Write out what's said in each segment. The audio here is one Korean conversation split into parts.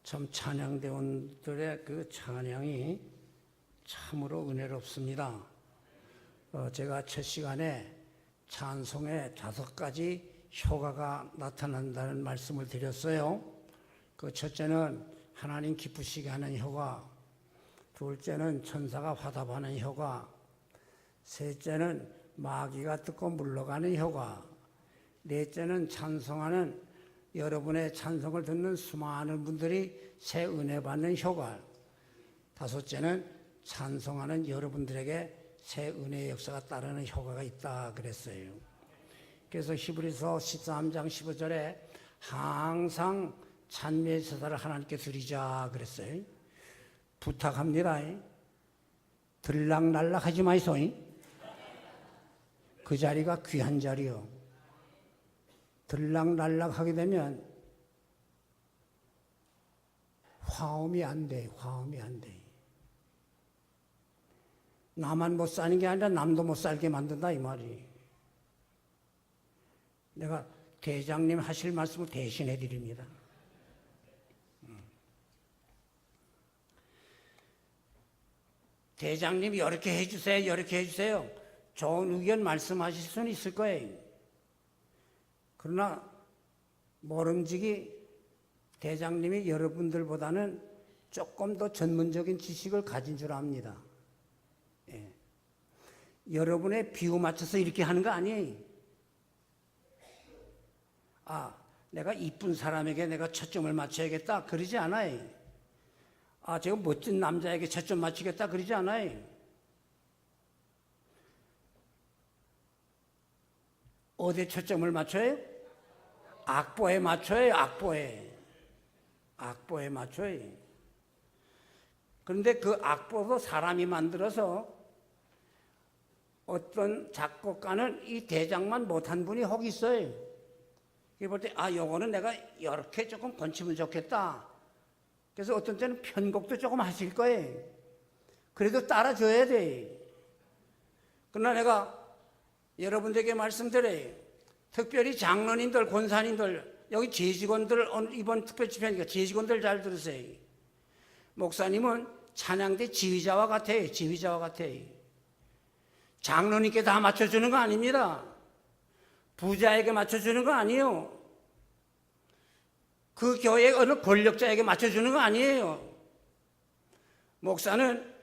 참 찬양대원들의 그 찬양이 참으로 은혜롭습니다. 제가 첫 시간에 찬송의 5가지 효과가 나타난다는 말씀을 드렸어요. 그 첫째는 하나님 기쁘시게 하는 효과, 둘째는 천사가 화답하는 효과, 셋째는 마귀가 듣고 물러가는 효과, 넷째는 찬송하는 여러분의 찬송을 듣는 수많은 분들이 새 은혜 받는 효과, 다섯째는 찬송하는 여러분들에게 새 은혜의 역사가 따르는 효과가 있다 그랬어요. 그래서 히브리서 13장 15절에 항상 찬미의 제사를 하나님께 드리자 그랬어요. 부탁합니다. 들락날락 하지 마이소. 그 자리가 귀한 자리요. 들락날락 하게 되면 화음이 안 돼. 화음이 안 돼. 나만 못 사는 게 아니라 남도 못 살게 만든다 이 말이. 내가 대장님 하실 말씀을 대신해 드립니다. 대장님이 이렇게 해주세요, 이렇게 해주세요. 좋은 의견 말씀하실 수는 있을 거예요. 그러나 모름지기 대장님이 여러분들보다는 조금 더 전문적인 지식을 가진 줄 압니다. 예. 여러분의 비유 맞춰서 이렇게 하는 거 아니에요. 내가 이쁜 사람에게 내가 초점을 맞춰야겠다 그러지 않아요. 제가 멋진 남자에게 초점 맞추겠다 그러지 않아요. 어디에 초점을 맞춰요? 악보에 맞춰요. 악보에 맞춰요. 그런데 그 악보도 사람이 만들어서 어떤 작곡가는 이 대작만 못한 분이 혹 있어요. 이게 볼 때 요거는 내가 이렇게 조금 건치면 좋겠다. 그래서 어떤 때는 편곡도 조금 하실 거예요. 그래도 따라줘야 돼. 그러나 내가 여러분들에게 말씀드려요. 특별히 장로님들, 권사님들, 여기 재직원들, 이번 특별집회니까 재직원들 잘 들으세요. 목사님은 찬양대 지휘자와 같아요. 지휘자와 같아요. 장로님께 다 맞춰주는 거 아닙니다. 부자에게 맞춰주는 거 아니에요. 그 교회 어느 권력자에게 맞춰주는 거 아니에요. 목사는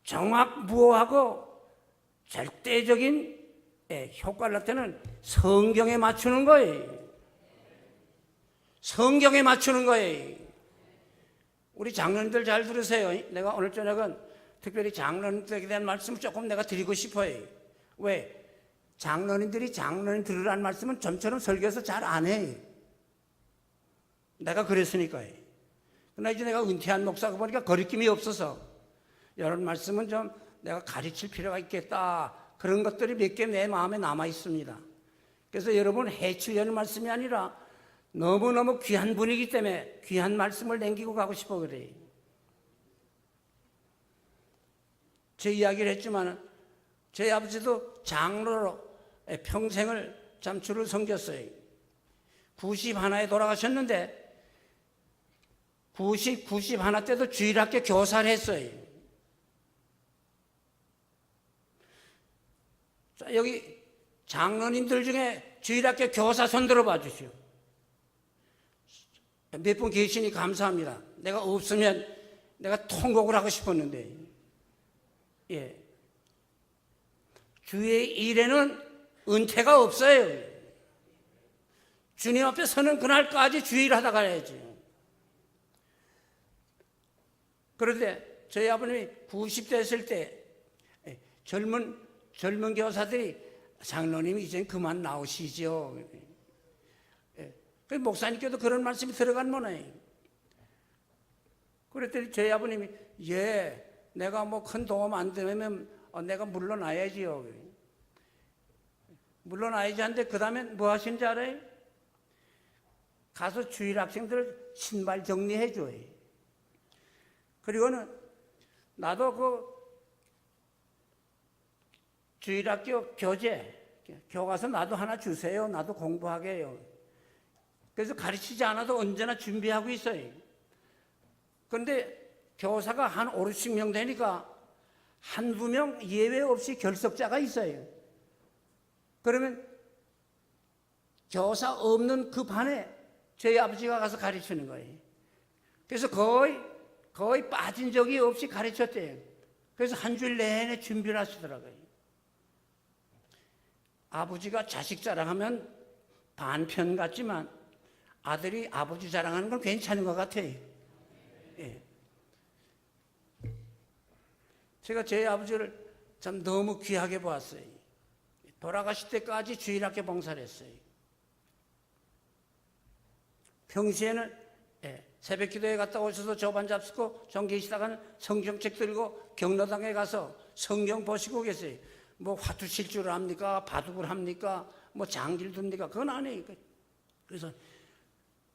정확무오하고 절대적인 효과를 나타내는 성경에 맞추는 거예요. 성경에 맞추는 거예요. 우리 장로님들 잘 들으세요. 내가 오늘 저녁은 특별히 장로님들에 대한 말씀을 조금 내가 드리고 싶어요. 왜? 장로님들이 장로님 들으라는 말씀은 좀처럼 설교해서 잘 안 해요. 내가 그랬으니까요. 그러나 이제 내가 은퇴한 목사가 보니까 거리낌이 없어서 이런 말씀은 좀 내가 가르칠 필요가 있겠다. 그런 것들이 몇 개 내 마음에 남아 있습니다. 그래서 여러분 해치려는 말씀이 아니라 너무너무 귀한 분이기 때문에 귀한 말씀을 남기고 가고 싶어 그래요. 제 이야기를 했지만 제 아버지도 장로로 평생을 참 주를 섬겼어요. 91에 돌아가셨는데 91 때도 주일학교 교사를 했어요. 자, 여기 장로님들 중에 주일학교 교사 손 들어봐 주시오. 몇 분 계시니 감사합니다. 내가 없으면 내가 통곡을 하고 싶었는데, 예. 주의 일에는 은퇴가 없어요. 주님 앞에 서는 그날까지 주일 하다 가야지. 그런데 저희 아버님이 90대 했을 때 젊은 교사들이 장로님이 이제 그만 나오시죠. 그 목사님께도 그런 말씀이 들어간 모양이에요. 그랬더니 저희 아버님이 내가 뭐 큰 도움 안 되면 내가 물러나야지요. 물러나야지 하는데 그 다음에 뭐 하시는지 알아요? 가서 주일 학생들 신발 정리해줘요. 그리고는 나도 그 주일학교 교재, 교과서 나도 하나 주세요. 나도 공부하게 해요. 그래서 가르치지 않아도 언제나 준비하고 있어요. 그런데 교사가 한 5, 60명 되니까 한두 명 예외 없이 결석자가 있어요. 그러면 교사 없는 그 반에 저희 아버지가 가서 가르치는 거예요. 그래서 거의 빠진 적이 없이 가르쳤대요. 그래서 한 줄 내내 준비를 하시더라고요. 아버지가 자식 자랑하면 반편 같지만 아들이 아버지 자랑하는 건 괜찮은 것 같아요. 예. 제가 제 아버지를 참 너무 귀하게 보았어요. 돌아가실 때까지 주일학교 봉사를 했어요. 평시에는 새벽 기도에 갔다 오셔서 저반 잡수고 정계시다가는 성경책 들고 경로당에 가서 성경 보시고 계세요. 뭐 화투 칠 줄 압니까? 바둑을 합니까? 뭐 장기를 둡니까? 그건 아니에요. 그래서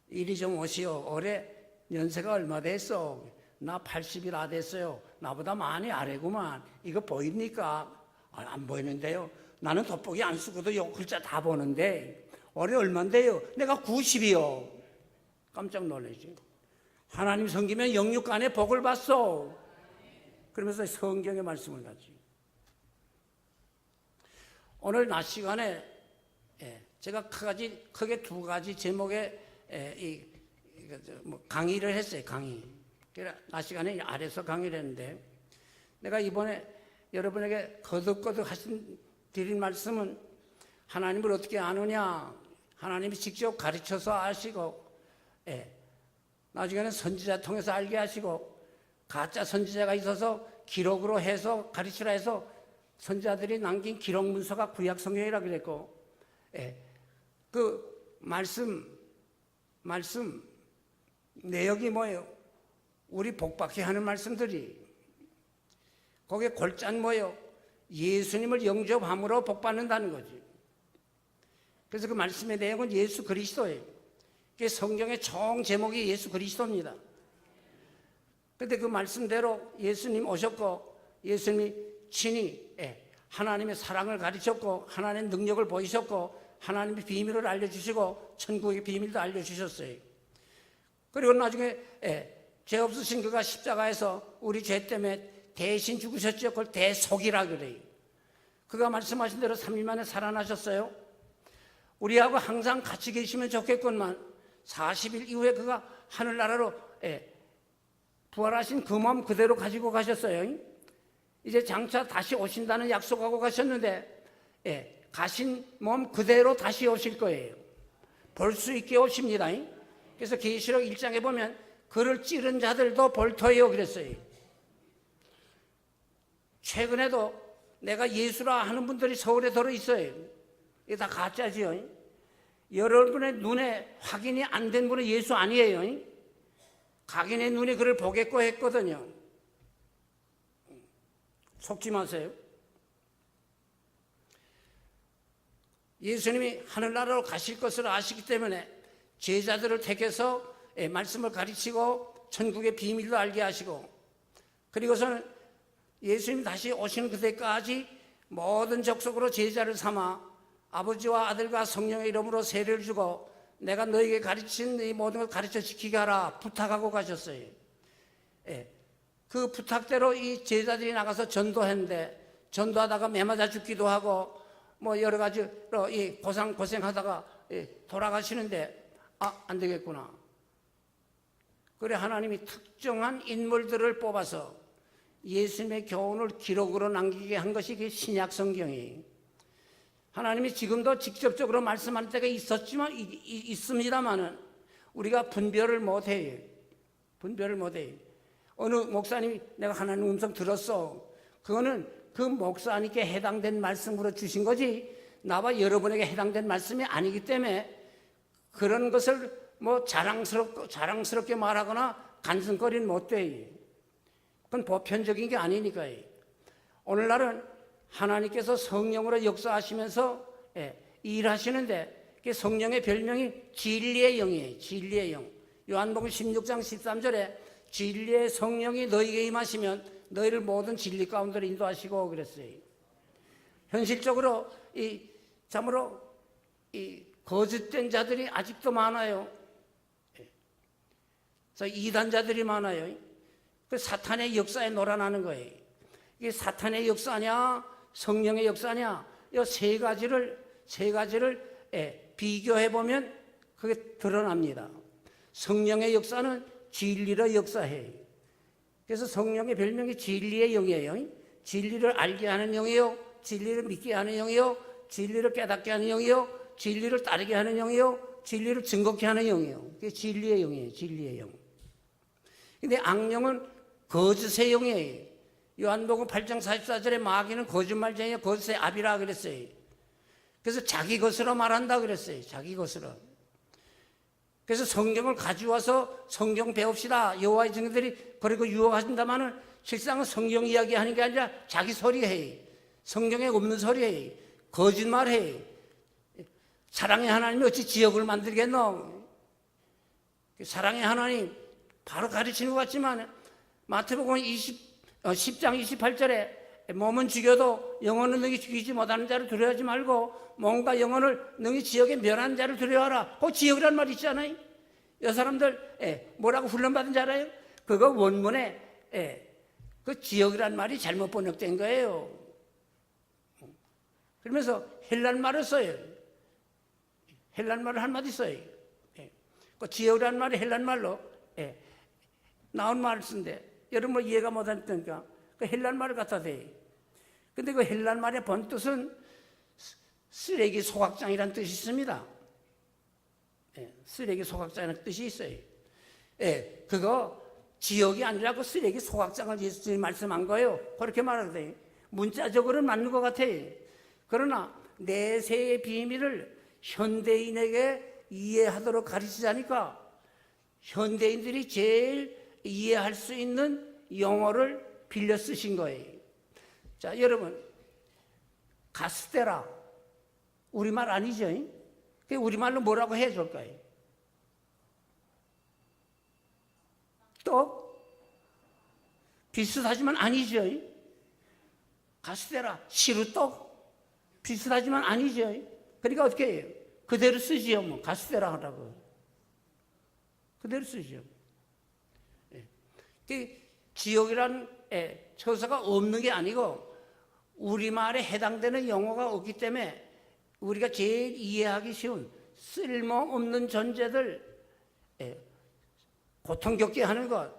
이리 좀 오시오. 올해 연세가 얼마 됐어? 나 80이나 됐어요. 나보다 많이 아래구만. 이거 보입니까? 안 보이는데요. 나는 돋보기 안 쓰고도 요 글자 다 보는데 올해 얼만데요? 내가 90이요. 깜짝 놀라지. 하나님 섬기면 영육간에 복을 받소. 그러면서 성경의 말씀을 가지. 오늘 낮 시간에 제가 크게 두 가지 제목의 강의를 했어요. 강의. 낮 시간에 아래서 강의를 했는데 내가 이번에 여러분에게 거듭거듭 드린 말씀은 하나님을 어떻게 아느냐. 하나님이 직접 가르쳐서 아시고 나중에는 선지자 통해서 알게 하시고 가짜 선지자가 있어서 기록으로 해서 가르치라 해서 선지자들이 남긴 기록 문서가 구약 성경이라고 그랬고 그 말씀 내역이 뭐예요? 우리 복받게 하는 말씀들이 거기에 골자는 뭐예요? 예수님을 영접함으로 복받는다는 거지. 그래서 그 말씀의 내용은 예수 그리스도예요. 성경의 총 제목이 예수 그리스도입니다. 그런데 그 말씀대로 예수님 오셨고 예수님이 친히 하나님의 사랑을 가르쳤고 하나님의 능력을 보이셨고 하나님의 비밀을 알려주시고 천국의 비밀도 알려주셨어요. 그리고 나중에 죄 없으신 그가 십자가에서 우리 죄 때문에 대신 죽으셨죠. 그걸 대속이라 그래요. 그가 말씀하신 대로 3일 만에 살아나셨어요. 우리하고 항상 같이 계시면 좋겠건만 40일 이후에 그가 하늘나라로 부활하신 그 몸 그대로 가지고 가셨어요. 이제 장차 다시 오신다는 약속하고 가셨는데 가신 몸 그대로 다시 오실 거예요. 볼 수 있게 오십니다. 그래서 계시록 1장에 보면 그를 찌른 자들도 볼터예요 그랬어요. 최근에도 내가 예수라 하는 분들이 서울에 들어 있어요. 이게 다 가짜지요. 여러분의 눈에 확인이 안 된 분은 예수 아니에요. 각인의 눈이 그를 보겠고 했거든요. 속지 마세요. 예수님이 하늘나라로 가실 것을 아시기 때문에 제자들을 택해서 말씀을 가르치고 천국의 비밀도 알게 하시고 그리고서는 예수님 다시 오시는 그때까지 모든 족속으로 제자를 삼아 아버지와 아들과 성령의 이름으로 세례를 주고 내가 너에게 가르친 이 모든 걸 가르쳐 지키게 하라 부탁하고 가셨어요. 그 부탁대로 이 제자들이 나가서 전도했는데 전도하다가 매맞아 죽기도 하고 뭐 여러 가지로 이 고생하다가 돌아가시는데 안 되겠구나. 그래 하나님이 특정한 인물들을 뽑아서 예수님의 교훈을 기록으로 남기게 한 것이 그 신약 성경이에요. 하나님이 지금도 직접적으로 말씀할 때가 있습니다만은 우리가 분별을 못해요. 어느 목사님이 내가 하나님 음성 들었어. 그거는 그 목사님께 해당된 말씀으로 주신 거지 나와 여러분에게 해당된 말씀이 아니기 때문에 그런 것을 뭐 자랑스럽게 말하거나 간승거리는 못 돼요. 그건 보편적인 게 아니니까요. 오늘날은 하나님께서 성령으로 역사하시면서 일하시는데 성령의 별명이 진리의 영이에요. 진리의 영. 요한복음 16장 13절에 진리의 성령이 너희에게 임하시면 너희를 모든 진리 가운데로 인도하시고 그랬어요. 현실적으로 참으로 거짓된 자들이 아직도 많아요. 그래서 이단자들이 많아요. 그 사탄의 역사에 놀아나는 거예요. 이게 사탄의 역사냐, 성령의 역사냐, 이 세 가지를 비교해 보면 그게 드러납니다. 성령의 역사는 진리로 역사해요. 그래서 성령의 별명이 진리의 영이에요. 진리를 알게 하는 영이요, 진리를 믿게 하는 영이요, 진리를 깨닫게 하는 영이요, 진리를 따르게 하는 영이요, 진리를 증거케 하는 영이요. 그게 진리의 영이에요. 진리의 영. 근데 악령은 거짓의 영이에요. 요한복음 8장 44절에 마귀는 거짓말쟁이야, 거짓의 아비라 그랬어요. 그래서 자기 것으로 말한다 그랬어요. 자기 것으로. 그래서 성경을 가져와서 성경 배웁시다. 여호와의 증인들이 그리고 유혹하신다마는 실상은 성경 이야기하는 게 아니라 자기 소리해. 성경에 없는 소리해. 거짓말해. 사랑의 하나님이 어찌 지역을 만들겠노? 사랑의 하나님 바로 가르치는 것 같지만 마태복음 10장 28절에 몸은 죽여도 영혼은 능히 죽이지 못하는 자를 두려워하지 말고 몸과 영혼을 능히 지옥에 멸하는 자를 두려워하라. 그 지역이란 말 있잖아요. 이 사람들 뭐라고 훈련받은 줄 알아요? 그거 원문에 그 지역이란 말이 잘못 번역된 거예요. 그러면서 헬란말을 써요. 헬란말을 한마디 써요. 그 지역이란 말이 헬란말로 나온 말을 쓴데 여러분 뭐 이해가 못하니까 그 헬란말을 갖다 대요. 근데 그 헬란말의 본뜻은 쓰레기 소각장이라는 뜻이 있습니다. 쓰레기 소각장이라는 뜻이 있어요. 그거 지역이 아니라 그 쓰레기 소각장을 예수님이 말씀한 거예요. 그렇게 말하거든요. 문자적으로는 맞는 것 같아요. 그러나 내세의 비밀을 현대인에게 이해하도록 가르치자니까 현대인들이 제일 이해할 수 있는 영어를 빌려 쓰신 거예요. 자, 여러분, 가스테라 우리말 아니죠? 그 우리말로 뭐라고 해줄까요? 떡? 비슷하지만 아니죠? 가스테라, 시루떡? 비슷하지만 아니죠? 그러니까 어떻게 해요? 그대로 쓰지요, 뭐. 가스테라 하라고. 그대로 쓰죠. 지역이라는 처사가 없는 게 아니고 우리말에 해당되는 용어가 없기 때문에 우리가 제일 이해하기 쉬운 쓸모없는 존재들 고통 겪게 하는 것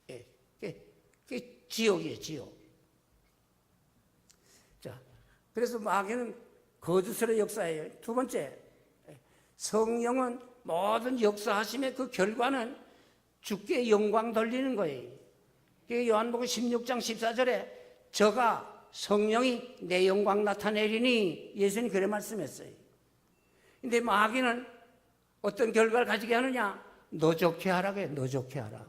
그게 지옥이에요. 지옥. 자, 그래서 마귀는 거짓으로 역사해요. 두 번째, 성령은 모든 역사하심의 그 결과는 주께 영광 돌리는 거예요. 요한복음 16장 14절에 저가 성령이 내 영광 나타내리니 예수님이 그래 말씀했어요. 근데 마귀는 어떤 결과를 가지게 하느냐? 너 좋게 하라고 해요. 너 좋게 하라.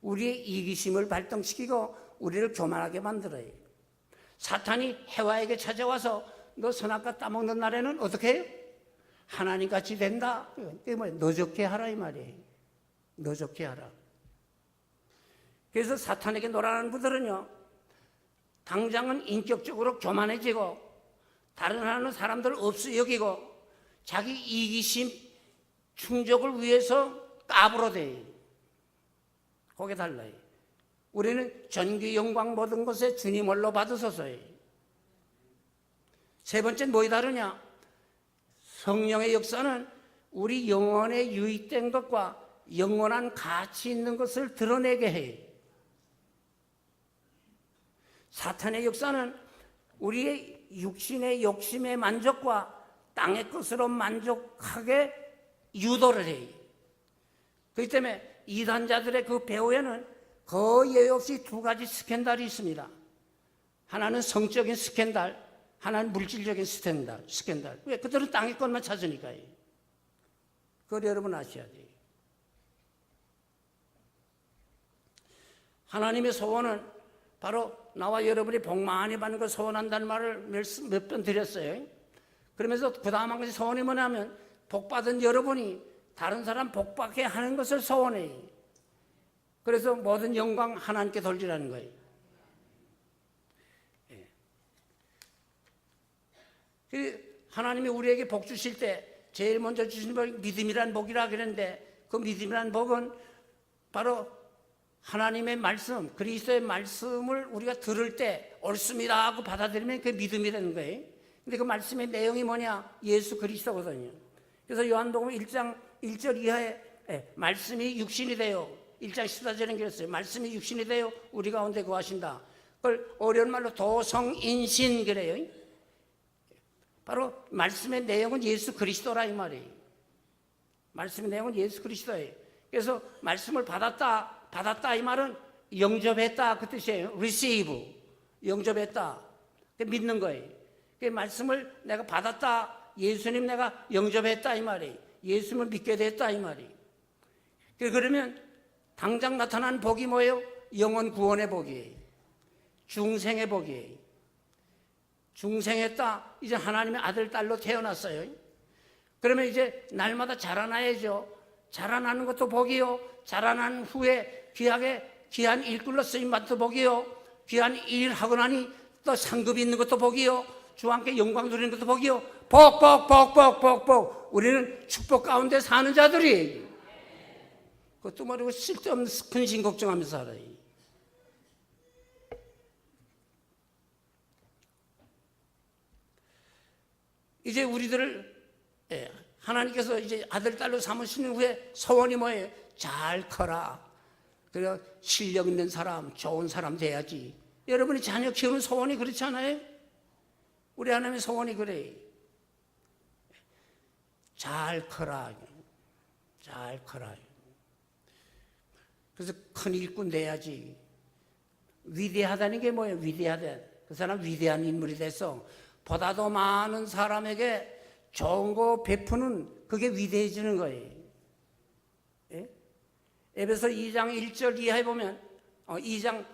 우리의 이기심을 발동시키고 우리를 교만하게 만들어요. 사탄이 해와에게 찾아와서 너 선악과 따먹는 날에는 어떻게 해요? 하나님같이 된다. 그게 뭐예요? 너 좋게 하라 이 말이에요. 너 좋게 하라. 그래서 사탄에게 놀아나는 분들은요, 당장은 인격적으로 교만해지고 다른 하나는 사람들을 없이 여기고 자기 이기심 충족을 위해서 까불어대요. 거기에 달라요. 우리는 전기 영광 모든 것에 주님 홀로 받으소서예요. 세 번째는 뭐에 다르냐? 성령의 역사는 우리 영혼에 유익된 것과 영원한 가치 있는 것을 드러내게 해요. 사탄의 역사는 우리의 육신의 욕심의 만족과 땅의 것으로 만족하게 유도를 해요. 그렇기 때문에 이단자들의 그 배후에는 거의 예외 없이 두 가지 스캔들이 있습니다. 하나는 성적인 스캔들, 하나는 물질적인 스캔들. 왜? 그들은 땅의 것만 찾으니까요. 그걸 여러분 아셔야 돼요. 하나님의 소원은 바로 나와 여러분이 복 많이 받는 걸 소원한다는 말을 몇 번 드렸어요. 그러면서 그 다음 한 가지 소원이 뭐냐면 복 받은 여러분이 다른 사람 복 받게 하는 것을 소원해요. 그래서 모든 영광 하나님께 돌리라는 거예요. 하나님이 우리에게 복 주실 때 제일 먼저 주신 복이 믿음이란 복이라 그랬는데, 그 믿음이란 복은 바로 하나님의 말씀, 그리스도의 말씀을 우리가 들을 때 옳습니다 하고 받아들이면 그게 믿음이라는 거예요. 근데 그 말씀의 내용이 뭐냐? 예수 그리스도거든요. 그래서 요한복음 1장 1절 이하에 말씀이 육신이 되어, 1장 14절에 그랬어요. 말씀이 육신이 되어 우리 가운데 거하신다. 그걸 어려운 말로 도성인신 그래요. 바로 말씀의 내용은 예수 그리스도라 이 말이에요. 말씀의 내용은 예수 그리스도예요. 그래서 말씀을 받았다 이 말은 영접했다 그 뜻이에요. receive, 영접했다, 믿는 거예요. 그 말씀을 내가 받았다, 예수님 내가 영접했다 이 말이에요. 예수님을 믿게 됐다 이 말이에요. 그러면 당장 나타난 복이 뭐예요? 영원 구원의 복이에요. 중생의 복이에요. 중생했다, 이제 하나님의 아들 딸로 태어났어요. 그러면 이제 날마다 자라나야죠. 자라나는 것도 복이요, 자라난 후에 귀한 일꾼로 쓰임받도 복이요, 귀한 일 하고 나니 또 상급이 있는 것도 복이요, 주와 함께 영광 누리는 것도 복이요. 복. 우리는 축복 가운데 사는 자들이. 그것도 모르고 쓸데없는 근심 걱정하면서 살아요. 이제 우리들을 하나님께서 이제 아들 딸로 삼으시는 후에 소원이 뭐예요? 잘 커라. 그리고 실력 있는 사람, 좋은 사람 돼야지. 여러분이 자녀 키우는 소원이 그렇지 않아요? 우리 하나님의 소원이 그래요. 잘 커라. 잘 커라. 그래서 큰 일꾼 돼야지. 위대하다는 게 뭐예요? 위대하다. 그 사람 위대한 인물이 돼서 보다도 많은 사람에게 좋은 거 베푸는, 그게 위대해지는 거예요. 예? 에베소 2장 1절 이하에 보면, 2장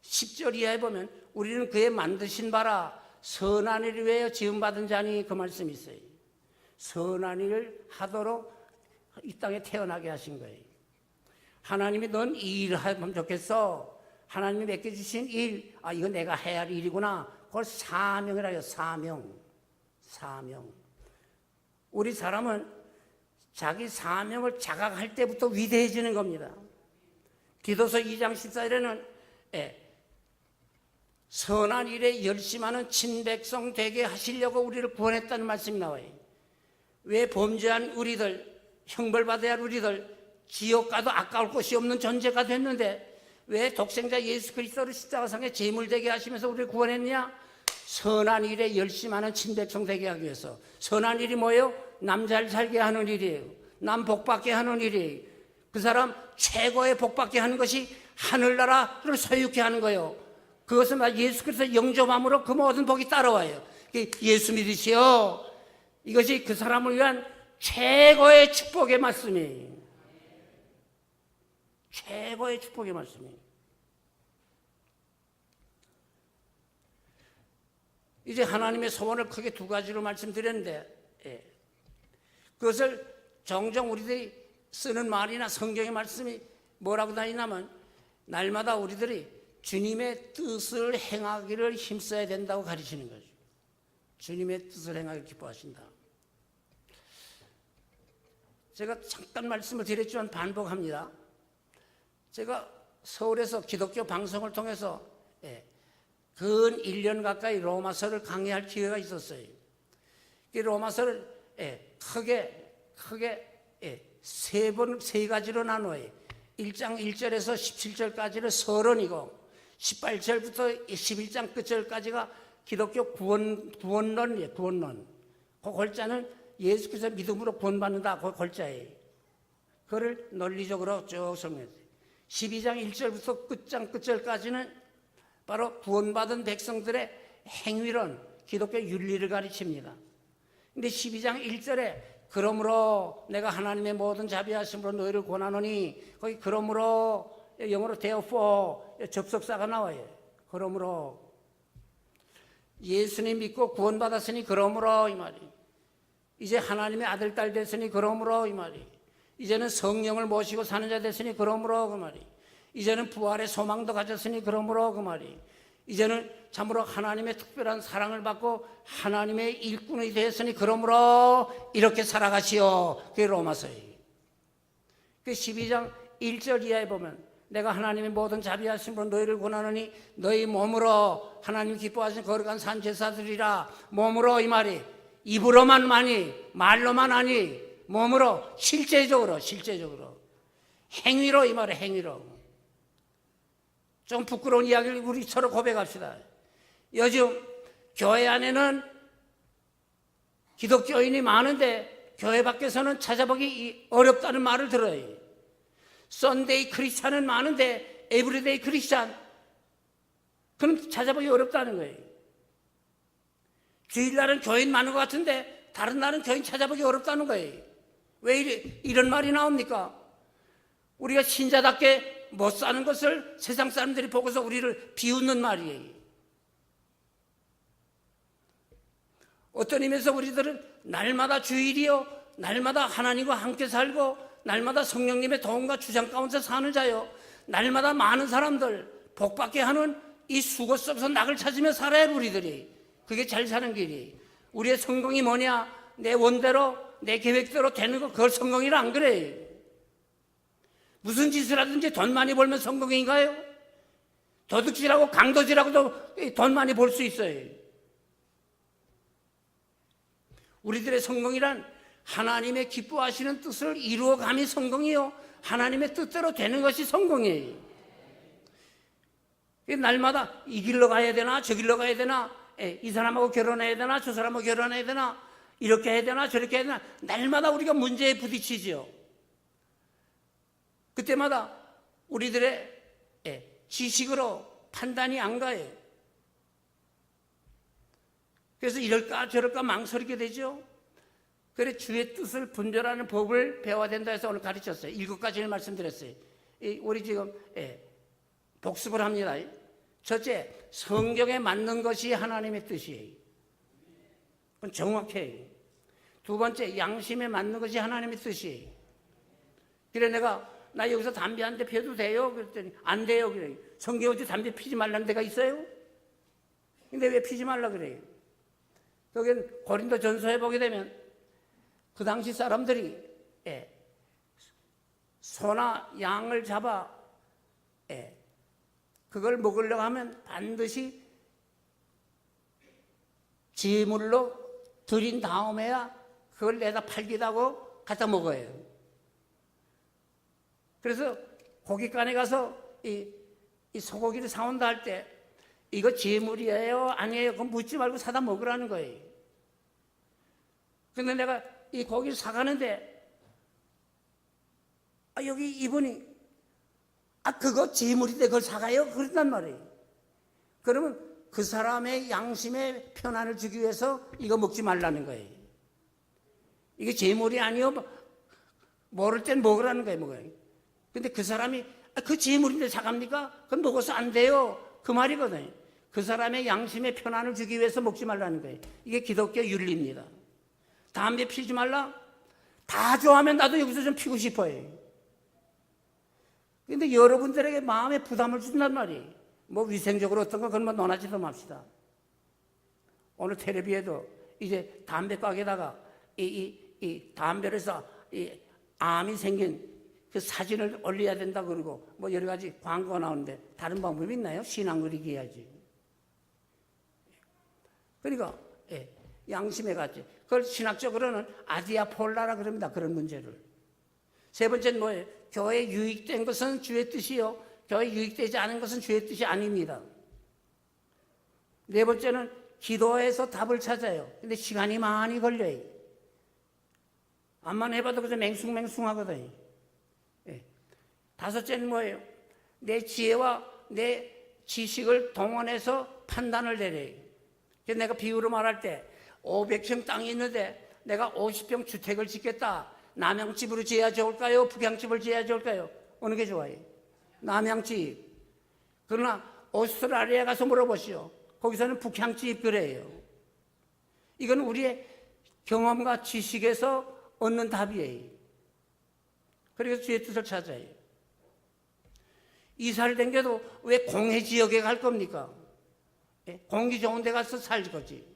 10절 이하에 보면 우리는 그의 만드신 바라 선한 일을 위하여 지음받은 자니, 그 말씀이 있어요. 선한 일을 하도록 이 땅에 태어나게 하신 거예요. 하나님이 넌 이 일을 하면 좋겠어. 하나님이 맡겨주신 일, 이거 내가 해야 할 일이구나. 그걸 사명이라 해요. 사명. 우리 사람은 자기 사명을 자각할 때부터 위대해지는 겁니다. 디도서 2장 14절에는 선한 일에 열심하는 친백성 되게 하시려고 우리를 구원했다는 말씀이 나와요. 왜 범죄한 우리들, 형벌받아야 할 우리들, 지옥 가도 아까울 것이 없는 존재가 됐는데 왜 독생자 예수 그리스도를 십자가상에 제물되게 하시면서 우리를 구원했냐? 선한 일에 열심하는 친백성 되게 하기 위해서. 선한 일이 뭐예요? 남 잘 살게 하는 일이에요. 남 복받게 하는 일이에요. 그 사람 최고의 복받게 하는 것이 하늘나라를 소유케 하는 거예요. 그것은 예수 그리스도 영접함으로 그 모든 복이 따라와요. 예수 믿으시오. 이것이 그 사람을 위한 최고의 축복의 말씀이에요. 최고의 축복의 말씀이에요. 이제 하나님의 소원을 크게 두 가지로 말씀드렸는데, 그것을 종종 우리들이 쓰는 말이나 성경의 말씀이 뭐라고 다니냐면, 날마다 우리들이 주님의 뜻을 행하기를 힘써야 된다고 가르치는 거죠. 주님의 뜻을 행하기를 기뻐하신다. 제가 잠깐 말씀을 드렸지만 반복합니다. 제가 서울에서 기독교 방송을 통해서 근 1년 가까이 로마서를 강의할 기회가 있었어요. 이 로마서를 크게 세 가지로 나누어요. 1장 1절에서 17절까지는 서론이고 18절부터 11장 끝절까지가 기독교 구원론이에요. 구원론. 그 골자는 예수 그리스도 믿음으로 구원받는다. 그 골자예요. 그걸 논리적으로 쭉 설명했어요. 12장 1절부터 끝장 끝절까지는 바로 구원받은 백성들의 행위론, 기독교 윤리를 가르칩니다. 근데 12장 1절에 그러므로 내가 하나님의 모든 자비하심으로 너희를 권하노니, 거기 그러므로 영어로 therefore 접속사가 나와요. 그러므로 예수님 믿고 구원받았으니 그러므로 이 말이, 이제 하나님의 아들 딸 됐으니 그러므로 이 말이, 이제는 성령을 모시고 사는 자 됐으니 그러므로 그 말이, 이제는 부활의 소망도 가졌으니 그러므로 그 말이, 이제는 참으로 하나님의 특별한 사랑을 받고 하나님의 일꾼이 되었으니 그러므로 이렇게 살아가시오. 그게 로마서예요. 그 12장 1절 이하에 보면 내가 하나님의 모든 자비하심으로 너희를 권하노니 너희 몸으로 하나님 기뻐하시는 거룩한 산 제사드리라. 몸으로 이 말이 입으로만 많이 말로만 아니 몸으로 실제적으로 행위로 이 말이 행위로. 좀 부끄러운 이야기를 우리 서로 고백합시다. 요즘 교회 안에는 기독교인이 많은데 교회 밖에서는 찾아보기 어렵다는 말을 들어요. 썬데이 크리스찬은 많은데 에브리데이 크리스찬 그럼 찾아보기 어렵다는 거예요. 주일날은 교인 많은 것 같은데 다른 날은 교인 찾아보기 어렵다는 거예요. 왜 이런 말이 나옵니까? 우리가 신자답게 못 사는 것을 세상 사람들이 보고서 우리를 비웃는 말이에요. 어떤 의미에서 우리들은 날마다 주일이요, 날마다 하나님과 함께 살고 날마다 성령님의 도움과 주장 가운데 사는 자요, 날마다 많은 사람들 복받게 하는 이 수고 속에서 낙을 찾으며 살아야 우리들이. 그게 잘 사는 길이. 우리의 성공이 뭐냐? 내 원대로 내 계획대로 되는 거 그걸 성공이라 안 그래. 무슨 짓을 하든지 돈 많이 벌면 성공인가요? 도둑질하고 강도질하고도 돈 많이 벌 수 있어요. 우리들의 성공이란 하나님의 기뻐하시는 뜻을 이루어감이 성공이요, 하나님의 뜻대로 되는 것이 성공이에요. 날마다 이 길로 가야 되나 저 길로 가야 되나, 이 사람하고 결혼해야 되나 저 사람하고 결혼해야 되나, 이렇게 해야 되나 저렇게 해야 되나, 날마다 우리가 문제에 부딪히죠. 그때마다 우리들의 지식으로 판단이 안 가요. 그래서 이럴까 저럴까 망설이게 되죠. 그래 주의 뜻을 분별하는 법을 배워야 된다 해서 오늘 가르쳤어요. 7가지를 말씀드렸어요. 우리 지금 복습을 합니다. 첫째, 성경에 맞는 것이 하나님의 뜻이에요. 그건 정확해요. 두 번째, 양심에 맞는 것이 하나님의 뜻이에요. 그래 나 여기서 담배 한 대 피워도 돼요? 그랬더니 안 돼요. 그래요. 성경 어디 담배 피지 말라는 데가 있어요? 근데 왜 피지 말라 그래요? 여기는 고린도 전서에 보게 되면 그 당시 사람들이 소나 양을 잡아 그걸 먹으려고 하면 반드시 제물로 드린 다음에야 그걸 내다 팔기도 하고 갖다 먹어요. 그래서 고깃간에 가서 이 소고기를 사온다 할 때 이거 제물이에요? 아니에요? 그건 묻지 말고 사다 먹으라는 거예요. 근데 내가 이 고기를 사가는데 여기 이분이 그거 제물인데 그걸 사가요? 그랬단 말이에요. 그러면 그 사람의 양심에 편안을 주기 위해서 이거 먹지 말라는 거예요. 이게 제물이 아니요? 모를 땐 먹으라는 거예요. 근데 그 사람이 그 제물인데 사갑니까? 그건 먹어서 안 돼요. 그 말이거든요. 그 사람의 양심에 편안을 주기 위해서 먹지 말라는 거예요. 이게 기독교 윤리입니다. 담배 피지 말라? 다 좋아하면 나도 여기서 좀 피고 싶어요. 근데 여러분들에게 마음에 부담을 준단 말이에요. 뭐 위생적으로 어떤 거 그런 거 논하지도 맙시다. 오늘 텔레비에도 이제 담배 가게다가 이 담배를 써 암이 생긴 그 사진을 올려야 된다 그러고 뭐 여러 가지 광고가 나오는데 다른 방법이 있나요? 신앙 그리기 해야지. 그러니까 양심에 갔지. 그걸 신학적으로는 아디아폴라라 그럽니다. 그런 문제를. 세 번째는 뭐예요? 교회에 유익된 것은 주의 뜻이요, 교회에 유익되지 않은 것은 주의 뜻이 아닙니다. 네 번째는 기도해서 답을 찾아요. 근데 시간이 많이 걸려요. 암만 해봐도 그저 맹숭맹숭하거든요. 다섯째는 뭐예요? 내 지혜와 내 지식을 동원해서 판단을 내려요. 그래서 내가 비유로 말할 때 500평 땅이 있는데 내가 50평 주택을 짓겠다. 남양집으로 지어야 좋을까요? 북양집을 지어야 좋을까요? 어느 게 좋아요? 남양집. 그러나 오스트라리아 가서 물어보시오. 거기서는 북향집 그래요. 이건 우리의 경험과 지식에서 얻는 답이에요. 그래서 주의 뜻을 찾아요. 이사를 댕겨도 왜 공해 지역에 갈 겁니까? 예? 공기 좋은 데 가서 살 거지.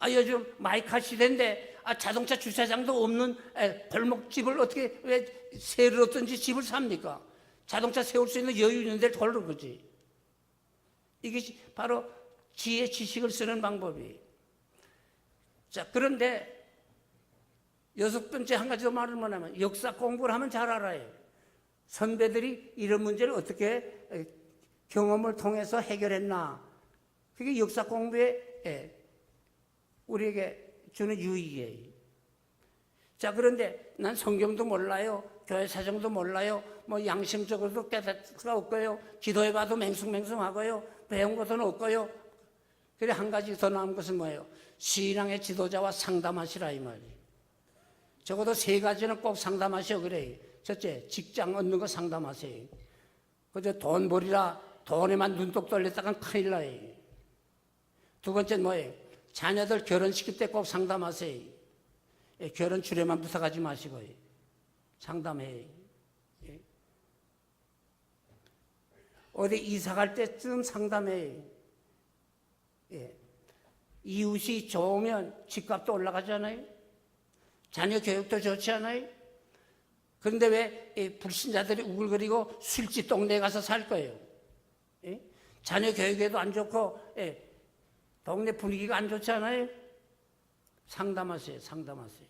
요즘 마이카 시대인데 자동차 주차장도 없는 골목집을 어떻게 왜 세를 얻든지 집을 삽니까? 자동차 세울 수 있는 여유 있는 데를 고르는 거지. 이게 바로 지혜 지식을 쓰는 방법이. 자, 그런데 여섯 번째 한 가지 더 말을 뭐냐면 역사 공부를 하면 잘 알아요. 선배들이 이런 문제를 어떻게 경험을 통해서 해결했나. 그게 역사 공부에 우리에게 주는 유익이에요. 자, 그런데 난 성경도 몰라요. 교회 사정도 몰라요. 뭐 양심적으로도 깨닫을 없고요. 기도해봐도 맹숭맹숭하고요. 배운 것은 없고요. 그래 한 가지 더 남은 것은 뭐예요? 신앙의 지도자와 상담하시라 이 말이에요. 적어도 세 가지는 꼭 상담하시오 그래. 첫째, 직장 얻는 거 상담하세요. 그저 돈 벌이라 돈에만 눈독 돌렸다간 큰일 나요. 두 번째는 뭐예요? 자녀들 결혼시킬 때 꼭 상담하세요. 결혼 주례만 부탁하지 마시고요. 상담해. 어디 이사 갈 때쯤 상담해. 이웃이 좋으면 집값도 올라가잖아요. 자녀 교육도 좋지 않아요? 그런데 왜 불신자들이 우글거리고 술집 동네에 가서 살 거예요? 자녀 교육에도 안 좋고 동네 분위기가 안 좋지 않아요? 상담하세요. 상담하세요.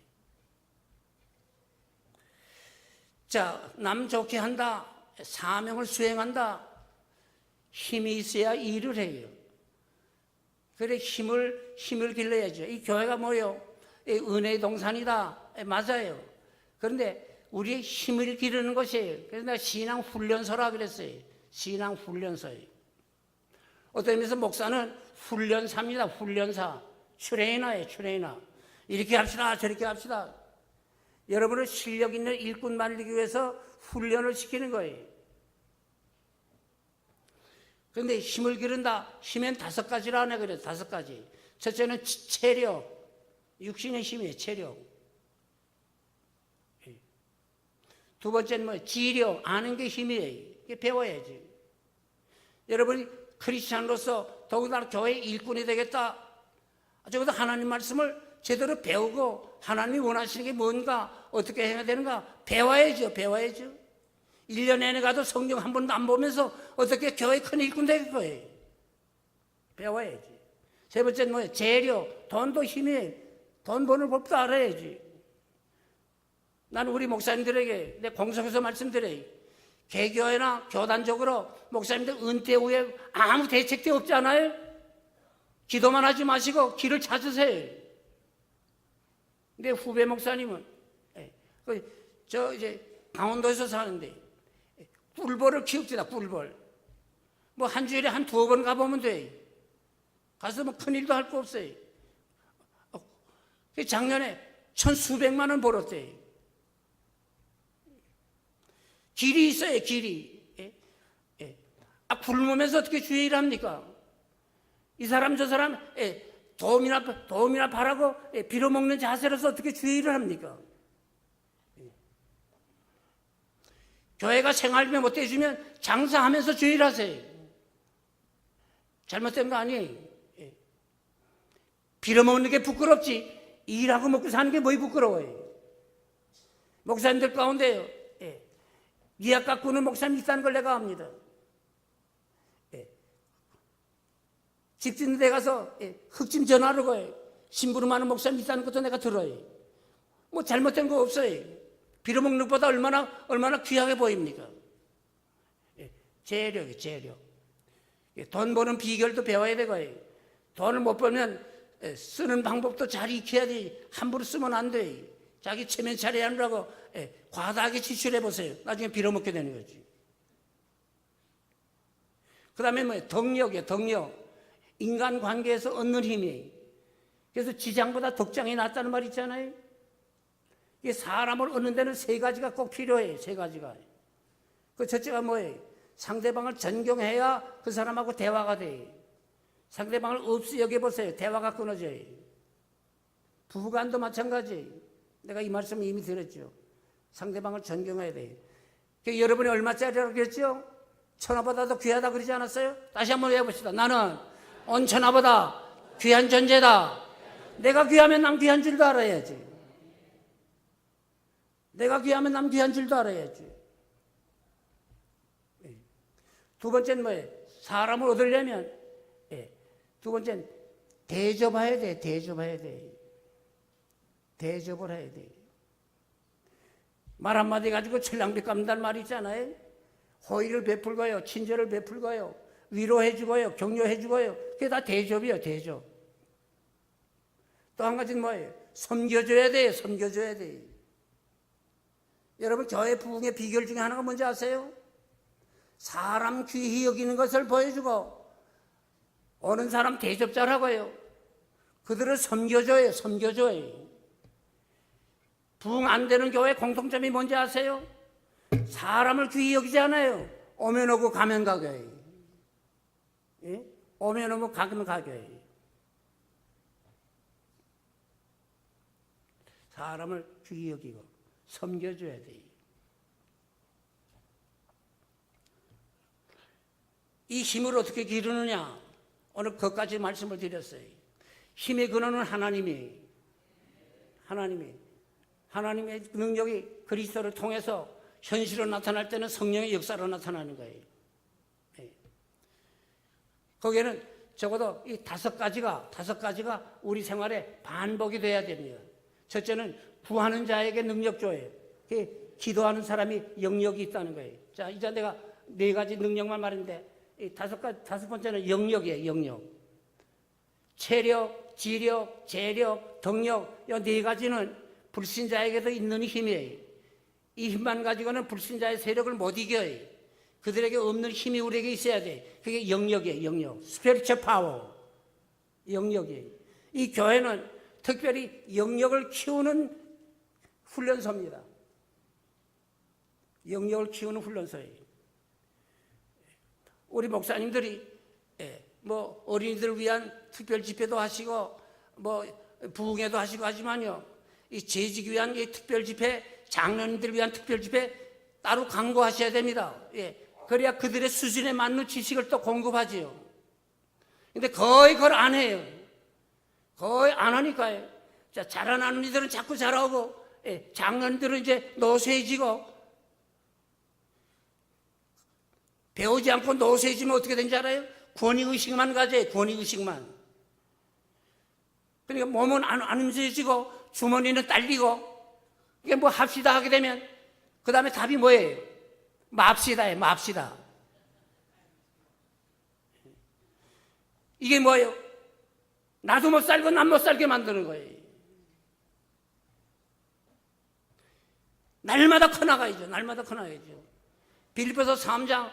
자, 남 좋게 한다. 사명을 수행한다. 힘이 있어야 일을 해요. 그래 힘을 길러야죠. 이 교회가 뭐요? 은혜의 동산이다. 맞아요. 그런데 우리의 힘을 기르는 것이에요. 그래서 내가 신앙 훈련소라 그랬어요. 신앙 훈련소예요. 어떤 의미에서 목사는 훈련사입니다. 훈련사. 트레이너예요. 트레이너. 이렇게 합시다. 저렇게 합시다. 여러분을 실력 있는 일꾼 만들기 위해서 훈련을 시키는 거예요. 그런데 힘을 기른다. 힘엔 5가지라 하네 그래요. 5가지. 첫째는 체력. 육신의 힘이에요. 체력. 두 번째는 뭐 지력. 아는 게 힘이에요. 이게 배워야지. 여러분이 크리스찬으로서 더군다나 교회 일꾼이 되겠다. 적어도 하나님 말씀을 제대로 배우고 하나님이 원하시는 게 뭔가 어떻게 해야 되는가 배워야죠. 배워야죠. 1년 내내 가도 성경 한 번도 안 보면서 어떻게 교회 큰 일꾼 될 거예요. 배워야지. 세 번째는 뭐예요? 재력. 돈도 힘이에요. 돈 버는 법도 알아야지. 나는 우리 목사님들에게 내 공성에서 말씀드려요. 개교회나 교단적으로 목사님들 은퇴 후에 아무 대책도 없잖아요. 기도만 하지 마시고 길을 찾으세요. 내 후배 목사님은 저 이제 강원도에서 사는데 꿀벌을 키웁시다. 꿀벌. 뭐 한 주일에 한 2번 가보면 돼. 가서 뭐 큰일도 할 거 없어요. 작년에 1,수백만 원 벌었대. 길이 있어요. 길이. 굶으면서 어떻게 주의를 합니까? 이 사람 저 사람 도움이나 바라고 빌어먹는 자세로서 어떻게 주의를 합니까? 교회가 생활비 못 대주면 장사하면서 주의를 하세요. 잘못된 거 아니에요. 빌어먹는 게 부끄럽지 일하고 먹고 사는 게 뭐이 부끄러워요. 목사님들 가운데요. 미약 가꾸는 목사님 있다는 걸 내가 압니다. 집 짓는 데 가서 흙짐 전하려고 해요. 심부름하는 목사님 있다는 것도 내가 들어요. 뭐 잘못된 거 없어요. 빌어먹는 것보다 얼마나 귀하게 보입니까? 재력이 재력. 돈 버는 비결도 배워야 되고요. 돈을 못 벌면 쓰는 방법도 잘 익혀야 돼. 함부로 쓰면 안 돼. 자기 체면 차려야 하느라고 과다하게 지출해 보세요. 나중에 빌어먹게 되는 거지. 그 다음에 뭐예요? 덕력이에요. 덕력. 인간관계에서 얻는 힘이에요. 그래서 지장보다 덕장이 낫다는 말 있잖아요. 이게 사람을 얻는 데는 3가지가 꼭 필요해요. 3가지가. 그 첫째가 뭐예요? 상대방을 존경해야 그 사람하고 대화가 돼요. 상대방을 없이 여겨보세요. 대화가 끊어져요. 부부간도 마찬가지예요. 내가 이 말씀을 이미 드렸죠. 상대방을 존경해야 돼요. 여러분이 얼마짜리라고 그랬죠? 천하보다도 귀하다 그러지 않았어요? 다시 한번 외워봅시다. 나는 온 천하보다 귀한 존재다. 내가 귀하면 남 귀한 줄도 알아야지. 내가 귀하면 남 귀한 줄도 알아야지. 두 번째는 뭐예요? 사람을 얻으려면, 두 번째는 대접해야 돼. 대접해야 돼. 대접을 해야 돼. 말 한마디 가지고 천량빛 갚는다는 말이 있잖아요. 호의를 베풀고요, 친절을 베풀고요, 위로해주고요, 격려해주고요. 그게 다 대접이에요. 대접. 또 한 가지는 뭐예요? 섬겨줘야 돼요. 섬겨줘야 돼요. 여러분, 교회 부흥의 비결 중에 하나가 뭔지 아세요? 사람 귀히 여기는 것을 보여주고 오는 사람 대접 잘하고요, 그들을 섬겨줘요. 섬겨줘요. 부흥 안 되는 교회 공통점이 뭔지 아세요? 사람을 귀히 여기지 않아요. 오면 오고 가면 가게. 예? 오면 오고 가면 가게. 사람을 귀히 여기고 섬겨줘야 돼. 이 힘을 어떻게 기르느냐? 오늘 그것까지 말씀을 드렸어요. 힘의 근원은 하나님이. 하나님의 능력이 그리스도를 통해서 현실로 나타날 때는 성령의 역사로 나타나는 거예요. 거기에는 적어도 이 다섯 가지가 우리 생활에 반복이 돼야 됩니다. 첫째는 구하는 자에게 능력 줘요. 기도하는 사람이 영역이 있다는 거예요. 자, 이제 내가 네 가지 능력만 말했는데, 이 다섯 번째는 영역이에요. 영역. 체력, 지력, 재력, 덕력, 이 네 가지는 불신자에게도 있는 힘이에요. 이 힘만 가지고는 불신자의 세력을 못 이겨요. 그들에게 없는 힘이 우리에게 있어야 돼. 그게 영역이에요. 영역. 스피리추얼 파워. 영역이에요. 이 교회는 특별히 영역을 키우는 훈련소입니다. 영역을 키우는 훈련소예요. 우리 목사님들이 뭐 어린이들을 위한 특별 집회도 하시고 뭐 부흥회도 하시고 하지만요, 이 재직을 위한 이 특별 집회, 장로님들을 위한 특별 집회 따로 강구하셔야 됩니다. 그래야 그들의 수준에 맞는 지식을 또 공급하지요. 근데 거의 그걸 안 해요. 거의 안 하니까요. 자, 자라나는 이들은 자꾸 자라오고, 장로님들은 이제 노쇠해지고, 배우지 않고 노쇠해지면 어떻게 되는지 알아요? 권위의식만 가져요. 권위의식만. 그러니까 몸은 안 움직여지고 주머니는 딸리고, 이게 뭐 합시다 하게 되면 그 다음에 답이 뭐예요? 맙시다예요. 맙시다. 이게 뭐예요? 나도 못 살고 남 못 살게 만드는 거예요. 날마다 커나가야죠. 날마다 커나가야죠. 빌립보서 3장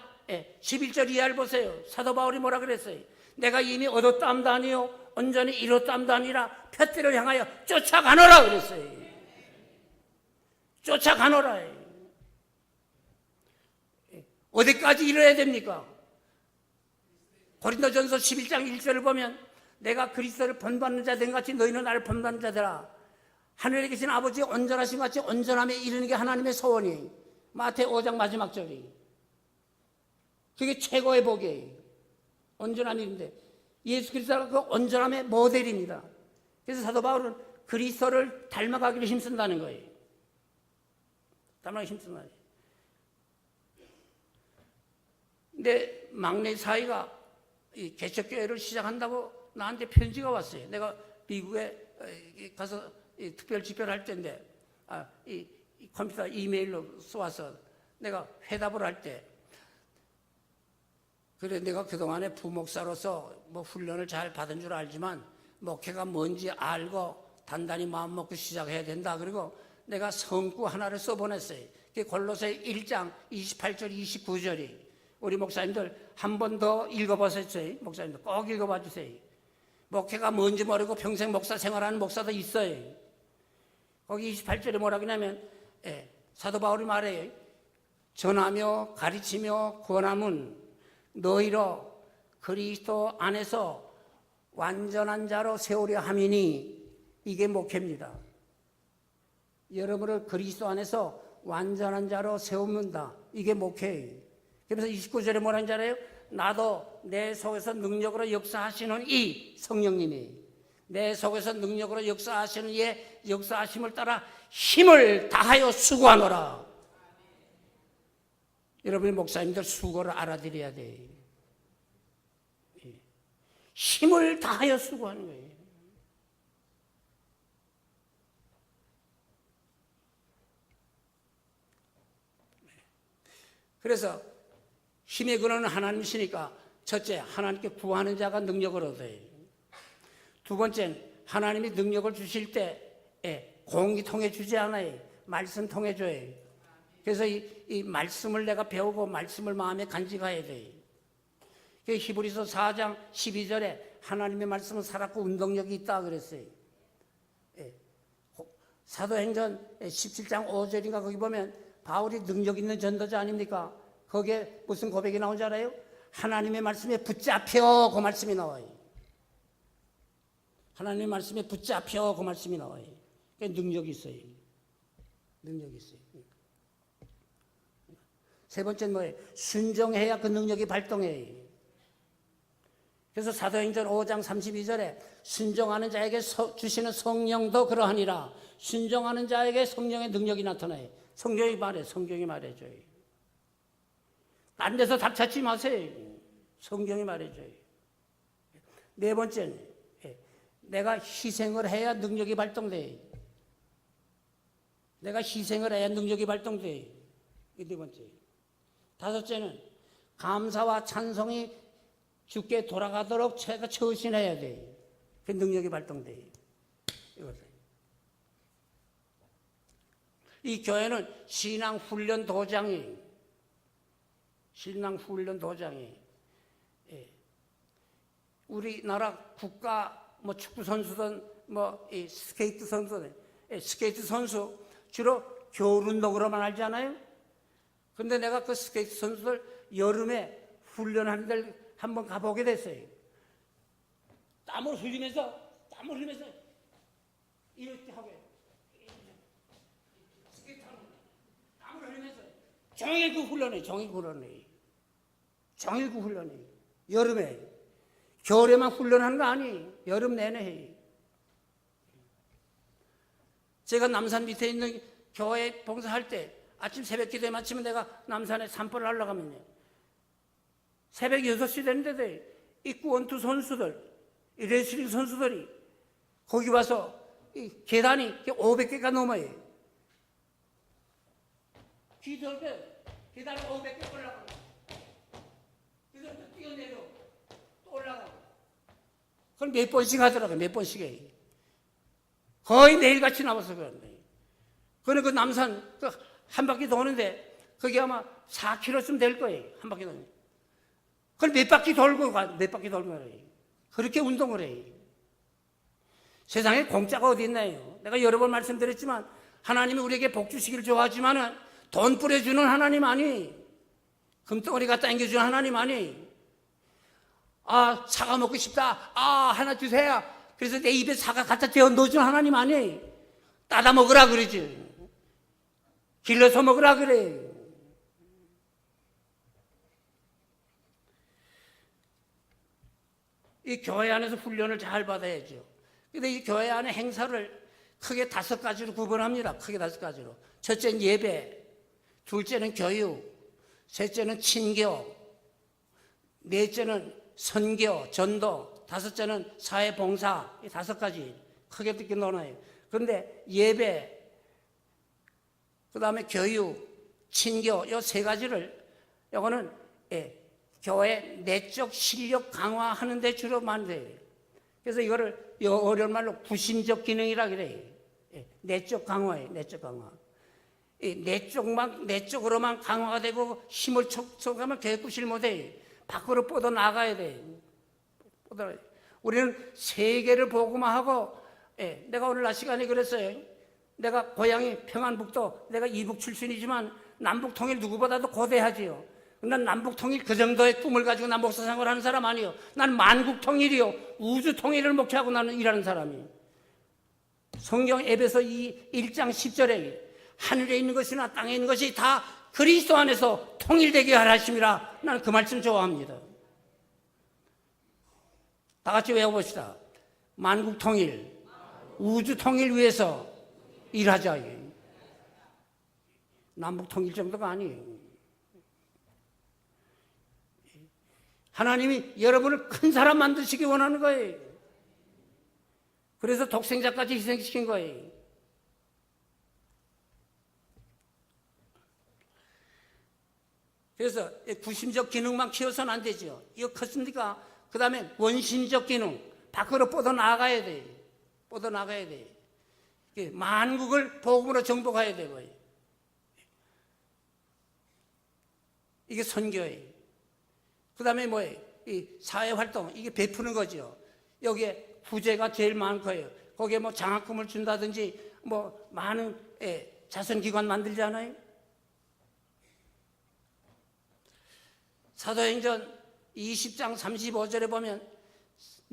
11절 이하를 보세요. 사도 바울이 뭐라 그랬어요? 내가 이미 얻었다함도 아니요 온전히 이뤘다함도 아니라 푯대를 향하여 쫓아가노라 그랬어요. 쫓아가노라. 어디까지 이뤄야 됩니까? 고린도전서 11장 1절을 보면 내가 그리스도를 본받는 자 된 같이 너희는 나를 본받는 자들아, 하늘에 계신 아버지의 온전하신 같이 온전함에 이르는 게 하나님의 소원이. 마태 5장 마지막 절이. 그게 최고의 복이에요. 온전함인데 예수 그리스도가 그 온전함의 모델입니다. 그래서 사도 바울은 그리스도를 닮아가기를 힘쓴다는 거예요. 닮아가기 힘쓴다는 거예요. 근데 막내 사이가 이 개척교회를 시작한다고 나한테 편지가 왔어요. 내가 미국에 가서 특별 집회를 할 때인데, 이 컴퓨터 이메일로 쏘아서 내가 회답을 할 때, 그래 내가 그동안에 부목사로서 뭐 훈련을 잘 받은 줄 알지만 목회가 뭔지 알고 단단히 마음 먹고 시작해야 된다. 그리고 내가 성구 하나를 써보냈어요. 그게 골로새 1장 28절 29절이. 우리 목사님들 한 번 더 읽어보셨어요. 목사님들 꼭 읽어봐 주세요. 목회가 뭔지 모르고 평생 목사 생활하는 목사도 있어요. 거기 28절에 뭐라고 하냐면, 사도 바울이 말해요. 전하며 가르치며 권함은 너희로 그리스도 안에서 완전한 자로 세우려 함이니, 이게 목회입니다. 여러분을 그리스도 안에서 완전한 자로 세우는다. 이게 목회예요. 그래서 29절에 뭐라는 줄 알아요? 나도 내 속에서 능력으로 역사하시는 이 성령님이 내 속에서 능력으로 역사하시는 이의 역사하심을 따라 힘을 다하여 수고하노라. 여러분이 목사님들 수고를 알아들여야 돼. 힘을 다하여 수고하는 거예요. 그래서 힘의 근원은 하나님이시니까 첫째, 하나님께 구하는 자가 능력을 얻어요. 두 번째는 하나님이 능력을 주실 때 공이 통해 주지 않아요. 말씀 통해 줘요. 그래서 이 말씀을 내가 배우고 말씀을 마음에 간직해야 돼요. 히브리서 4장 12절에 하나님의 말씀은 살았고 운동력이 있다 그랬어요. 사도행전 17장 5절인가 거기 보면 바울이 능력 있는 전도자 아닙니까? 거기에 무슨 고백이 나온 줄 알아요? 하나님의 말씀에 붙잡혀 그 말씀이 나와요. 하나님의 말씀에 붙잡혀 그 말씀이 나와요. 그러니까 능력이 있어요. 능력이 있어요. 세 번째는 뭐예요? 순종해야 그 능력이 발동해요. 그래서 사도행전 5장 32절에 순종하는 자에게 주시는 성령도 그러하니라. 순종하는 자에게 성령의 능력이 나타나요. 성경이 말해줘요. 딴 데서 답 찾지 마세요. 성경이 말해줘요. 네 번째는 내가 희생을 해야 능력이 발동돼요. 내가 희생을 해야 능력이 발동돼요. 이 네 번째. 다섯째는 감사와 찬송이 주께 돌아가도록 제가 처신해야 돼요. 그 능력이 발동돼요. 이것을. 이 교회는 신앙훈련 도장이에요. 신앙훈련 도장이에요. 우리나라 국가 축구 선수든 스케이트 선수든 스케이트 선수 주로 겨울 운동으로만 알잖아요. 근데 내가 그 스케이트 선수들 여름에 훈련하는 데를 한번 가보게 됐어요. 땀을 흘리면서 이렇게 하고 스케이트 하는 거 땀을 흘리면서 종일 그 훈련해. 여름에 겨울에만 훈련하는 거 아니에요. 여름 내내 해요. 제가 남산 밑에 있는 교회 봉사할 때 아침 새벽 기도에 마치면 내가 남산에 산보를 하러 가면요. 새벽 6시 되는데도 이 구원투 선수들, 이 레슬링 선수들이 거기 와서 이 계단이 500개가 넘어요. 기도할 때 계단을 500개 올라가고 그래서 또 뛰어내려 또 올라가고 그걸 몇 번씩 하더라고요. 몇 번씩 해요. 거의 매일같이 나와서 그런데 그래 그 남산 한 바퀴 도는데 그게 아마 4km쯤 될 거예요. 한 바퀴 도는. 그걸 몇 바퀴 돌고 해요. 그렇게 운동을 해요. 세상에 공짜가 어디 있나요? 내가 여러 번 말씀드렸지만 하나님이 우리에게 복 주시길 좋아하지만은 돈 뿌려주는 하나님 아니, 금덩어리 갖다 앵겨주는 하나님 아니. 아, 사과 먹고 싶다. 아, 하나 주세요. 그래서 내 입에 사과 갖다 대어 넣어주는 하나님 아니. 따다 먹으라 그러지. 길러서 먹으라 그래. 이 교회 안에서 훈련을 잘 받아야죠. 근데 이 교회 안에 행사를 크게 5가지로 구분합니다. 크게 5가지로. 첫째는 예배, 둘째는 교육, 셋째는 친교, 넷째는 선교, 전도, 다섯째는 사회봉사. 이 5가지 크게 이렇게 나눠요. 그런데 예배, 그 다음에 교육, 친교, 이 3가지를 이거는 교회 내적 실력 강화하는 데 주로 만들어요. 그래서 이거를 어려운 말로 구심적 기능이라 그래요. 내적 강화예요. 내적 강화. 내적으로만 강화가 되고 힘을 촉촉하면 교회 구실 못해요. 밖으로 뻗어 나가야 돼요. 우리는 세계를 복음화하고, 내가 오늘 낮 시간에 그랬어요. 내가 고향이 평안북도, 내가 이북 출신이지만 남북 통일 누구보다도 고대하지요. 난 남북 통일 그 정도의 꿈을 가지고 난 목사 생활을 하는 사람 아니요. 난 만국 통일이요. 우주 통일을 목표하고 나는 일하는 사람이에요. 성경 에베소 1장 10절에 하늘에 있는 것이나 땅에 있는 것이 다 그리스도 안에서 통일되게 하심이라. 나는 그 말씀 좋아합니다. 다 같이 외워봅시다. 만국 통일, 우주 통일 위해서 일하자. 남북 통일 정도가 아니에요. 하나님이 여러분을 큰 사람 만드시기 원하는 거예요. 그래서 독생자까지 희생시킨 거예요. 그래서 구심적 기능만 키워서는 안 되죠. 이거 컸습니까? 그 다음에 원심적 기능, 밖으로 뻗어나가야 돼요. 뻗어나가야 돼요. 만국을 복음으로 정복해야 되고요. 이게 선교예요. 그 다음에 뭐예요? 이 사회활동, 이게 베푸는 거죠. 여기에 부재가 제일 많고요. 거기에 뭐 장학금을 준다든지, 뭐 많은 자선기관 만들잖아요. 사도행전 20장 35절에 보면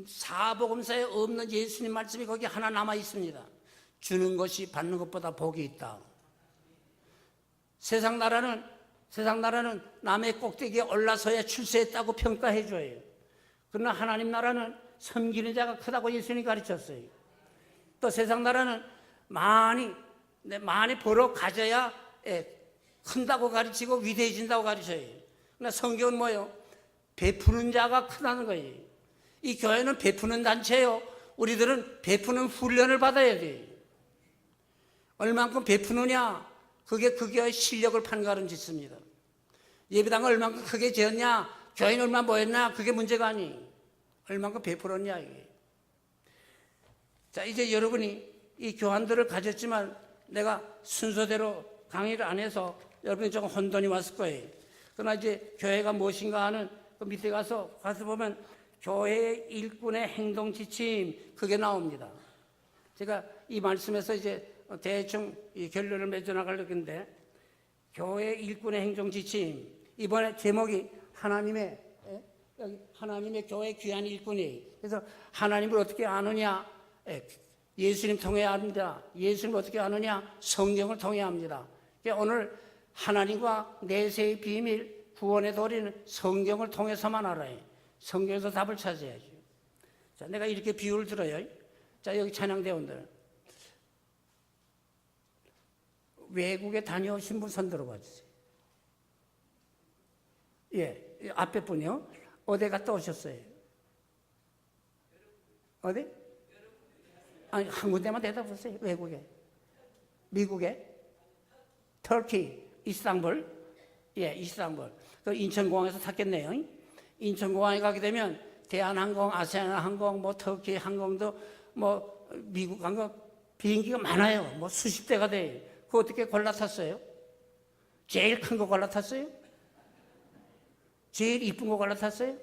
사복음서에 없는 예수님 말씀이 거기 하나 남아 있습니다. 주는 것이 받는 것보다 복이 있다. 세상 나라는 남의 꼭대기에 올라서야 출세했다고 평가해줘요. 그러나 하나님 나라는 섬기는 자가 크다고 예수님이 가르쳤어요. 또 세상 나라는 많이 벌어 가져야 큰다고 가르치고 위대해진다고 가르쳐요. 그러나 성경은 뭐예요? 베푸는 자가 크다는 거예요. 이 교회는 베푸는 단체예요. 우리들은 베푸는 훈련을 받아야 돼요. 얼만큼 베푸느냐, 그게 그 교회의 실력을 판가름 짓습니다. 예배당을 얼만큼 크게 지었냐, 교인 얼마나 모였냐, 그게 문제가 아니에요. 얼만큼 베풀었냐, 이게. 자, 이제 여러분이 이 교환들을 가졌지만 내가 순서대로 강의를 안 해서 여러분이 조금 혼돈이 왔을 거예요. 그러나 이제 교회가 무엇인가 하는 그 밑에 가서 보면 교회의 일꾼의 행동 지침, 그게 나옵니다. 제가 이 말씀에서 이제 대충 이 결론을 맺어 나가려고 했는데, 교회의 일꾼의 행동 지침, 이번에 제목이 하나님의 교회 일꾼이에요. 그래서 하나님을 어떻게 아느냐? 예수님 통해야 합니다. 예수님을 어떻게 아느냐? 성경을 통해야 합니다. 오늘 하나님과 내세의 비밀, 구원의 도리는 성경을 통해서만 알아요. 성경에서 답을 찾아야죠. 자, 내가 이렇게 비유를 들어요. 자, 여기 찬양대원들. 외국에 다녀오신 분 손 들어봐 주세요. 예, 앞에 분이요. 어디 갔다 오셨어요? 어디? 아니, 한 군데만 대답하세요. 외국에. 미국에? 터키, 이스탄불. 예, 이스탄불. 그 인천공항에서 탔겠네요. 인천공항에 가게 되면 대한항공, 아시아나항공, 뭐 터키 항공도 뭐 미국 항공 비행기가 많아요. 뭐 수십 대가 돼요. 그거 어떻게 골라 탔어요? 제일 큰 거 골라 탔어요? 제일 이쁜 거 골라 탔어요?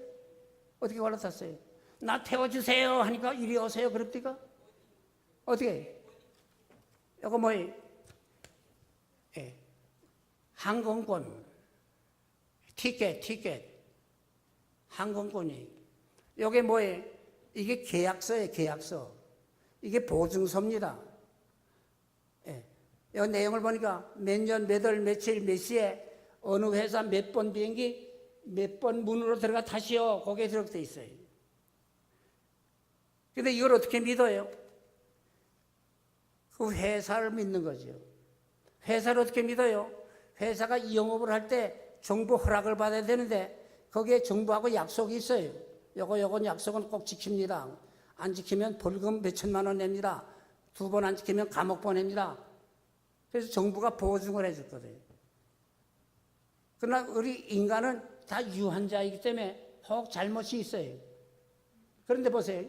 어떻게 골라 탔어요? 나 태워주세요 하니까 이리 오세요 그럽니까? 어떻게? 이거 뭐예요? 예. 항공권, 티켓, 항공권이. 이게 뭐예요? 이게 계약서예요, 계약서. 이게 보증서입니다. 예. 이 내용을 보니까 몇 년, 몇 월, 며칠, 몇 시에 어느 회사 몇 번 비행기, 몇 번 문으로 들어가 타시오. 거기에 들어돼 있어요. 근데 이걸 어떻게 믿어요? 그 회사를 믿는 거죠. 회사를 어떻게 믿어요? 회사가 이 영업을 할 때 정부 허락을 받아야 되는데 거기에 정부하고 약속이 있어요. 요건 약속은 꼭 지킵니다. 안 지키면 벌금 몇 천만 원 냅니다. 2번 안 지키면 감옥 보냅니다. 그래서 정부가 보증을 해줄 거예요. 그러나 우리 인간은 다 유한자이기 때문에 혹 잘못이 있어요. 그런데 보세요.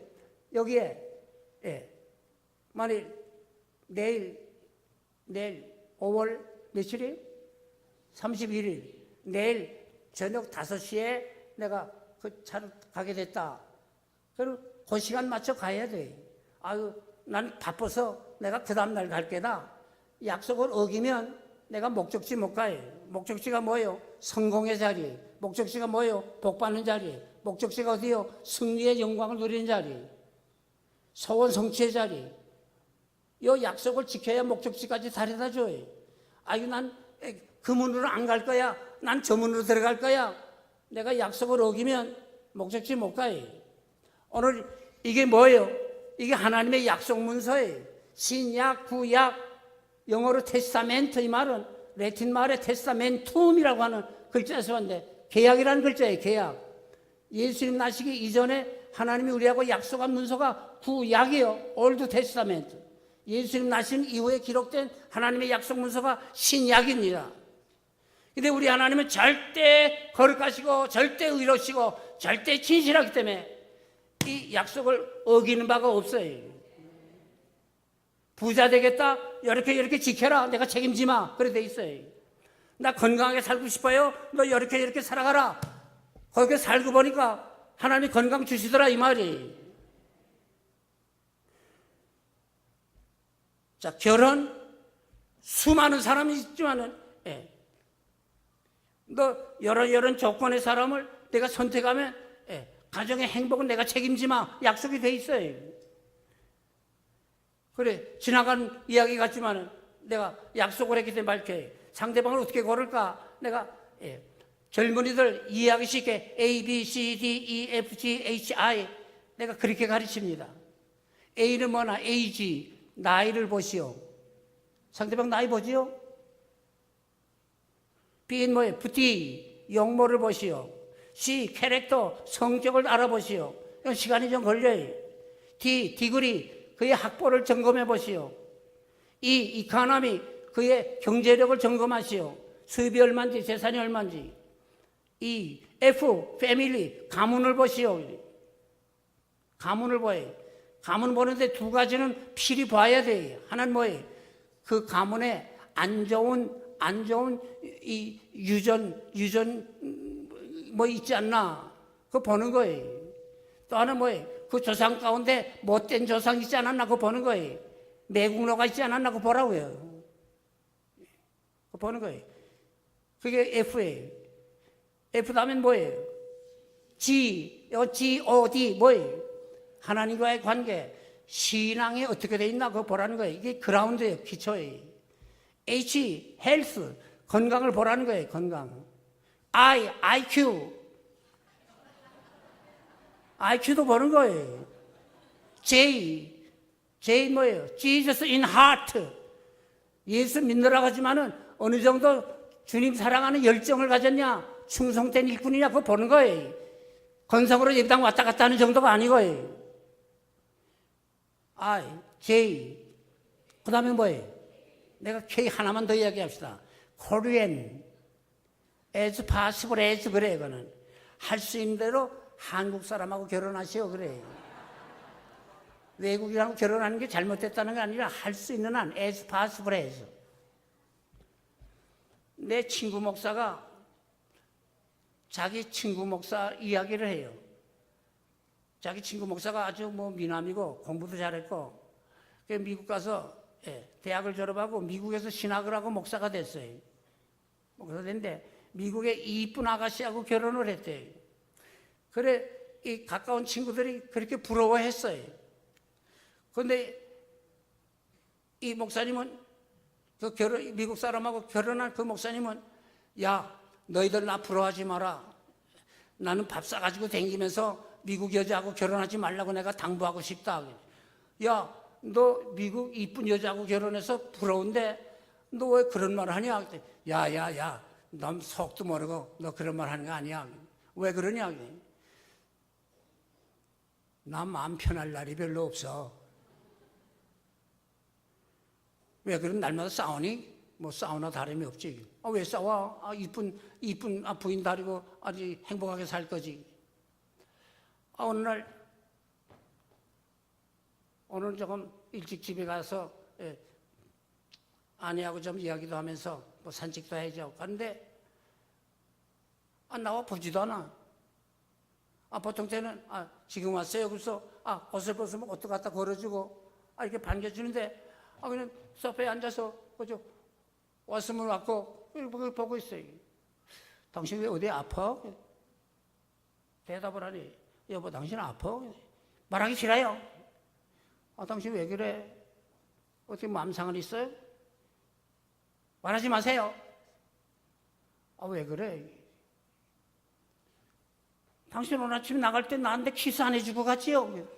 여기에 만일 내일 5월 며칠이에요? 31일 내일 저녁 5시에 내가 그 차로 가게 됐다. 그럼 그 시간 맞춰 가야 돼. 아유, 난 바빠서 내가 그 다음날 갈 게다. 약속을 어기면 내가 목적지 못 가요. 목적지가 뭐예요? 성공의 자리. 목적지가 뭐예요? 복 받는 자리. 목적지가 어디요? 승리의 영광을 누리는 자리. 소원 성취의 자리. 이 약속을 지켜야 목적지까지 데려다 줘요. 아유, 난 그 문으로 안 갈 거야. 난 저 문으로 들어갈 거야. 내가 약속을 어기면 목적지 못 가요. 오늘 이게 뭐예요? 이게 하나님의 약속 문서예요. 신약, 구약, 영어로 테스타멘트, 이 말은 라틴 말에 테스타멘툼이라고 하는 글자에서 왔는데 계약이라는 글자예요. 계약. 예수님 나시기 이전에 하나님이 우리하고 약속한 문서가 구약이요. 올드 테스타멘트. 예수님 나신 이후에 기록된 하나님의 약속 문서가 신약입니다. 근데 우리 하나님은 절대 거룩하시고 절대 의로우시고 절대 진실하기 때문에 이 약속을 어기는 바가 없어요. 부자 되겠다? 이렇게 지켜라. 내가 책임지마. 그래 돼 있어요. 나 건강하게 살고 싶어요? 너 이렇게 살아가라. 거기에 살고 보니까 하나님이 건강 주시더라 이 말이. 자, 결혼 수많은 사람이 있지만은 너 이런 조건의 사람을 내가 선택하면 가정의 행복은 내가 책임지마. 약속이 돼 있어요. 그래 지나간 이야기 같지만은 내가 약속을 했기 때문에 밝혀요. 상대방을 어떻게 고를까? 내가 젊은이들 이해하기 쉽게 A, B, C, D, E, F, G, H, I 내가 그렇게 가르칩니다. A는 뭐나 age, 나이를 보시오. 상대방 나이 보지요? B는 뭐예요? 부티, 용모를 보시오. C, 캐릭터, 성격을 알아보시오. 이건 시간이 좀 걸려요. D, 디그리, 그의 학벌을 점검해 보시오. E, 이코노미, 그의 경제력을 점검하시오. 수입이 얼마인지, 재산이 얼마인지. E, F, 패밀리, 가문을 보시오. 가문을 봐요. 가문 보는데 두 가지는 필히 봐야 돼요. 하나는 뭐예요? 그 가문에 안 좋은 이 유전 뭐 있지 않나? 그거 보는 거예요. 또 하나는 뭐예요? 그 조상 가운데 못된 조상 있지 않았나? 그거 보는 거예요. 매국노가 있지 않았나? 그거 보라고요. 그거 보는 거예요. 그게 F예요. F 다음엔 뭐예요? G, G-O-D 뭐예요? 하나님과의 관계, 신앙이 어떻게 돼 있나 그거 보라는 거예요. 이게 그라운드예요. 기초예요. H, 헬스, 건강을 보라는 거예요. 건강. I, IQ도 보는 거예요. J 뭐예요? Jesus in heart. 예수 믿느라고 하지만은 어느 정도 주님 사랑하는 열정을 가졌냐, 충성된 일꾼이냐 그거 보는 거예요. 건성으로 예배당 왔다 갔다 하는 정도가 아니고요. I, J, 그 다음에 뭐예요? 내가 K 하나만 더 이야기합시다. Korean, as possible as 그래, 이거는. 할 수 있는 대로 한국 사람하고 결혼하시오, 그래. 외국인하고 결혼하는 게 잘못됐다는 게 아니라 할 수 있는 한, as possible as. 내 친구 목사가 자기 친구 목사 이야기를 해요. 자기 친구 목사가 아주 미남이고 공부도 잘했고 미국 가서 대학을 졸업하고 미국에서 신학을 하고 목사가 됐어요. 목사가 됐는데 미국의 이쁜 아가씨하고 결혼을 했대요. 그래 이 가까운 친구들이 그렇게 부러워했어요. 그런데 이 목사님은 미국 사람하고 결혼한 그 목사님은 야 너희들 나 부러워하지 마라. 나는 밥 싸가지고 다니면서 미국 여자하고 결혼하지 말라고 내가 당부하고 싶다. 야, 너 미국 이쁜 여자하고 결혼해서 부러운데 너 왜 그런 말을 하냐? 야, 넌 속도 모르고 너 그런 말 하는 거 아니야. 왜 그러냐? 나 마음 편할 날이 별로 없어. 왜 그런 날마다 싸우니? 싸우나 다름이 없지. 왜 싸워? 이쁜 부인 다리고 아주 행복하게 살 거지. 오늘 조금 일찍 집에 가서 아내하고 좀 이야기도 하면서 산책도 해야죠. 그런데 나와 보지도 않아. 보통 때는 지금 왔어요. 그래서 옷을 벗으면 옷도 갖다 걸어주고 이렇게 반겨주는데 그냥 소파에 앉아서 그죠? 왔으면 왔고 그걸 보고 있어요. 당신 왜 어디 아파? 대답을 하니 여보 당신 아파? 말하기 싫어요. 당신 왜 그래? 어떻게 마음 상흔 있어요? 말하지 마세요. 아, 왜 그래? 당신 오늘 아침에 나갈 때 나한테 키스 안 해주고 갔지요?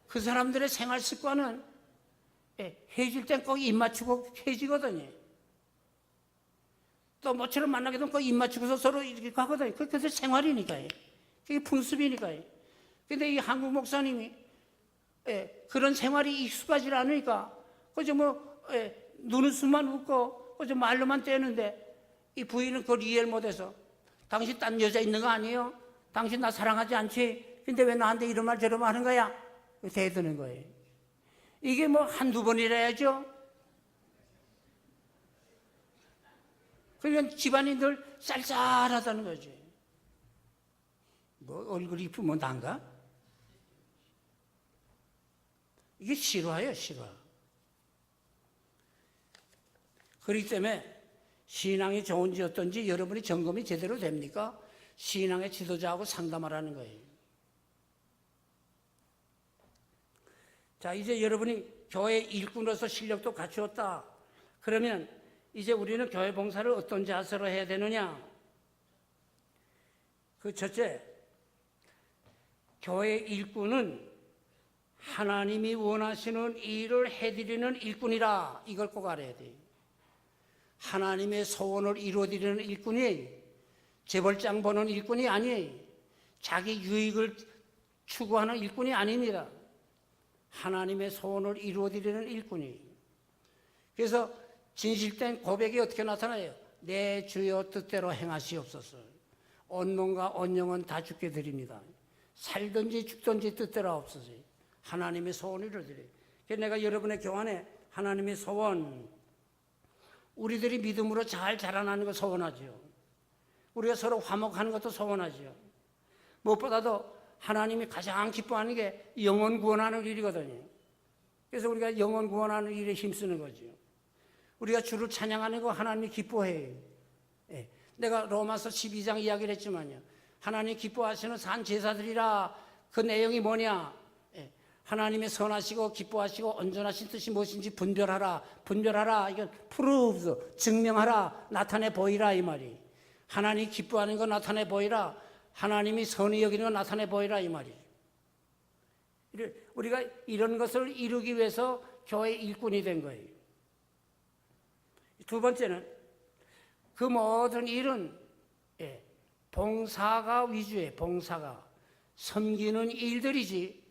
그 사람들의 생활 습관은 헤어질 땐 꼭 입 맞추고 헤어지거든요. 또 모처럼 만나게 되면 꼭 입 맞추고서 서로 이렇게 가거든요. 그게 생활이니까요. 그게 풍습이니까요. 근데 이 한국 목사님이 그런 생활이 익숙하지 않으니까 그저 눈은 수만 웃고 그저 말로만 떼는데 이 부인은 그걸 이해를 못해서 당신 딴 여자 있는 거 아니에요? 당신 나 사랑하지 않지? 근데 왜 나한테 이런 말 저런 말 하는 거야? 대드는 거예요. 이게 한두 번이라 해야죠. 그러니까 집안이 늘 쌀쌀하다는 거지. 얼굴이 이쁘면 난가? 이게 실화예요, 실화. 그렇기 때문에 신앙이 좋은지 어떤지 여러분이 점검이 제대로 됩니까? 신앙의 지도자하고 상담하라는 거예요. 자, 이제 여러분이 교회 일꾼으로서 실력도 갖추었다. 그러면 이제 우리는 교회 봉사를 어떤 자세로 해야 되느냐? 그 첫째, 교회 일꾼은 하나님이 원하시는 일을 해드리는 일꾼이라. 이걸 꼭 알아야 돼요. 하나님의 소원을 이루어드리는 일꾼이 재벌장 버는 일꾼이 아니에요. 자기 유익을 추구하는 일꾼이 아닙니다. 하나님의 소원을 이루어드리는 일꾼이. 그래서 진실된 고백이 어떻게 나타나요? 내 주여 뜻대로 행하시옵소서. 온몸과 온영은 다 주께 드립니다. 살든지 죽든지 뜻대로 없어서 하나님의 소원을 이루어드려요. 그래서 내가 여러분의 교환에 하나님의 소원, 우리들이 믿음으로 잘 자라나는 거 소원하죠. 우리가 서로 화목하는 것도 소원하죠. 무엇보다도 하나님이 가장 기뻐하는 게 영혼 구원하는 일이거든요. 그래서 우리가 영혼 구원하는 일에 힘쓰는 거죠. 우리가 주를 찬양하는 거 하나님이 기뻐해요. 내가 로마서 12장 이야기를 했지만요. 하나님 기뻐하시는 산 제사들이라. 그 내용이 뭐냐? 하나님의 선하시고 기뻐하시고 온전하신 뜻이 무엇인지 분별하라. 분별하라. 이건 프루브, 증명하라. 나타내 보이라 이 말이. 하나님이 기뻐하는 거 나타내 보이라. 하나님이 선히 여기는 거 나타내 보이라 이 말이. 우리가 이런 것을 이루기 위해서 교회 일꾼이 된 거예요. 두 번째는 그 모든 일은 봉사가 위주예요. 봉사가. 섬기는 일들이지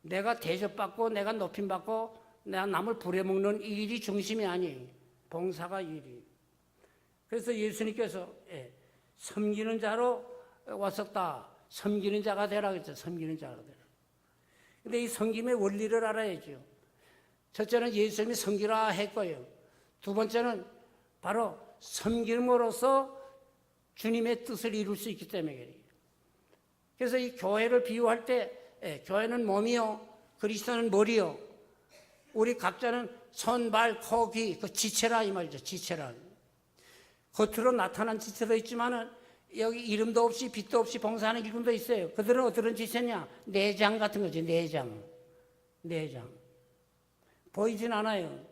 내가 대접받고 내가 높임받고 내가 남을 부려먹는 일이 중심이 아니에요. 봉사가 일이. 그래서 예수님께서 섬기는 자로 왔었다. 섬기는 자가 되라 그랬죠. 섬기는 자가 되라. 근데 이 섬김의 원리를 알아야죠. 첫째는 예수님이 섬기라 했고요. 두 번째는 바로 섬김으로써 주님의 뜻을 이룰 수 있기 때문에 그래요. 그래서 이 교회를 비유할 때 교회는 몸이요, 그리스도는 머리요. 우리 각자는 손, 발, 코, 귀, 그 지체라 이 말이죠. 지체라. 겉으로 나타난 지체도 있지만은 여기 이름도 없이 빛도 없이 봉사하는 일꾼도 있어요. 그들은 어떤 지체냐? 내장 같은 거지. 내장. 보이진 않아요.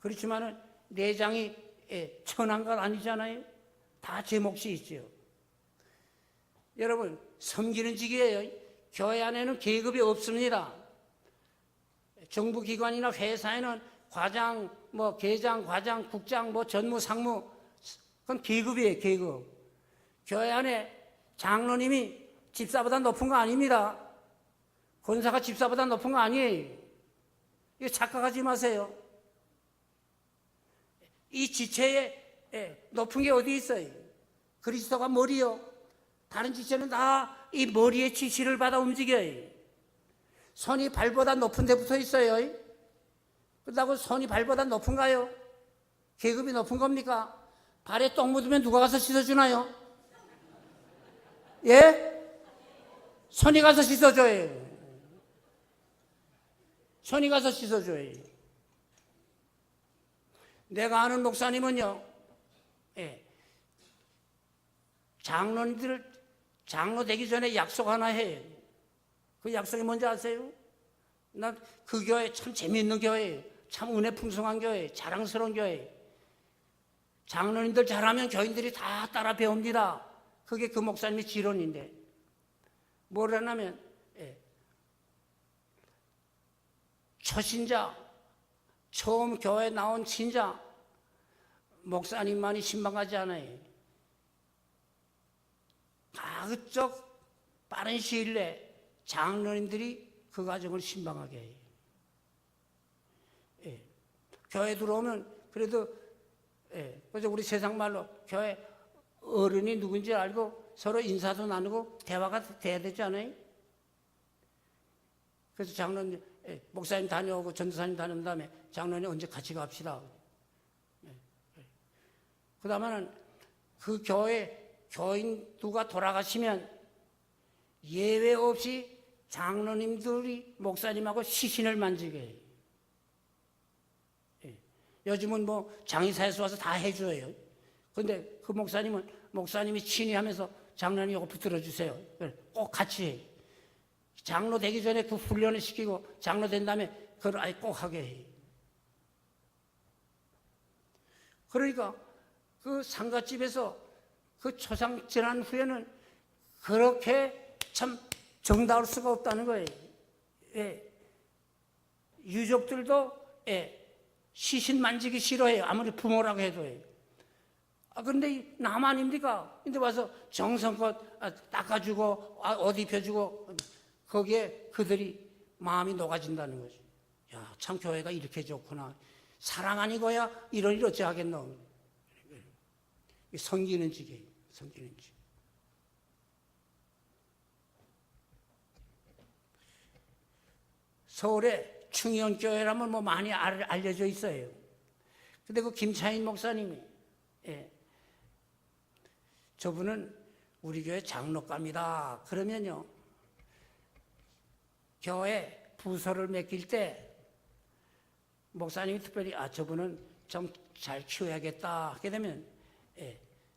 그렇지만은 내장이 천한 건 아니잖아요. 다 제 몫이 있죠. 여러분, 섬기는 직이에요. 교회 안에는 계급이 없습니다. 정부기관이나 회사에는 과장, 계장, 과장, 국장, 전무, 상무, 그건 계급이에요, 계급. 교회 안에 장로님이 집사보다 높은 거 아닙니다. 권사가 집사보다 높은 거 아니에요. 이거 착각하지 마세요. 이 지체에 높은 게 어디 있어요? 그리스도가 머리요. 다른 지체는 다 이 머리의 지시를 받아 움직여요. 손이 발보다 높은 데 붙어 있어요. 그렇다고 손이 발보다 높은가요? 계급이 높은 겁니까? 발에 똥 묻으면 누가 가서 씻어주나요? 예? 손이 가서 씻어줘요. 손이 가서 씻어줘요. 내가 아는 목사님은요, 장로 되기 전에 약속 하나 해요. 그 약속이 뭔지 아세요? 난 그 교회 참 재미있는 교회예요. 참 은혜 풍성한 교회, 자랑스러운 교회. 장로님들 잘하면 교인들이 다 따라 배웁니다. 그게 그 목사님의 지론인데 뭐라냐면 초신자, 처음 교회 나온 신자 목사님만이 신방하지 않아요. 가급적 빠른 시일 내에 장로님들이 그 가정을 신방하게 해요. 교회 들어오면 그래도 그래서 우리 세상 말로 교회 어른이 누군지 알고 서로 인사도 나누고 대화가 돼야 되지 않아요? 그래서 장로님, 목사님 다녀오고 전도사님 다녀온 다음에 장로님 언제 같이 갑시다. 그 다음에는 그 교회 교인 누가 돌아가시면 예외 없이 장로님들이 목사님하고 시신을 만지게 해요. 요즘은 뭐 장의사에서 와서 다 해줘요. 근데 그 목사님은 목사님이 친히 하면서 장로님 이거 붙들어 주세요. 꼭 같이 해요. 장로 되기 전에 그 훈련을 시키고 장로 된 다음에 그걸 아예 꼭 하게 해요. 그러니까 그 상가집에서 그 초상 지난 후에는 그렇게 참 정다울 수가 없다는 거예요. 유족들도 시신 만지기 싫어해요. 아무리 부모라고 해도 해요. 그런데 남 아닙니까? 근데 와서 정성껏 닦아주고 옷 입혀주고 거기에 그들이 마음이 녹아진다는 거죠. 야, 참 교회가 이렇게 좋구나. 사랑 아니고야 이런 일 어찌 하겠노. 섬기는 지게, 섬기는 지. 서울에 충현교회라면 뭐 많이 알려져 있어요. 근데 그 김차인 목사님이, 저분은 우리 교회 장로감이다. 그러면요, 교회 부서를 맡길 때 목사님이 특별히 저분은 좀 잘 키워야겠다 하게 되면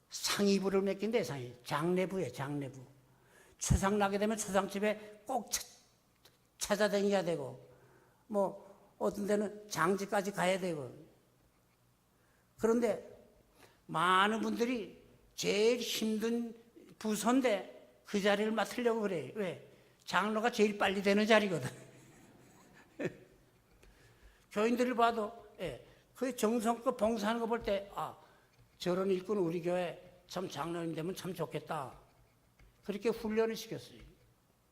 상위부를 맡긴대. 상위 장례부에 장례부. 초상 나게 되면 초상집에 꼭 찾아다녀야 되고 뭐 어떤 데는 장지까지 가야 되고. 그런데 많은 분들이 제일 힘든 부서인데 그 자리를 맡으려고 그래요. 왜? 장로가 제일 빨리 되는 자리거든. 교인들을 봐도 그 정성껏 봉사하는 거 볼 때 저런 일꾼 우리 교회 참 장로님 되면 참 좋겠다. 그렇게 훈련을 시켰어요.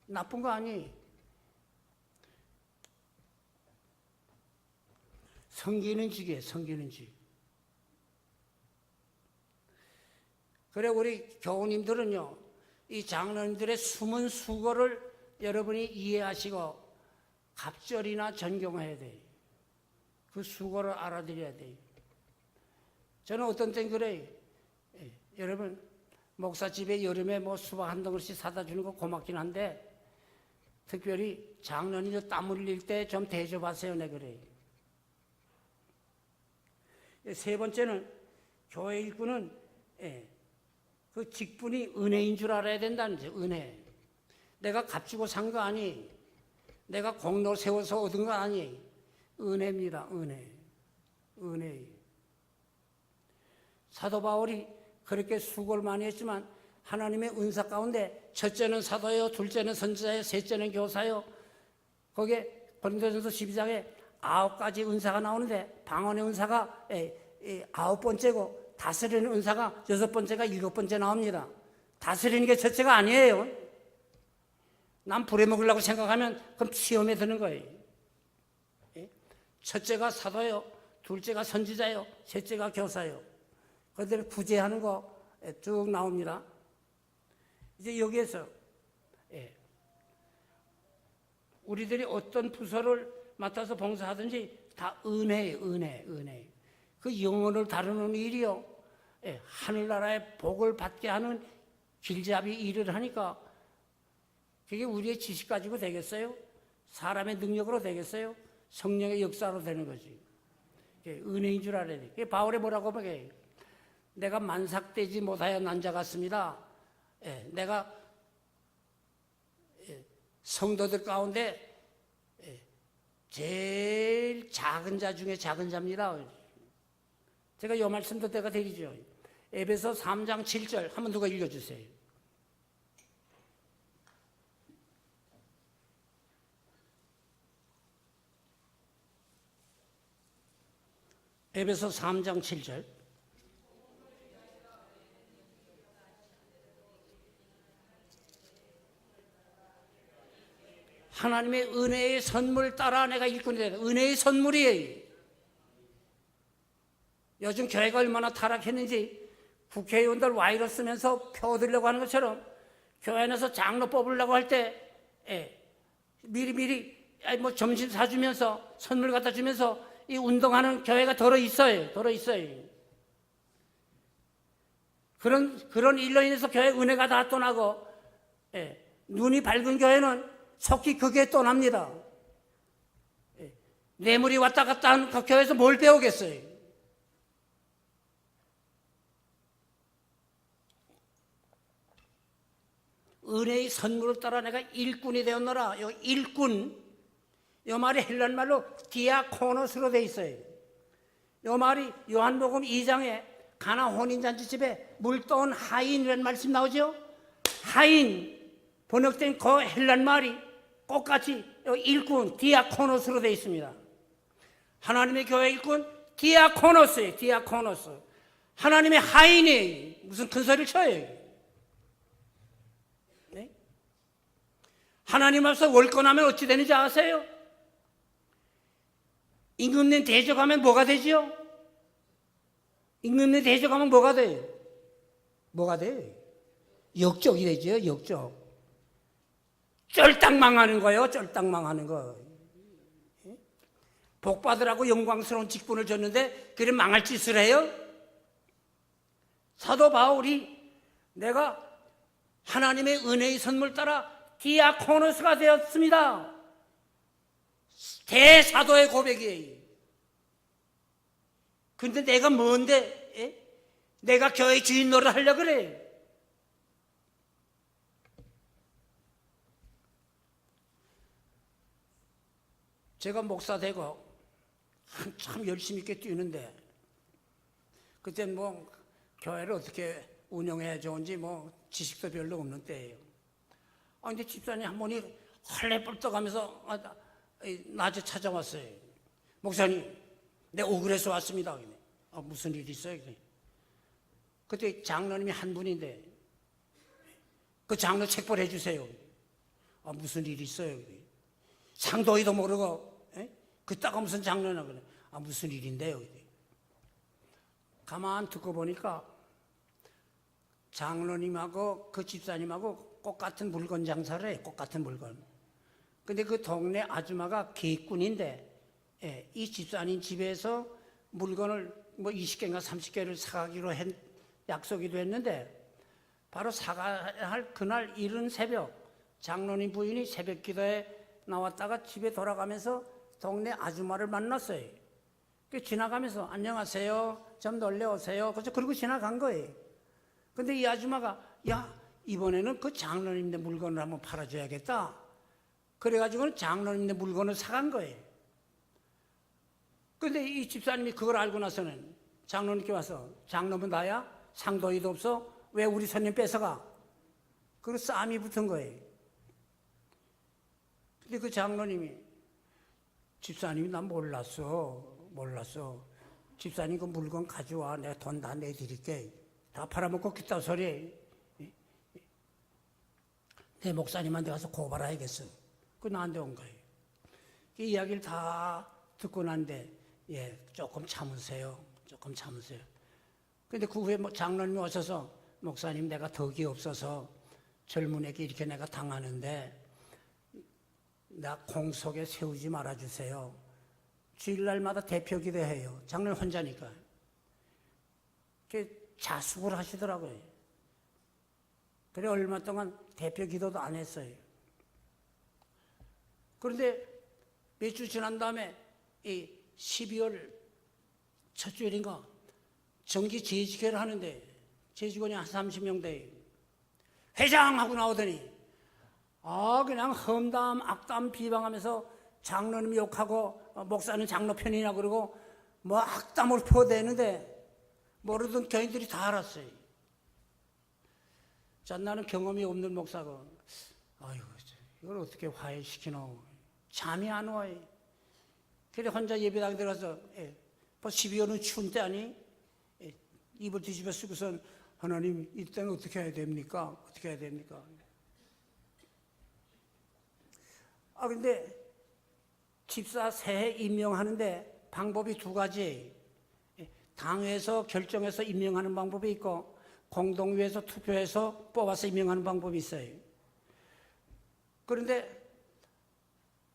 나쁜 거 아니에요. 섬기는 직이에요. 섬기는 직. 그래 우리 교우님들은요, 이 장로님들의 숨은 수고를 여러분이 이해하시고 갑절이나 존경해야 돼요. 그 수고를 알아들여야 돼요. 저는 어떤 땐 그래요. 여러분 목사집에 여름에 뭐 수박 한 덩어리씩 사다 주는 거 고맙긴 한데 특별히 장로님이 땀 흘릴 때 좀 대접하세요. 내 그래요. 세 번째는 교회 일꾼은 그 직분이 은혜인 줄 알아야 된다는 거죠. 은혜. 내가 값주고 산 거 아니에요. 내가 공로 세워서 얻은 거 아니에요. 은혜입니다. 은혜. 은혜. 사도 바울이 그렇게 수고를 많이 했지만 하나님의 은사 가운데 첫째는 사도요, 둘째는 선지자요, 셋째는 교사요. 거기에 고린도전서 12장에 9가지 은사가 나오는데 방언의 은사가 9번째고 다스리는 은사가 6번째가 7번째 나옵니다. 다스리는 게 첫째가 아니에요. 남 부려먹으려고 생각하면 그럼 시험에 드는 거예요. 첫째가 사도요, 둘째가 선지자요, 셋째가 교사요. 그들 구제하는 거 쭉 나옵니다. 이제 여기에서 우리들이 어떤 부서를 맡아서 봉사하든지 다 은혜예요. 은혜. 그 영혼을 다루는 일이요, 하늘나라의 복을 받게 하는 길잡이 일을 하니까 그게 우리의 지식 가지고 되겠어요? 사람의 능력으로 되겠어요? 성령의 역사로 되는 거지. 은혜인 줄 알아야 돼. 바울이 뭐라고 하면 내가 만삭되지 못하여 난자 같습니다. 내가 성도들 가운데 제일 제일 작은 자 중에 작은 자입니다. 제가 이 말씀도 때가 되리죠. 에베소 3장 7절 한번 누가 읽어주세요. 에베소 3장 7절. 하나님의 은혜의 선물 따라 내가 일꾼이 되다. 은혜의 선물이에요. 요즘 교회가 얼마나 타락했는지 국회의원들 와이러 쓰면서 표 얻으려고 하는 것처럼 교회 안에서 장로 뽑으려고 할 때 미리미리 뭐 점심 사주면서 선물 갖다 주면서 이 운동하는 교회가 더러 있어요. 그런 일로 인해서 교회 은혜가 다 떠나고 눈이 밝은 교회는 속히 그게 떠납니다. 뇌물이 왔다 갔다 하는 그 교회에서 뭘 배우겠어요? 은혜의 선물을 따라 내가 일꾼이 되었노라. 요 일꾼, 요 말이 헬란말로 디아코노스로 돼 있어요. 요 말이 요한복음 2장에 가나 혼인잔치집에 물 떠온 하인이라는 말씀 나오죠? 하인, 번역된 그 헬란말이 똑같이 일꾼, 디아코노스로 되어 있습니다. 하나님의 교회 일꾼, 디아코노스예요. 디아코노스. 하나님의 하인이 무슨 큰 소리를 쳐요. 네? 하나님 앞에서 월권하면 어찌 되는지 아세요? 임금님 대적하면 뭐가 되죠? 임금님 대적하면 뭐가 돼요? 뭐가 돼요? 역적이 되죠. 역적. 쫄딱 망하는 거예요. 쫄딱 망하는 거. 복 받으라고 영광스러운 직분을 줬는데 그래 망할 짓을 해요? 사도 바울이 내가 하나님의 은혜의 선물 따라 디아코노스가 되었습니다. 대사도의 고백이에요. 근데 내가 뭔데? 내가 교회 주인 노릇 하려고 그래. 제가 목사 되고 한참 열심히 있게 뛰는데 그때 뭐 교회를 어떻게 운영해야 좋은지 뭐 지식도 별로 없는 때예요. 근데 집사님 한 분이 헐레벌떡하면서 낮에 찾아왔어요. 목사님, 내 오그레서 왔습니다. 무슨 일 있어요? 그때 장로님이 한 분인데 그 장로 책벌 해주세요. 무슨 일 있어요? 상도이도 모르고 그따가 무슨 장로나 그래. 무슨 일인데요? 가만 듣고 보니까 장로님하고 그 집사님하고 똑같은 물건 장사를 해요. 똑같은 물건. 근데 그 동네 아줌마가 계꾼인데 이 집사님 집에서 물건을 뭐 20개인가 30개를 사가기로 약속이도 했는데 바로 사가야 할 그날 이른 새벽 장로님 부인이 새벽 기도에 나왔다가 집에 돌아가면서 동네 아줌마를 만났어요. 지나가면서 안녕하세요. 좀 놀래오세요. 그리고 지나간 거예요. 근데 이 아줌마가 야 이번에는 그 장로님네 물건을 한번 팔아줘야겠다. 그래가지고는 장로님네 물건을 사간 거예요. 근데 이 집사님이 그걸 알고 나서는 장로님께 와서 장로면 나야? 상도이도 없어? 왜 우리 손님 뺏어가? 그리고 싸움이 붙은 거예요. 근데 그 장로님이 집사님이 난 몰랐어. 집사님 그 물건 가져와. 내가 돈 다 내드릴게. 다 팔아먹고 기타 소리. 내 목사님한테 가서 고발해야겠어. 그 나한테 온 거예요. 이 이야기를 다 듣고 난데 조금 참으세요. 근데 그 후에 장로님이 오셔서 목사님 내가 덕이 없어서 젊은에게 이렇게 내가 당하는데 나 공속에 세우지 말아주세요. 주일날마다 대표 기도해요. 장로님 혼자니까. 자숙을 하시더라고요. 그래 얼마 동안 대표 기도도 안 했어요. 그런데 몇 주 지난 다음에 이 12월 첫 주일인가 정기 재직회를 하는데 제 직원이 한 30명 돼요. 회장하고 나오더니 그냥 험담, 악담, 비방하면서 장로님 욕하고 목사는 장로 편이냐 그러고 뭐 악담을 퍼대는데 모르던 교인들이 다 알았어요. 자, 나는 경험이 없는 목사고, 아이고, 이걸 어떻게 화해시키노? 잠이 안 와요. 그래 혼자 예배당에 들어가서, 뭐 12월은 추운 때 아니? 입을 뒤집어 쓰고선 하나님 이때는 어떻게 해야 됩니까? 어떻게 해야 됩니까? 근데 집사 새해 임명하는데 방법이 두 가지. 당에서 결정해서 임명하는 방법이 있고 공동위에서 투표해서 뽑아서 임명하는 방법이 있어요. 그런데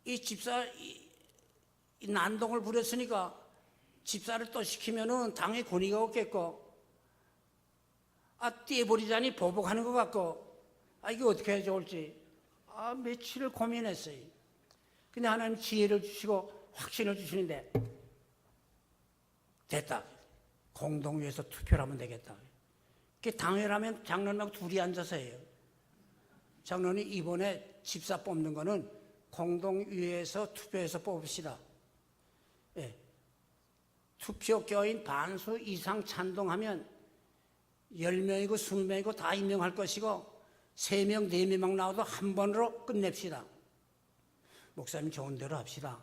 이 집사 이 난동을 부렸으니까 집사를 또 시키면은 당의 권위가 없겠고 떼버리자니 보복하는 것 같고 이게 어떻게 해야 좋을지 며칠을 고민했어요. 근데 하나님 지혜를 주시고 확신을 주시는데 됐다. 공동위에서 투표를 하면 되겠다. 당회라면 장로님하고 둘이 앉아서 해요. 장로님 이번에 집사 뽑는 거는 공동위에서 투표해서 뽑읍시다. 투표 교인 반수 이상 찬동하면 10명이고 20명이고 다 임명할 것이고 3명, 4명 나와도 한 번으로 끝냅시다. 목사님 좋은 대로 합시다.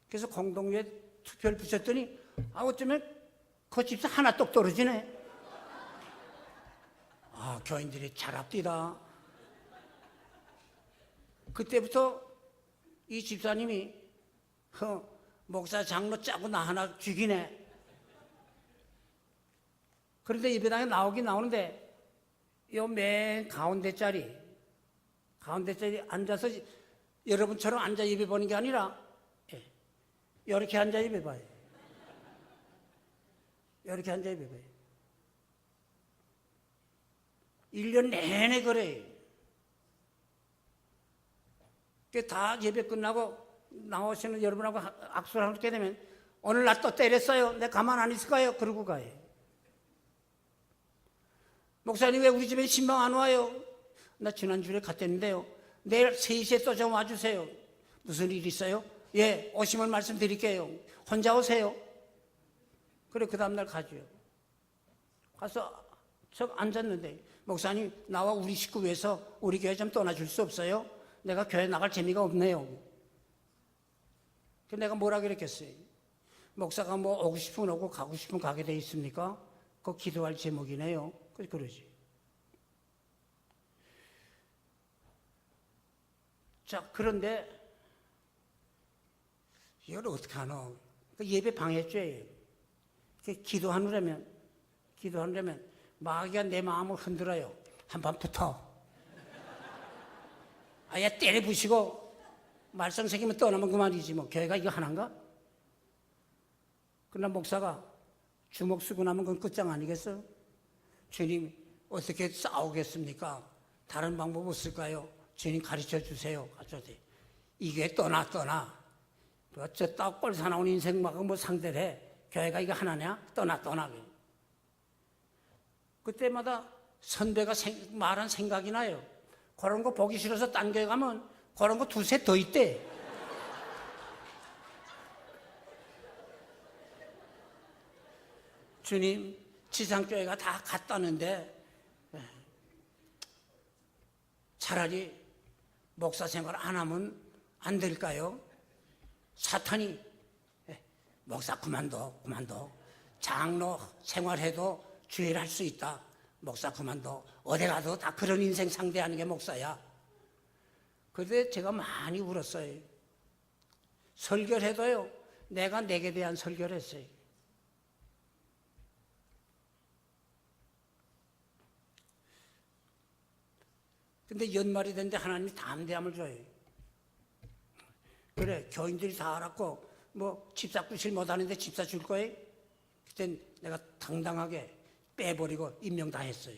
그래서 공동위에 투표를 붙였더니 어쩌면 그 집사 하나 똑 떨어지네. 교인들이 잘 앞디다. 그때부터 이 집사님이 목사 장로 짜고 나 하나 죽이네. 그런데 예배당에 나오긴 나오는데 요 맨 가운데 자리 앉아서 여러분처럼 앉아 예배 보는 게 아니라 이렇게 앉아 예배 봐요. 이렇게 앉아 예배 봐요. 1년 내내 그래요. 다 예배 끝나고 나오시는 여러분하고 악수를 하게 되면 오늘 나 또 때렸어요. 내가 가만 안 있을까요? 그러고 가요. 목사님 왜 우리 집에 신방 안 와요? 나 지난주에 갔댔는데요. 내일 3시에 또 좀 와주세요. 무슨 일 있어요? 예, 오시면 말씀드릴게요. 혼자 오세요. 그래, 그 다음날 가죠. 가서 저 앉았는데 목사님 나와 우리 식구 위해서 우리 교회 좀 떠나줄 수 없어요? 내가 교회 나갈 재미가 없네요. 그래서 내가 뭐라 그랬겠어요? 목사가 뭐 오고 싶으면 오고 가고 싶으면 가게 돼 있습니까? 그거 기도할 제목이네요. 그러지. 자, 그런데 이걸 어떻게 하노? 예배 방해죄예요. 기도하느라면 마귀가 내 마음을 흔들어요. 한번 붙어. 아예 때려 부시고 말썽 생기면 떠나면 그만이지 뭐. 교회가 이거 하나인가? 그러나 목사가 주먹 쓰고 나면 그건 끝장 아니겠어? 주님 어떻게 싸우겠습니까? 다른 방법 없을까요? 주님 가르쳐 주세요. 이게 떠나. 저 떡골 사나운 인생하고 뭐 상대를 해. 교회가 이거 하나냐? 떠나. 그때마다 선배가 말한 생각이 나요. 그런 거 보기 싫어서 딴 교회 가면 그런 거 두세 더 있대. 주님, 지상교회가 다 갔다는데 차라리 목사 생활 안 하면 안 될까요? 사탄이 목사 그만둬. 장로 생활해도 주의를 할 수 있다. 목사 그만둬. 어디 가도 다 그런 인생 상대하는 게 목사야. 그런데 제가 많이 울었어요. 설교를 해도요, 내가 내게 대한 설교를 했어요. 근데 연말이 됐는데 하나님이 담대함을 줘요. 그래, 교인들이 다 알았고 뭐 집사 구실 못하는데 집사 줄 거예요? 그땐 내가 당당하게 빼버리고 임명 다 했어요.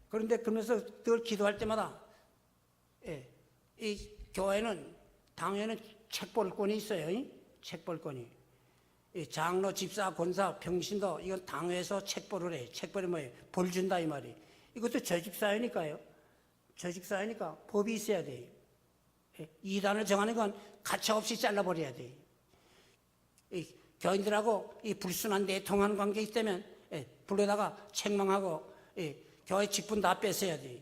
그런데 그러면서 늘 기도할 때마다 이 교회는 당연히 책벌권이 있어요. 책벌권이. 이 장로, 집사, 권사, 평신도 이건 당회에서 책벌을 해. 책벌이 뭐예요? 벌 준다 이 말이. 이것도 조직사회니까요. 조직사회니까 법이 있어야 돼요. 이단을 정하는 건 가차없이 잘라버려야 돼. 교인들하고 이 불순한 내통하는 관계 있다면 불러다가 책망하고 교회 직분 다 뺏어야 돼.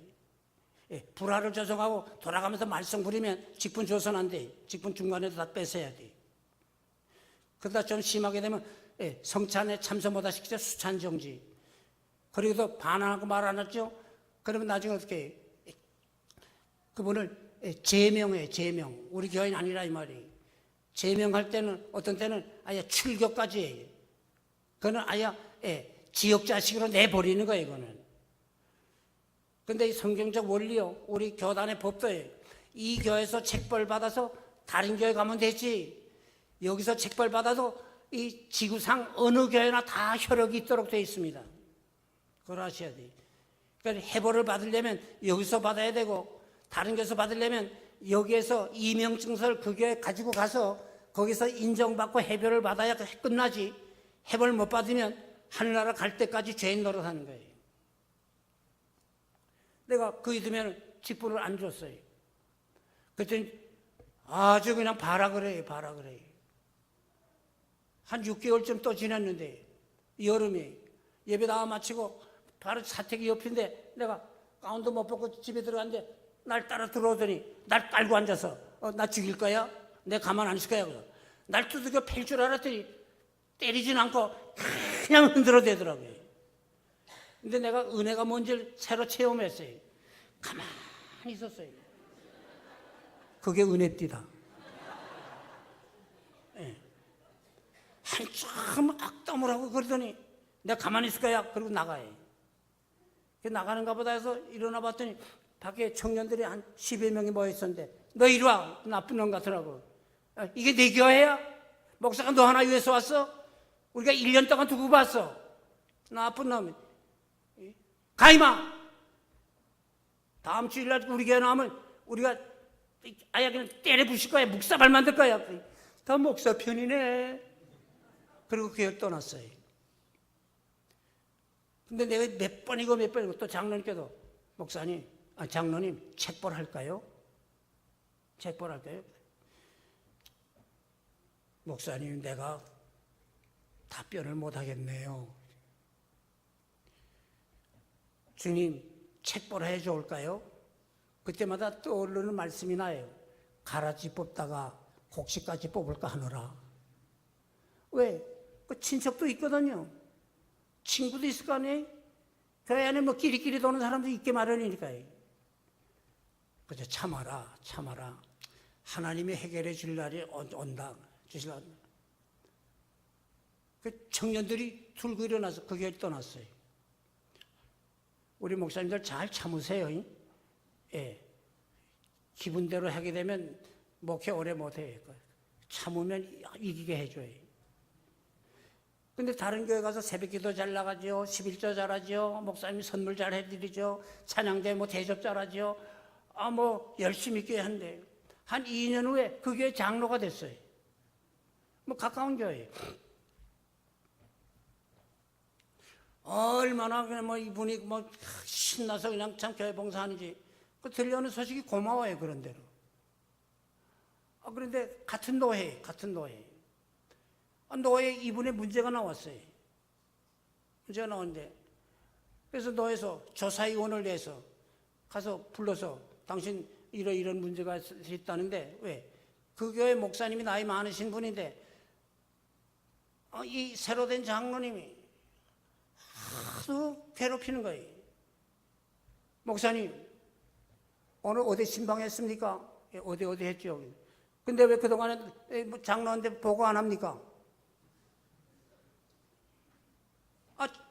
불화를 조성하고 돌아가면서 말썽 부리면 직분 줘서는 안 돼. 직분 중간에도 다 뺏어야 돼. 그러다 좀 심하게 되면 성찬에 참석 못하 시키자 수찬 정지. 그리고도 반항하고 말 안 했죠? 그러면 나중에 어떻게 해? 그분을 제명해, 제명. 우리 교인 아니라 이 말이. 제명할 때는 어떤 때는 아예 출교까지 해요. 그거는 아예 지역 자식으로 내버리는 거예요, 이거는. 근데 이 성경적 원리요, 우리 교단의 법도예요. 이 교회에서 책벌 받아서 다른 교회 가면 되지. 여기서 책벌 받아도 이 지구상 어느 교회나 다 혈육이 있도록 되어 있습니다. 그걸 아셔야 돼요. 그러니까 해벌을 받으려면 여기서 받아야 되고 다른 교회에서 받으려면 여기에서 이명증서를 그 교회에 가지고 가서 거기서 인정받고 해별을 받아야 끝나지. 해벌 못 받으면 하늘나라 갈 때까지 죄인 노릇하는 거예요. 내가 그 이듬해는 직분을 안 줬어요. 그랬더니 아주 그냥 봐라 그래요. 봐라 그래요. 한 6개월쯤 또 지났는데 여름에 예배 다 마치고 바로 사택이 옆인데 내가 가운도 못 벗고 집에 들어갔는데 날 따라 들어오더니 날 깔고 앉아서 나 죽일 거야? 내가 가만 안 있을 거야? 날 두들겨 팰 줄 알았더니 때리진 않고 그냥 흔들어대더라고요. 근데 내가 은혜가 뭔지를 새로 체험했어요. 가만히 있었어요. 그게 은혜띠다. 네. 한참 악담을 하고 그러더니 내가 가만히 있을 거야? 그리고 나가요. 나가는가 보다 해서 일어나 봤더니 밖에 청년들이 한 10여 명이 모여있었는데 너 이리 와. 나쁜 놈 같으라고. 이게 네 교회야? 목사가 너 하나 위해서 왔어? 우리가 1년 동안 두고 봤어. 나쁜 놈이. 가 임마. 다음 주일날 우리 교회 나오면 우리가 아예 그냥 때려 부실 거야. 묵사발 만들 거야. 다 목사 편이네. 그리고 교회 떠났어요. 근데 내가 몇 번이고 또 장로님께도 목사님, 장로님 책벌 할까요? 책벌 할까요? 목사님 내가 답변을 못 하겠네요. 주님 책벌 해 좋을까요? 그때마다 떠오르는 말씀이 나요. 가라지 뽑다가 곡식까지 뽑을까 하노라. 왜? 그 친척도 있거든요. 친구도 있을 거 아니에요? 교회 안에 뭐 끼리끼리 도는 사람도 있게 마련이니까요. 그저 참아라, 참아라. 하나님이 해결해 줄 날이 온다. 주실라. 그 청년들이 들고 일어나서 그 교회를 떠났어요. 우리 목사님들 잘 참으세요. 예. 기분대로 하게 되면 목회 오래 못해요. 참으면 이기게 해줘요. 근데 다른 교회 가서 새벽기도 잘 나가죠. 11조 잘하죠. 목사님이 선물 잘 해드리죠. 찬양대 뭐 대접 잘하죠. 뭐 열심히 교회 한대요. 한 2년 후에 그 교회 장로가 됐어요. 뭐 가까운 교회예요. 얼마나 그냥 뭐 이분이 뭐 신나서 그냥 참 교회 봉사하는지 그 들려오는 소식이 고마워요. 그런 대로. 그런데 같은 노회. 노회에 이분의 문제가 나왔어요. 문제가 나왔는데 그래서 노회에서 조사위원을 내서 가서 불러서 당신 이런 문제가 있다는데 왜? 그 교회 목사님이 나이 많으신 분인데 이 새로 된 장로님이 하도 괴롭히는 거예요. 목사님 오늘 어디 신방했습니까? 어디 했죠. 근데 왜 그동안에 장로한테 보고 안 합니까?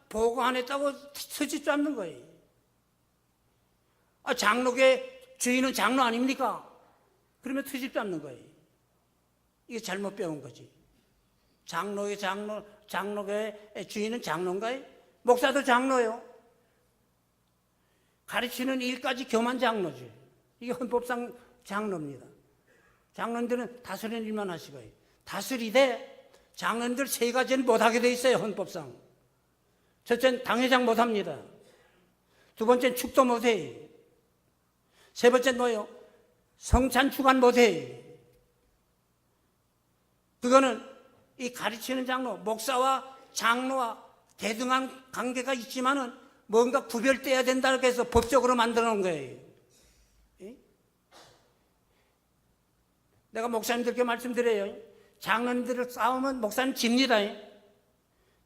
보고 안 했다고 트집 잡는 거예요. 장로계 주인은 장로 아닙니까? 그러면 트집 잡는 거예요. 이게 잘못 배운 거지. 장로계 주인은 장로인가요? 목사도 장로요. 가르치는 일까지 겸한 장로지. 이게 헌법상 장로입니다. 장로들은 다스리는 일만 하시고요. 다스리되 장로들 세 가지는 못하게 돼 있어요. 헌법상. 첫째는 당회장 못합니다. 두 번째는 축도 못해요. 세 번째는 뭐예요? 성찬 주간 못해. 그거는 이 가르치는 장로, 목사와 장로와 대등한 관계가 있지만은 뭔가 구별돼야 된다고 해서 법적으로 만들어 놓은 거예요. 내가 목사님들께 말씀드려요. 장로님들을 싸우면 목사님 집니다.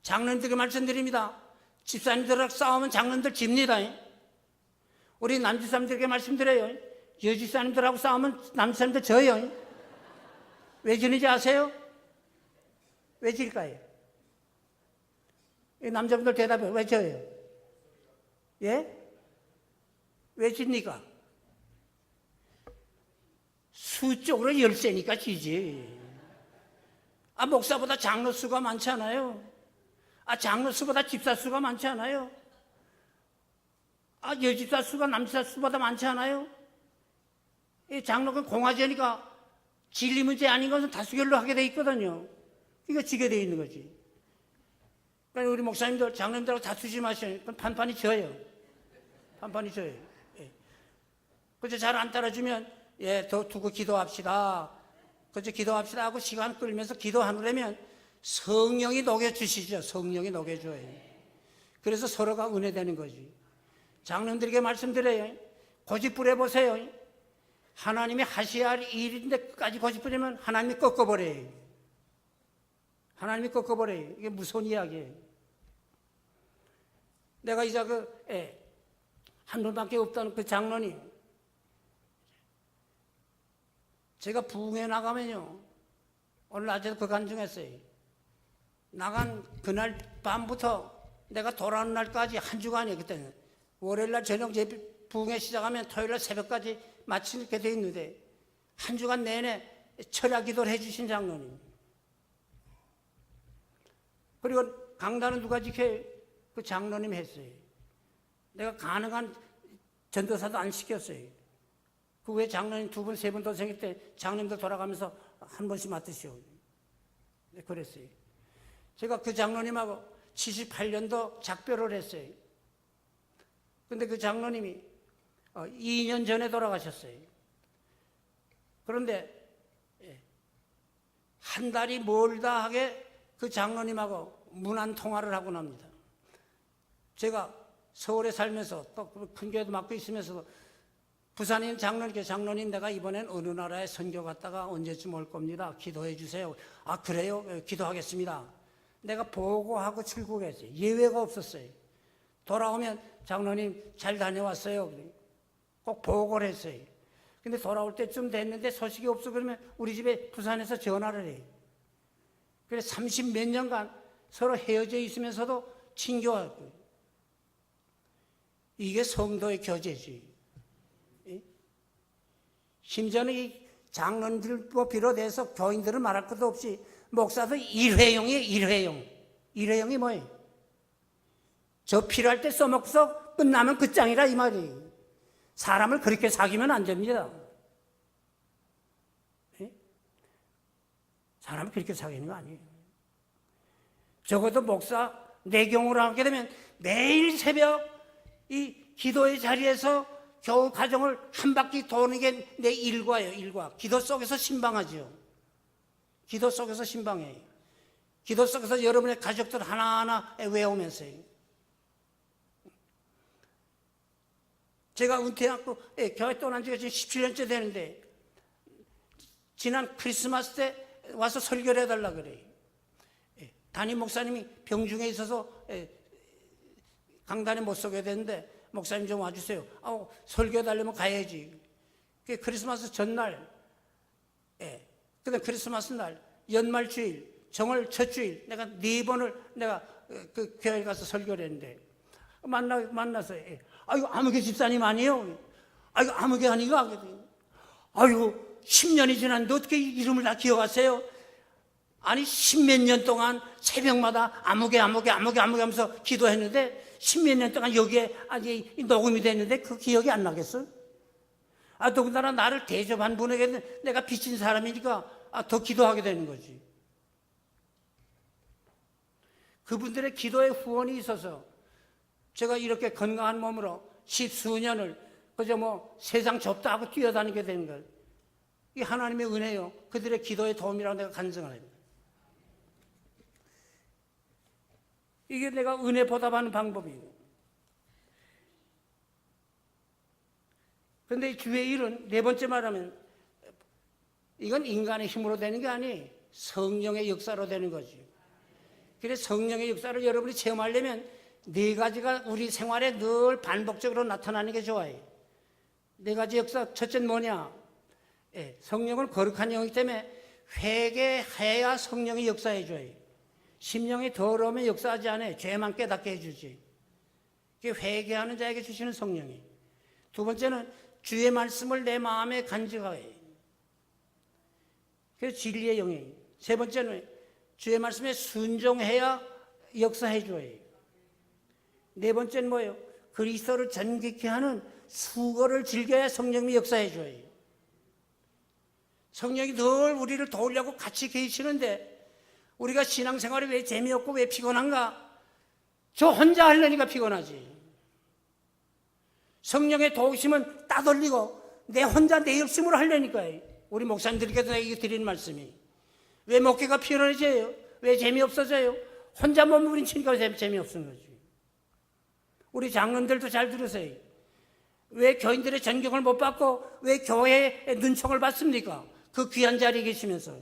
장로님들께 말씀드립니다. 집사님들하고 싸우면 장로님들 집니다. 우리 남집사님들께 말씀드려요. 여집사님들하고 싸우면 남집사님들 져요. 왜 지는지 아세요? 왜 질까요? 남자분들 대답해. 왜 져요? 예? 왜 집니까? 수적으로 열세니까 지지. 아, 목사보다 장로 수가 많지 않아요? 아, 장로 수보다 집사 수가 많지 않아요? 아, 여집사 수가 남집사 수보다 많지 않아요? 이 장로가 공화제니까 진리 문제 아닌 것은 다수결로 하게 돼 있거든요. 이거 지게 돼 있는 거지. 그러니까 우리 목사님들, 장로님들하고 다투지 마셔요. 그럼 판판이 져요. 판판이 져요. 예. 그래서 잘 안 따라주면, 예, 더 두고 기도합시다. 그래서 기도합시다 하고 시간 끌면서 기도하느라면 성령이 녹여주시죠. 성령이 녹여줘요. 그래서 서로가 은혜되는 거지. 장로님들에게 말씀드려요. 고집부려 보세요. 하나님이 하셔야 할 일인데 끝까지 고집부리면 하나님이 꺾어버려요. 하나님이 꺾어버려요. 이게 무서운 이야기예요. 내가 이제 한 분밖에 없다는 그 장로님, 제가 부흥회 나가면요, 오늘 낮에도 그 간증했어요. 나간 그날 밤부터 내가 돌아오는 날까지 한 주간이에요. 그때는 월요일날 저녁 예배 부흥회 시작하면 토요일날 새벽까지 마치게 돼 있는데 한 주간 내내 철야 기도를 해주신 장로님. 그리고 강단은 누가 지켜요? 그 장로님 했어요. 내가 가능한 전도사도 안 시켰어요. 그 외에 장로님 두 분, 세 분 더 생길 때 장로님도 돌아가면서 한 번씩 맡으시오. 그랬어요. 제가 그 장로님하고 78년도 작별을 했어요. 근데 그 장로님이 2년 전에 돌아가셨어요. 그런데 한 달이 멀다 하게 그 장로님하고 문안 통화를 하고 납니다. 제가 서울에 살면서 또 큰 교회도 맡고 있으면서도 부산에 있는 장로님께 장로님 내가 이번엔 어느 나라에 선교 갔다가 언제쯤 올 겁니다. 기도해 주세요. 아 그래요? 기도하겠습니다. 내가 보고하고 출국했어요. 예외가 없었어요. 돌아오면 장로님 잘 다녀왔어요. 꼭 보고를 했어요. 근데 돌아올 때쯤 됐는데 소식이 없어 그러면 우리 집에 부산에서 전화를 해요. 그래서 30몇 년간 서로 헤어져 있으면서도 친교하고 이게 성도의 교제지. 심지어는 이 장로님들도 비롯해서 교인들은 말할 것도 없이 목사도 일회용이에요. 일회용. 일회용이 뭐예요? 저 필요할 때 써먹어서 끝나면 끝장이라 이 말이에요. 사람을 그렇게 사귀면 안 됩니다. 사람을 그렇게 사귀는 거 아니에요. 적어도 목사 내경으로 하게 되면 매일 새벽 이 기도의 자리에서 겨우 가정을 한 바퀴 도는 게 내 일과예요. 일과. 기도 속에서 신방하죠. 기도 속에서 신방해요. 기도 속에서 여러분의 가족들 하나하나 외우면서요. 제가 은퇴하고 교회 떠난 지가 지금 17년째 되는데 지난 크리스마스 때 와서 설교를 해달라 그래요. 담임 목사님이 병중에 있어서 강단에 못 서게 되는데 목사님 좀 와주세요. 설교해달라면 가야지. 크리스마스 전날, 그다음 크리스마스 날, 연말 주일, 정월 첫 주일, 내가 4번을 내가 그 교회에 가서 설교를 했는데, 만나서, 아이고, 아무개 집사님 아니에요? 아이고, 아무개 아니가? 아이고, 10년이 지났는데 어떻게 이름을 다 기억하세요? 아니, 10몇 년 동안 새벽마다 아무개 하면서 기도했는데, 10몇 년 동안 여기에 아직 녹음이 됐는데 그 기억이 안 나겠어? 더군다나 나를 대접한 분에게는 내가 빚진 사람이니까 더 기도하게 되는 거지. 그분들의 기도의 후원이 있어서 제가 이렇게 건강한 몸으로 10수년을 그저 세상 좁다 하고 뛰어다니게 된 걸. 이 하나님의 은혜요. 그들의 기도의 도움이라고 내가 간증을 합니다. 이게 내가 은혜 보답하는 방법이에요. 그런데 주의 일은 네 번째 말하면 이건 인간의 힘으로 되는 게 아니에요. 성령의 역사로 되는 거지. 그래서 성령의 역사를 여러분이 체험하려면 네 가지가 우리 생활에 늘 반복적으로 나타나는 게 좋아요. 네 가지 역사. 첫째는 뭐냐? 성령은 거룩한 영이기 때문에 회개해야 성령이 역사해줘요. 심령이 더러우면 역사하지 않아요. 죄만 깨닫게 해주지. 그게 회개하는 자에게 주시는 성령이. 두 번째는 주의 말씀을 내 마음에 간직하여. 그래서 진리의 영이. 세 번째는 주의 말씀에 순종해야 역사해줘요. 네 번째는 뭐예요? 그리스도를 전기케 하는 수고를 즐겨야 성령이 역사해줘요. 성령이 늘 우리를 도우려고 같이 계시는데 우리가 신앙생활이 왜 재미없고 왜 피곤한가? 저 혼자 하려니까 피곤하지. 성령의 도우심은 따돌리고 내 혼자 내 욕심으로 하려니까요. 우리 목사님들께도 내가 드리는 말씀이. 왜 목회가 피곤해져요? 왜 재미없어져요? 혼자 몸부림치니까 재미없는 거지. 우리 장로들도 잘 들으세요. 왜 교인들의 존경을 못 받고 왜 교회의 눈총을 받습니까? 그 귀한 자리에 계시면서.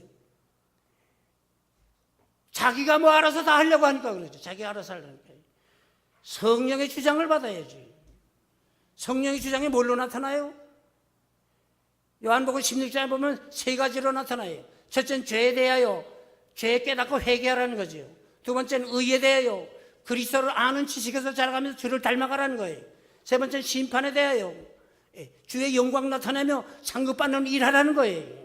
자기가 뭐 알아서 다 하려고 하니까 그러죠. 자기가 알아서 하려니까. 성령의 주장을 받아야지. 성령의 주장이 뭘로 나타나요? 요한복음 16장에 보면 세 가지로 나타나요. 첫째는 죄에 대하여 죄에 깨닫고 회개하라는 거죠. 두 번째는 의에 대하여 그리스도를 아는 지식에서 자라가면서 주를 닮아가라는 거예요. 세 번째는 심판에 대하여 주의 영광 나타내며 상급받는 일하라는 거예요.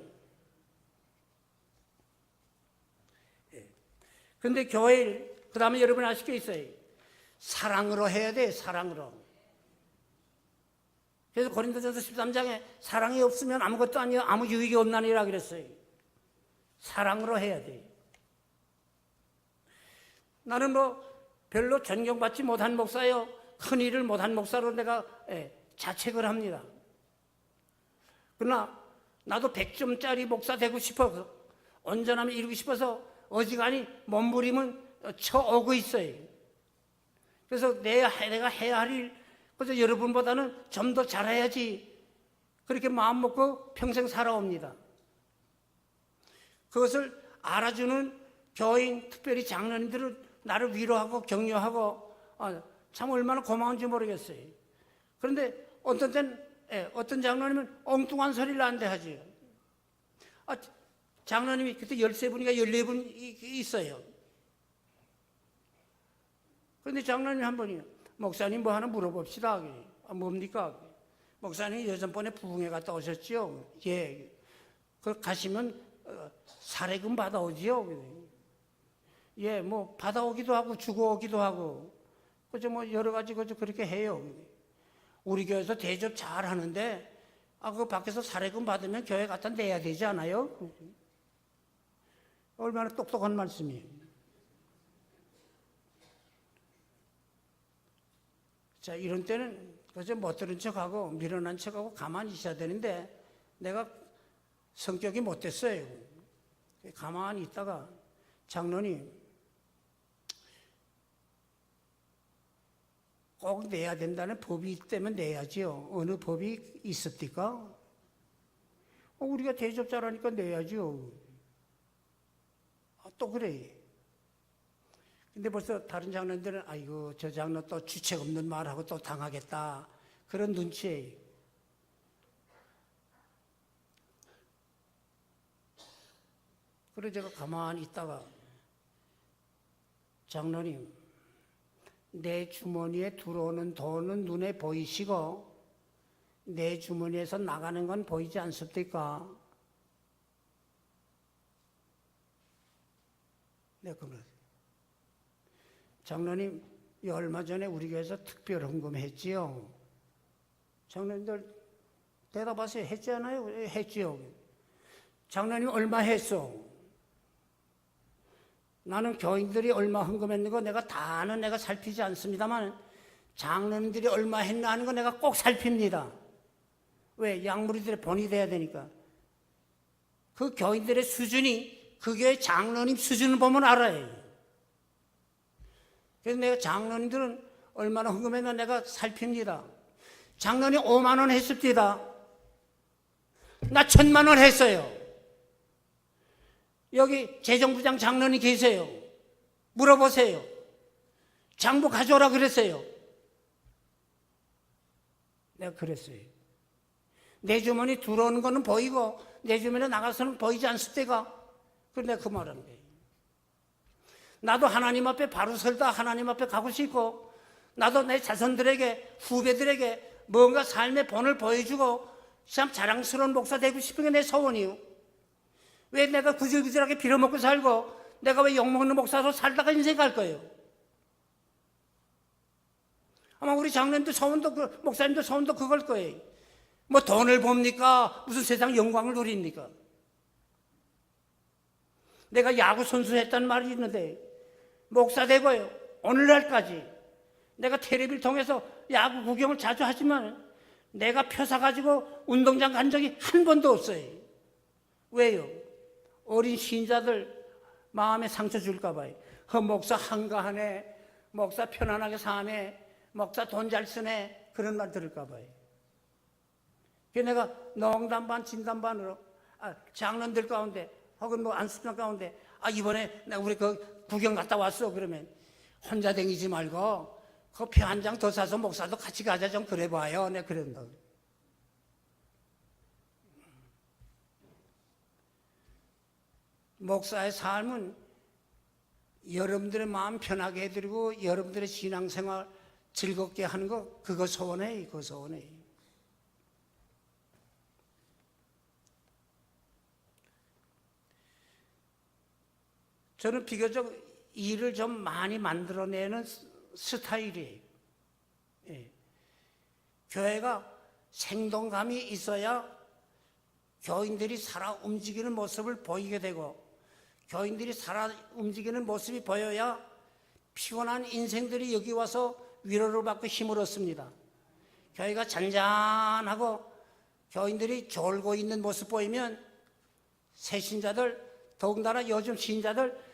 그런데 교회 일, 그 다음에 여러분 아실 게 있어요. 사랑으로 해야 돼, 사랑으로. 그래서 고린도전서 13장에 사랑이 없으면 아무것도 아니요, 아무 유익이 없나니라 그랬어요. 사랑으로 해야 돼. 나는 뭐 별로 존경받지 못한 목사요, 큰 일을 못한 목사로 내가 자책을 합니다. 그러나 나도 100점짜리 목사 되고 싶어서, 온전함을 이루고 싶어서 어지간히 몸부림은 쳐오고 있어요. 그래서 내가 해야 할 일, 그래서 여러분보다는 좀 더 잘해야지, 그렇게 마음 먹고 평생 살아옵니다. 그것을 알아주는 교인, 특별히 장로님들은 나를 위로하고 격려하고 참 얼마나 고마운지 모르겠어요. 그런데 어떤 때는 어떤 장로님은 엉뚱한 소리를 안 돼 하지. 장로님이 그때 13분인가 14분 있어요. 그런데 장로님 한 분이 목사님 뭐 하나 물어봅시다. 뭡니까? 목사님 예전번에 부흥회 갔다 오셨지요? 예. 그 가시면 사례금 받아오지요? 예, 뭐 받아오기도 하고 주고 오기도 하고 그저 뭐 여러 가지 그저 그렇게 해요. 우리 교회에서 대접 잘 하는데 그 밖에서 사례금 받으면 교회 갖다 내야 되지 않아요? 얼마나 똑똑한 말씀이에요. 자, 이런 때는 그저 못 들은 척하고 미련한 척하고 가만히 있어야 되는데 내가 성격이 못됐어요. 가만히 있다가 장로님 꼭 내야 된다는 법이 있다면 내야지요. 어느 법이 있습니까? 우리가 대접 잘하니까 내야지요. 또 그래. 근데 벌써 다른 장로들은 아이고 저 장로 또 주책 없는 말하고 또 당하겠다. 그런 눈치예요. 그래서 제가 가만히 있다가 장로님 내 주머니에 들어오는 돈은 눈에 보이시고 내 주머니에서 나가는 건 보이지 않습니까? 네, 그러면 장로님 얼마 전에 우리 교회에서 특별 헌금했지요. 장로님들 대답하세요. 했지 않아요? 했지요. 장로님 얼마 했어? 나는 교인들이 얼마 헌금했는 거 내가 다는 내가 살피지 않습니다만 장로님들이 얼마 했나 하는 거 내가 꼭 살핍니다. 왜? 약물이들의 본이 돼야 되니까. 그 교인들의 수준이 그 교회 장로님 수준을 보면 알아요. 그래서 내가 장로님들은 얼마나 헌금했나 내가 살핍니다. 장로님 5만 원 했습니다. 나 1,000만 원 했어요. 여기 재정부장 장로님 계세요. 물어보세요. 장부 가져오라 그랬어요. 내가 그랬어요. 내 주머니 들어오는 거는 보이고 내 주머니에 나가서는 보이지 않을 때가. 그래서 내가 그 말하는 거예요. 나도 하나님 앞에 바로 설다 하나님 앞에 가고 싶고, 나도 내 자손들에게 후배들에게 뭔가 삶의 본을 보여주고 참 자랑스러운 목사 되고 싶은 게 내 소원이요. 왜 내가 구질구질하게 빌어먹고 살고 내가 왜 욕먹는 목사로 살다가 인생 갈 거예요? 아마 우리 장로님도 소원도 목사님도 소원도 그걸 거예요. 뭐 돈을 봅니까? 무슨 세상 영광을 누립니까? 내가 야구 선수 했다는 말이 있는데 목사 되고요. 오늘날까지 내가 텔레비를 통해서 야구 구경을 자주 하지만 내가 표 사가지고 운동장 간 적이 한 번도 없어요. 왜요? 어린 신자들 마음에 상처 줄까 봐요. 목사 한가하네, 목사 편안하게 사네, 목사 돈 잘 쓰네, 그런 말 들을까 봐요. 그래서 내가 농담 반 진담 반으로 장로들 가운데 혹은 뭐 안수장 가운데 이번에 나 우리 그 구경 갔다 왔어 그러면 혼자 다니지 말고 그 표 한 장 더 사서 목사도 같이 가자 좀 그래 봐요. 내가 그런다. 목사의 삶은 여러분들의 마음 편하게 해드리고 여러분들의 신앙생활 즐겁게 하는 거, 그거 소원해. 그거 소원해. 저는 비교적 일을 좀 많이 만들어내는 스타일이에요. 예. 교회가 생동감이 있어야 교인들이 살아 움직이는 모습을 보이게 되고, 교인들이 살아 움직이는 모습이 보여야 피곤한 인생들이 여기 와서 위로를 받고 힘을 얻습니다. 교회가 잔잔하고 교인들이 졸고 있는 모습 보이면 새신자들, 더군다나 요즘 신자들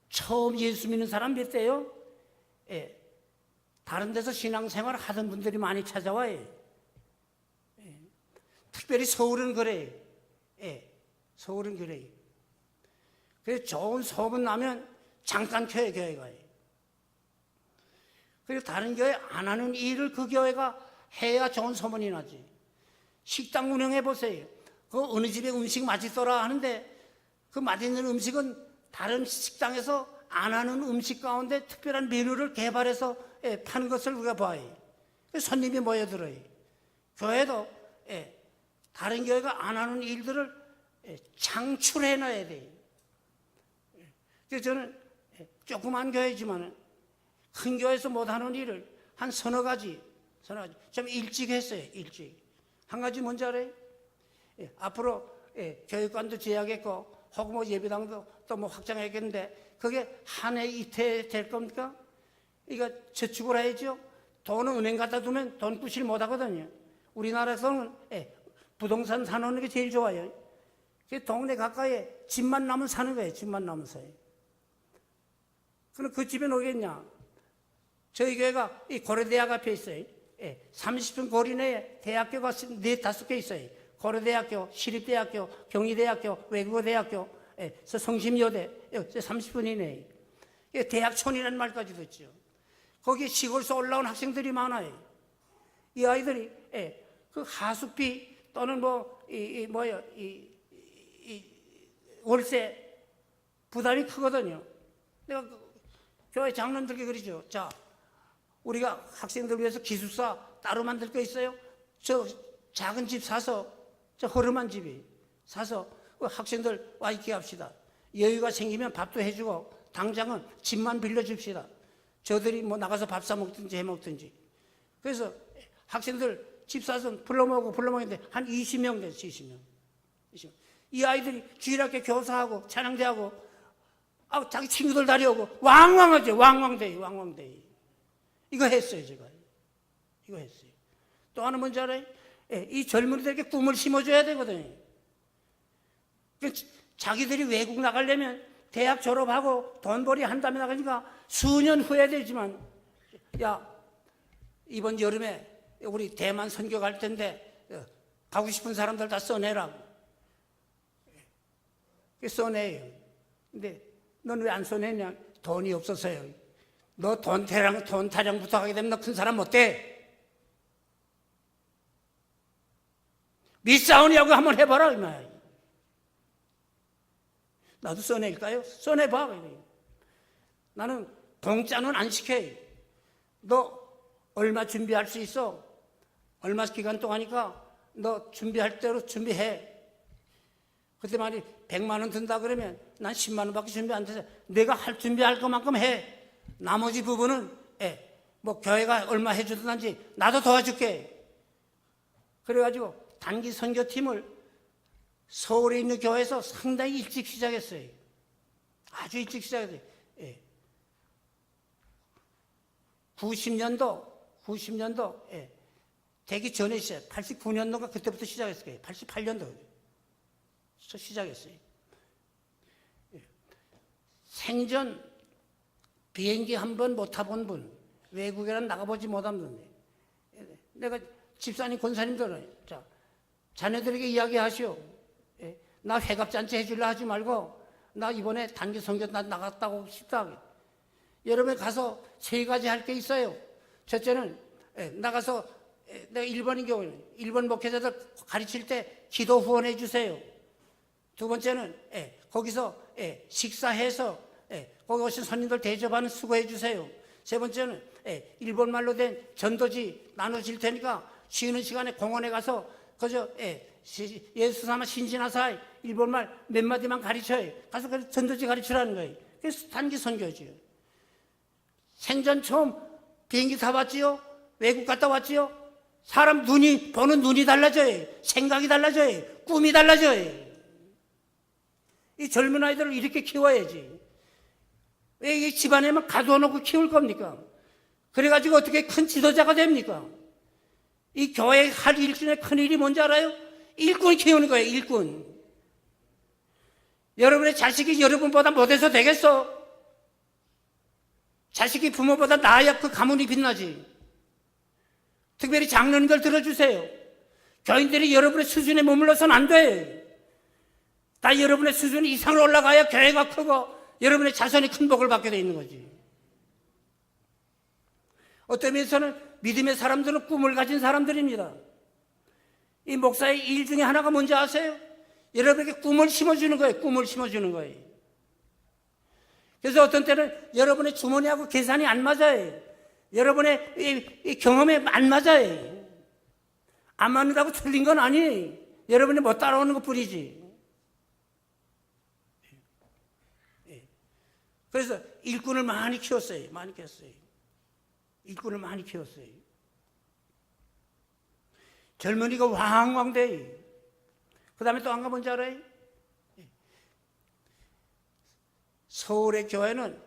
처음 예수 믿는 사람 몇 대요? 예. 다른 데서 신앙생활 하던 분들이 많이 찾아와요. 예. 특별히 서울은 그래요. 예. 서울은 그래요. 그래서 좋은 소문 나면 잠깐 켜요, 교회가. 그리고 다른 교회 안 하는 일을 그 교회가 해야 좋은 소문이 나지. 식당 운영해 보세요. 그 어느 집에 음식 맛있더라 하는데 그 맛있는 음식은 다른 식당에서 안 하는 음식 가운데 특별한 메뉴를 개발해서 파는 것을 우리가 봐요. 손님이 모여들어요. 교회도 다른 교회가 안 하는 일들을 창출해놔야 돼요. 그래서 저는 조그만 교회지만 큰 교회에서 못하는 일을 한 서너 가지 좀 일찍 했어요. 일찍. 한 가지 뭔지 알아요? 앞으로 교육관도 제약했고 혹은 뭐 예배당도 또 뭐 확장하겠는데 그게 한 해 이태 될 겁니까? 이거 저축을 해야죠. 돈은 은행 갖다 두면 돈 부실 못 하거든요. 우리나라에서는 부동산 사놓는 게 제일 좋아요. 동네 가까이에 집만 나면 사는 거예요. 집만 나면 사요. 그럼 그 집에 오겠냐? 저희 교회가 이 고려대학 앞에 있어요. 30분 거리 내에 대학교가 4-5개 있어요. 고려대학교, 시립대학교, 경희대학교, 외국어대학교, 성심여대, 30분 이내에. 대학촌이라는 말까지 듣죠. 거기 시골에서 올라온 학생들이 많아요. 이 아이들이 그 하숙비 또는 월세 부담이 크거든요. 내가 교회 장로들께 그러죠. 자, 우리가 학생들 위해서 기숙사 따로 만들 거 있어요? 저 작은 집 사서, 저 허름한 집이 사서 학생들 와 있게 합시다. 여유가 생기면 밥도 해주고 당장은 집만 빌려줍시다. 저들이 뭐 나가서 밥 사 먹든지 해 먹든지. 그래서 학생들 집 사서 불러먹는데 한 20명 됐어. 20명. 이 아이들이 주일학교 교사하고 찬양대하고 자기 친구들 다려오고 왕왕하죠. 왕왕대회. 이거 했어요, 제가. 이거 했어요. 또 하나 뭔지 알아요? 이 젊은이들에게 꿈을 심어줘야 되거든요. 자기들이 외국 나가려면 대학 졸업하고 돈벌이 한 다음에 나가니까 수년 후에 되지만, 야, 이번 여름에 우리 대만 선교 갈 텐데 가고 싶은 사람들 다 써내라. 써내요. 근데 넌 왜 안 써내냐? 돈이 없어서요. 너 돈 타령 부탁하게 되면 너 큰 사람 못 돼. 미싸우냐고 한번 해봐라, 이말. 나도 써낼까요? 써내봐. 나는 공짜는 안 시켜요. 너 얼마 준비할 수 있어? 얼마 기간 동안이니까 너 준비할 대로 준비해. 그때 만약 100만 원 든다 그러면 난 10만 원밖에 준비 안 돼서 내가 준비할 것만큼 해. 나머지 부분은 뭐 교회가 얼마 해주든지 나도 도와줄게. 그래가지고 단기 선교팀을 서울에 있는 교회에서 상당히 일찍 시작했어요. 아주 일찍 시작했어요. 90년도 되기 전에 89년도가 그때부터 시작했어요. 88년도 시작했어요. 생전 비행기 한 번 못 타본 분, 외국에는 나가보지 못한 분, 내가 집사님, 권사님들은 자, 자네들에게 이야기하시오. 나 회갑잔치 해줄라 하지 말고 나 이번에 단기 선교 나갔다고 싶다. 여러분 가서 세 가지 할 게 있어요. 첫째는 나가서 내가 일본인 경우는 일본 목회자들 가르칠 때 기도 후원해 주세요. 두 번째는 거기서 식사해서 거기 오신 손님들 대접하는 수고해 주세요. 세 번째는 일본말로 된 전도지 나눠질 테니까 쉬는 시간에 공원에 가서 그저 예수 삼아 신진하사 일본말 몇 마디만 가르쳐요. 가서 전도지 가르치라는 거예요. 그래서 단기 선교죠. 생전 처음 비행기 타봤지요? 외국 갔다 왔지요? 사람 보는 눈이 달라져요. 생각이 달라져요. 꿈이 달라져요. 이 젊은 아이들을 이렇게 키워야지. 왜 이 집안에만 가둬놓고 키울 겁니까? 그래가지고 어떻게 큰 지도자가 됩니까? 이 교회 할 일 중에 큰 일이 뭔지 알아요? 일꾼 키우는 거예요, 일꾼. 여러분의 자식이 여러분보다 못해서 되겠어? 자식이 부모보다 나아야 그 가문이 빛나지. 특별히 장로님들 들어주세요. 교인들이 여러분의 수준에 머물러서는 안 돼. 다 여러분의 수준 이상으로 올라가야 교회가 크고 여러분의 자손이 큰 복을 받게 돼 있는 거지. 어떤 면에서는 믿음의 사람들은 꿈을 가진 사람들입니다. 이 목사의 일 중에 하나가 뭔지 아세요? 여러분에게 꿈을 심어주는 거예요. 꿈을 심어주는 거예요. 그래서 어떤 때는 여러분의 주머니하고 계산이 안 맞아요. 여러분의 이 경험에 안 맞아요. 안 맞는다고 틀린 건 아니에요. 여러분이 못 따라오는 것 뿐이지. 그래서 일꾼을 많이 키웠어요. 많이 키웠어요. 일꾼을 많이 키웠어요. 젊은이가 왕왕 돼요. 그 다음에 또 한 가 뭔지 알아요? 서울의 교회는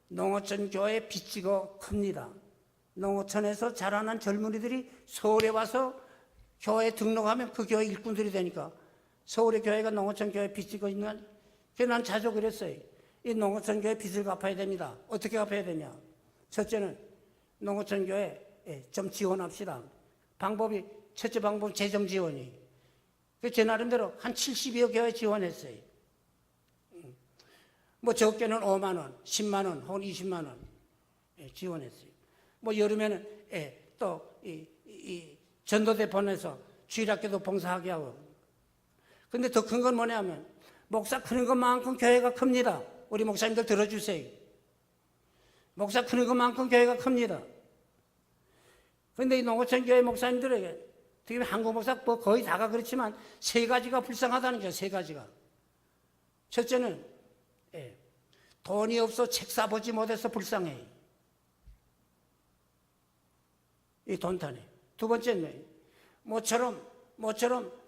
농어촌 교회의 빚지고 큽니다. 농어촌에서 자라난 젊은이들이 서울에 와서 교회에 등록하면 그 교회 일꾼들이 되니까 서울의 교회가 농어촌 교회에 빚지고 있는, 그래서 난 자주 그랬어요. 이 농어촌 교회 빚을 갚아야 됩니다. 어떻게 갚아야 되냐? 첫째는 농어촌 교회에 좀 지원합시다. 첫째 방법은 재정 지원이. 제 나름대로 한 70여 교회 지원했어요. 뭐 적게는 5만 원, 10만 원, 혹은 20만 원 지원했어요. 뭐 여름에는 또 이 전도대 보내서 주일학교도 봉사하게 하고. 근데 더 큰 건 뭐냐면 목사 크는 것만큼 교회가 큽니다. 우리 목사님들 들어주세요. 목사 크는 것만큼 교회가 큽니다. 그런데 이 농어촌 교회 목사님들에게 특히 한국 목사 뭐 거의 다가 그렇지만 세 가지가 불쌍하다는 거죠. 세 가지가. 첫째는 돈이 없어 책 사보지 못해서 불쌍해. 이 돈탄에. 두 번째는 모처럼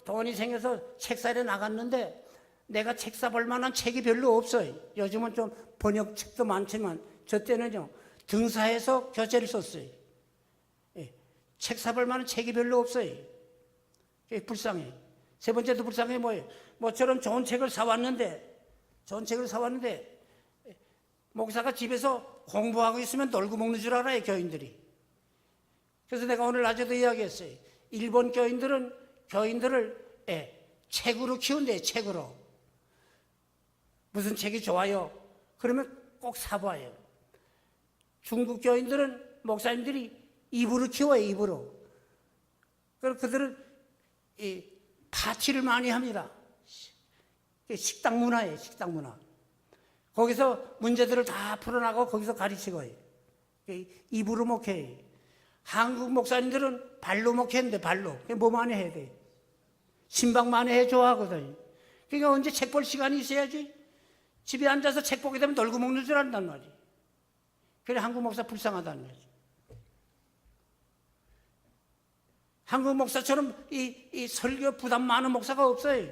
돈이 생겨서 책 사러 나갔는데 내가 책 사볼 만한 책이 별로 없어요. 요즘은 좀 번역책도 많지만 저 때는요 등사해서 교재를 썼어요. 책 사볼 만한 책이 별로 없어요. 불쌍해. 세 번째도 불쌍해 뭐예요? 뭐처럼 좋은 책을 사왔는데 목사가 집에서 공부하고 있으면 놀고 먹는 줄 알아요, 교인들이. 그래서 내가 오늘 낮에도 이야기했어요. 일본 교인들을 책으로 키운대요, 책으로. 무슨 책이 좋아요? 그러면 꼭 사봐요. 중국 교인들은 목사님들이 입으로 키워요, 입으로. 그래서 그들은 이 파티를 많이 합니다. 식당 문화예요, 식당 문화. 거기서 문제들을 다 풀어나가고 거기서 가르치고요. 입으로 목회해요. 한국 목사님들은 발로 목회했는데 발로. 뭐 많이 해야 돼? 신방 많이 해 좋아하거든요. 그러니까 언제 책 볼 시간이 있어야지. 집에 앉아서 책 보게 되면 놀고 먹는 줄 안단 말이에요. 그래 한국 목사 불쌍하다는 거죠. 한국 목사처럼 이 설교 부담 많은 목사가 없어요.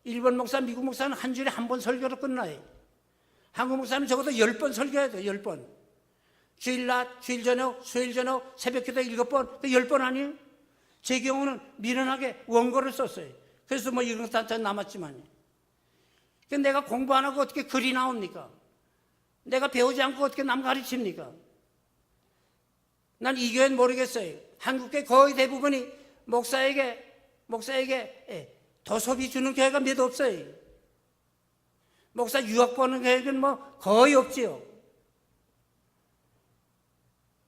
일본 목사, 미국 목사는 한 주일에 한 번 설교로 끝나요. 한국 목사는 적어도 10번 설교해야 돼요. 10번. 주일 낮, 주일 저녁, 수요일 저녁, 새벽 기도 7번, 10번 아니에요? 제 경우는 미련하게 원고를 썼어요. 그래서 뭐 이런 거 다 남았지만요. 근데 내가 공부 안 하고 어떻게 글이 나옵니까? 내가 배우지 않고 어떻게 남 가르칩니까? 난 이 교회는 모르겠어요. 한국교회 거의 대부분이 목사에게 도서비 주는 교회가 몇 없어요. 목사 유학 보는 교회는 뭐 거의 없지요.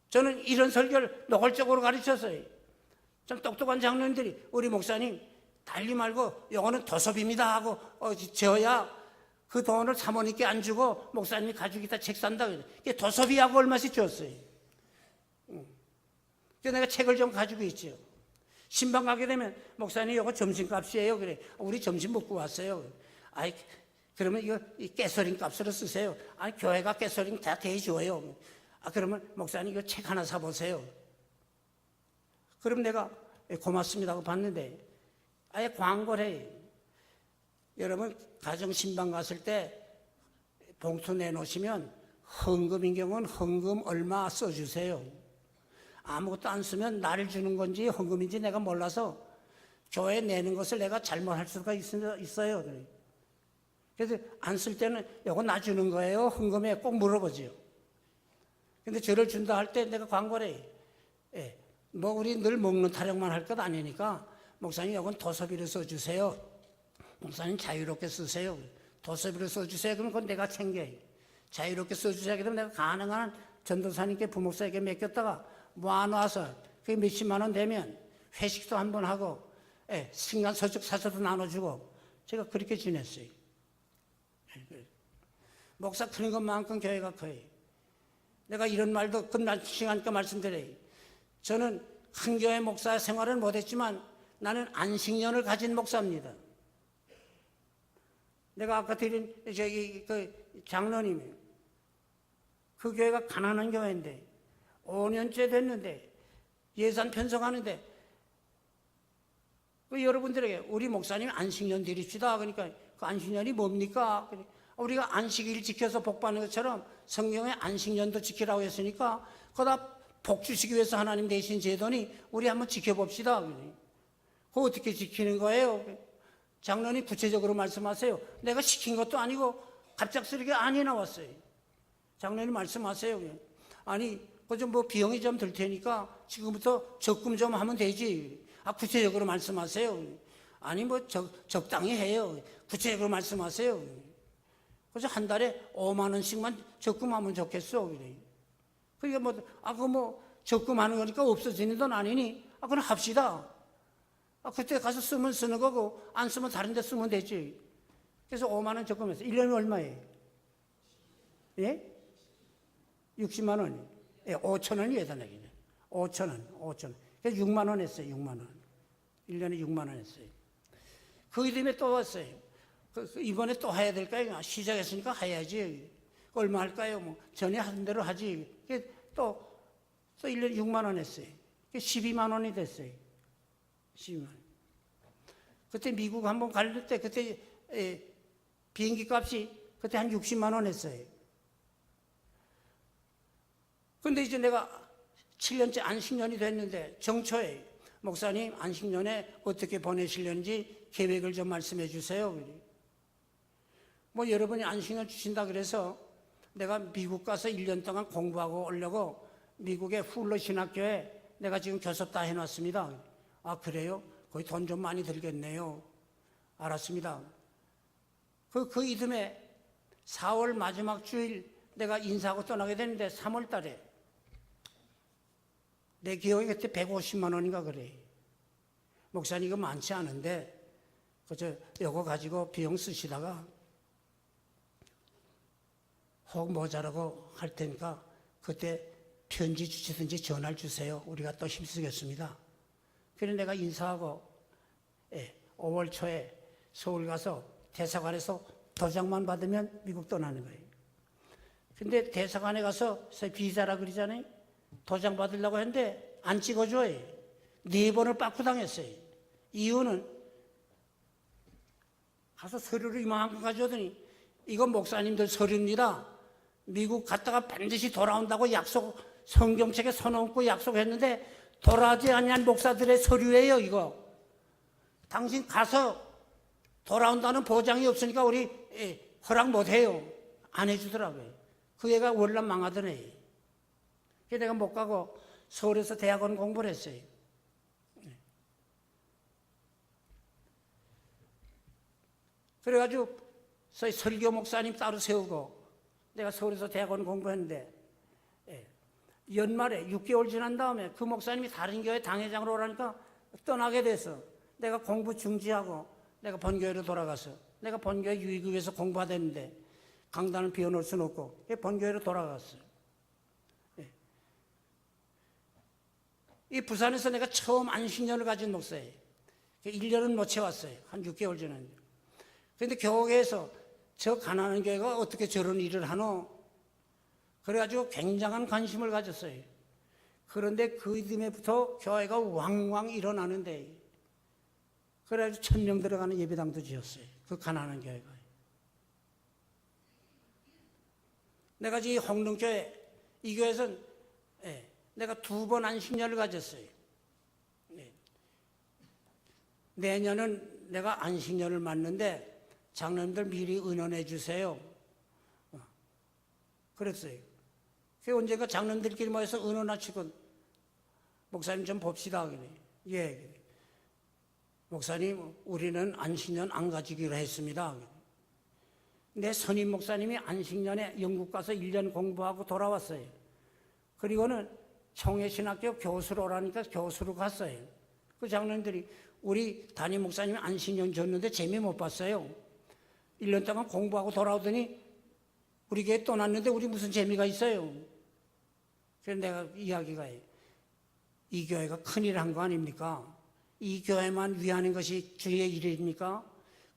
저는 이런 설교를 노골적으로 가르쳤어요. 좀 똑똑한 장로님들이 우리 목사님 달리 말고 요거는 도서비입니다 하고 지어야 그 돈을 사모님께 안 주고 목사님이 가지고 있다 책 산다. 도서비하고 얼마씩 줬어요. 그래서 내가 책을 좀 가지고 있죠. 신방 가게 되면 목사님 이거 점심값이에요. 그래 우리 점심 먹고 왔어요. 아이 그러면 이거 깨서린 값으로 쓰세요. 아니 교회가 깨서린 다 대줘요. 그러면 목사님 이거 책 하나 사보세요. 그럼 내가 고맙습니다 하고 봤는데 아예 광고를 해요. 여러분 가정 신방 갔을 때 봉투 내놓으시면 헌금인 경우는 헌금 얼마 써주세요. 아무것도 안 쓰면 나를 주는 건지 헌금인지 내가 몰라서 교회에 내는 것을 내가 잘못할 수가 있어요. 그래서 안 쓸 때는 이거 나 주는 거예요? 헌금에 꼭 물어보지요. 근데 저를 준다 할 때 내가 광고를 해요. 뭐 우리 늘 먹는 타령만 할 것 아니니까 목사님 이건 도서비로 써주세요. 목사님 자유롭게 쓰세요. 도서비로 써주세요. 그러면 그건 내가 챙겨요. 자유롭게 써주세요. 그러면 내가 가능한 전도사님께 부목사에게 맡겼다가 모아놔서 그게 몇십만 원 되면 회식도 한번 하고 신간 서적 사서도 나눠주고 제가 그렇게 지냈어요. 목사 크는 것만큼 교회가 커요. 내가 이런 말도 끝날 시간이니까 말씀드려요. 저는 큰 교회 목사 생활을 못했지만 나는 안식년을 가진 목사입니다. 내가 아까 드린 그 장로님이 그 교회가 가난한 교회인데 5년째 됐는데 예산 편성하는데 그 여러분들에게 우리 목사님 안식년 드립시다. 그러니까 그 안식년이 뭡니까? 우리가 안식일 지켜서 복 받는 것처럼 성경에 안식년도 지키라고 했으니까 그다 복 주시기 위해서 하나님 대신 제도니 우리 한번 지켜봅시다. 그거 어떻게 지키는 거예요? 장로님 구체적으로 말씀하세요. 내가 시킨 것도 아니고 갑작스럽게 안이 나왔어요. 장로님 말씀하세요. 아니 그저 뭐 비용이 좀 들 테니까 지금부터 적금 좀 하면 되지. 구체적으로 말씀하세요. 아니 뭐 적당히 해요. 구체적으로 말씀하세요. 그래서 한 달에 5만 원씩만 적금하면 좋겠어. 그러니까 뭐 적금하는 거니까 없어지는 돈 아니니 그럼 합시다. 그때 가서 쓰면 쓰는 거고 안 쓰면 다른 데 쓰면 되지. 그래서 5만 원 적금했어. 1년에 얼마예요? 예? 60만 원이. 예, 5천 원이 예산액이네. 5천 원. 그래서 6만 원 했어요. 6만 원. 1년에 6만 원 했어요. 그 이듬해 또 왔어요. 이번에 또 해야 될까요? 시작했으니까 해야지. 얼마 할까요? 뭐 전에 한 대로 하지. 또 1년에 6만 원 했어요. 12만 원이 됐어요. 12만 원. 그때 미국 한번 갈 때 그때 비행기 값이 그때 한 60만 원 했어요. 근데 이제 내가 7년째 안식년이 됐는데 정초에 목사님 안식년에 어떻게 보내시려는지 계획을 좀 말씀해 주세요. 뭐 여러분이 안식년 주신다 그래서 내가 미국 가서 1년 동안 공부하고 오려고 미국의 훌러 신학교에 내가 지금 교섭 다 해놨습니다. 아, 그래요? 거기 돈 좀 많이 들겠네요. 알았습니다. 그 이듬해 4월 마지막 주일 내가 인사하고 떠나게 되는데 3월 달에 내 기억에 그때 150만 원인가 그래. 목사님 이거 많지 않은데 그저 이거 가지고 비용 쓰시다가 혹 모자라고 할 테니까 그때 편지 주시든지 전화를 주세요. 우리가 또 힘쓰겠습니다. 그래서 내가 인사하고 5월 초에 서울 가서 대사관에서 도장만 받으면 미국 떠나는 거예요. 근데 대사관에 가서 비자라 그러잖아요. 도장 받으려고 했는데 안 찍어줘요. 4번을 빠꾸 당했어요. 이유는 가서 서류를 이만큼 가져오더니 이건 목사님들 서류입니다. 미국 갔다가 반드시 돌아온다고 성경책에 써놓고 약속했는데 돌아오지 않는 목사들의 서류예요, 이거. 당신 가서 돌아온다는 보장이 없으니까 우리 허락 못해요. 안 해주더라고요. 그 애가 월남 망하던 애. 그래서 내가 못 가고 서울에서 대학원 공부를 했어요. 그래가지고 설교 목사님 따로 세우고 내가 서울에서 대학원 공부했는데 연말에 6개월 지난 다음에 그 목사님이 다른 교회 당회장으로 오라니까 떠나게 돼서 내가 공부 중지하고 내가 본교회로 돌아가서 내가 본교회 유익위에서 공부하랬는데 강단을 비워놓을 수는 없고 본교회로 돌아갔어요. 이 부산에서 내가 처음 안식년을 가진 목사예요. 1년은 못 채웠어요. 한 6개월 전에. 그런데 교회에서 저 가난한 교회가 어떻게 저런 일을 하노? 그래가지고 굉장한 관심을 가졌어요. 그런데 그 이듬해부터 교회가 왕왕 일어나는데 그래가지고 1000명 들어가는 예배당도 지었어요. 그 가난한 교회가. 내가 지금 홍릉교회 이 교회에서는 내가 2번 안식년을 가졌어요. 내년은 내가 안식년을 맞는데 장로님들 미리 의논해 주세요. 그랬어요. 그 언젠가 장로님들끼리 모여서 의논하시고 목사님 좀 봅시다. 그래. 예. 목사님 우리는 안식년 안 가지기로 했습니다. 내 선임 목사님이 안식년에 영국 가서 1년 공부하고 돌아왔어요. 그리고는 청해신학교 교수로 오라니까 교수로 갔어요. 그 장로님들이 우리 담임 목사님이 안식년 줬는데 재미 못 봤어요. 1년 동안 공부하고 돌아오더니 우리 교회 떠났는데 우리 무슨 재미가 있어요. 그래서 내가 이야기가 해요. 이 교회가 큰일 한 거 아닙니까? 이 교회만 위하는 것이 주의 일입니까?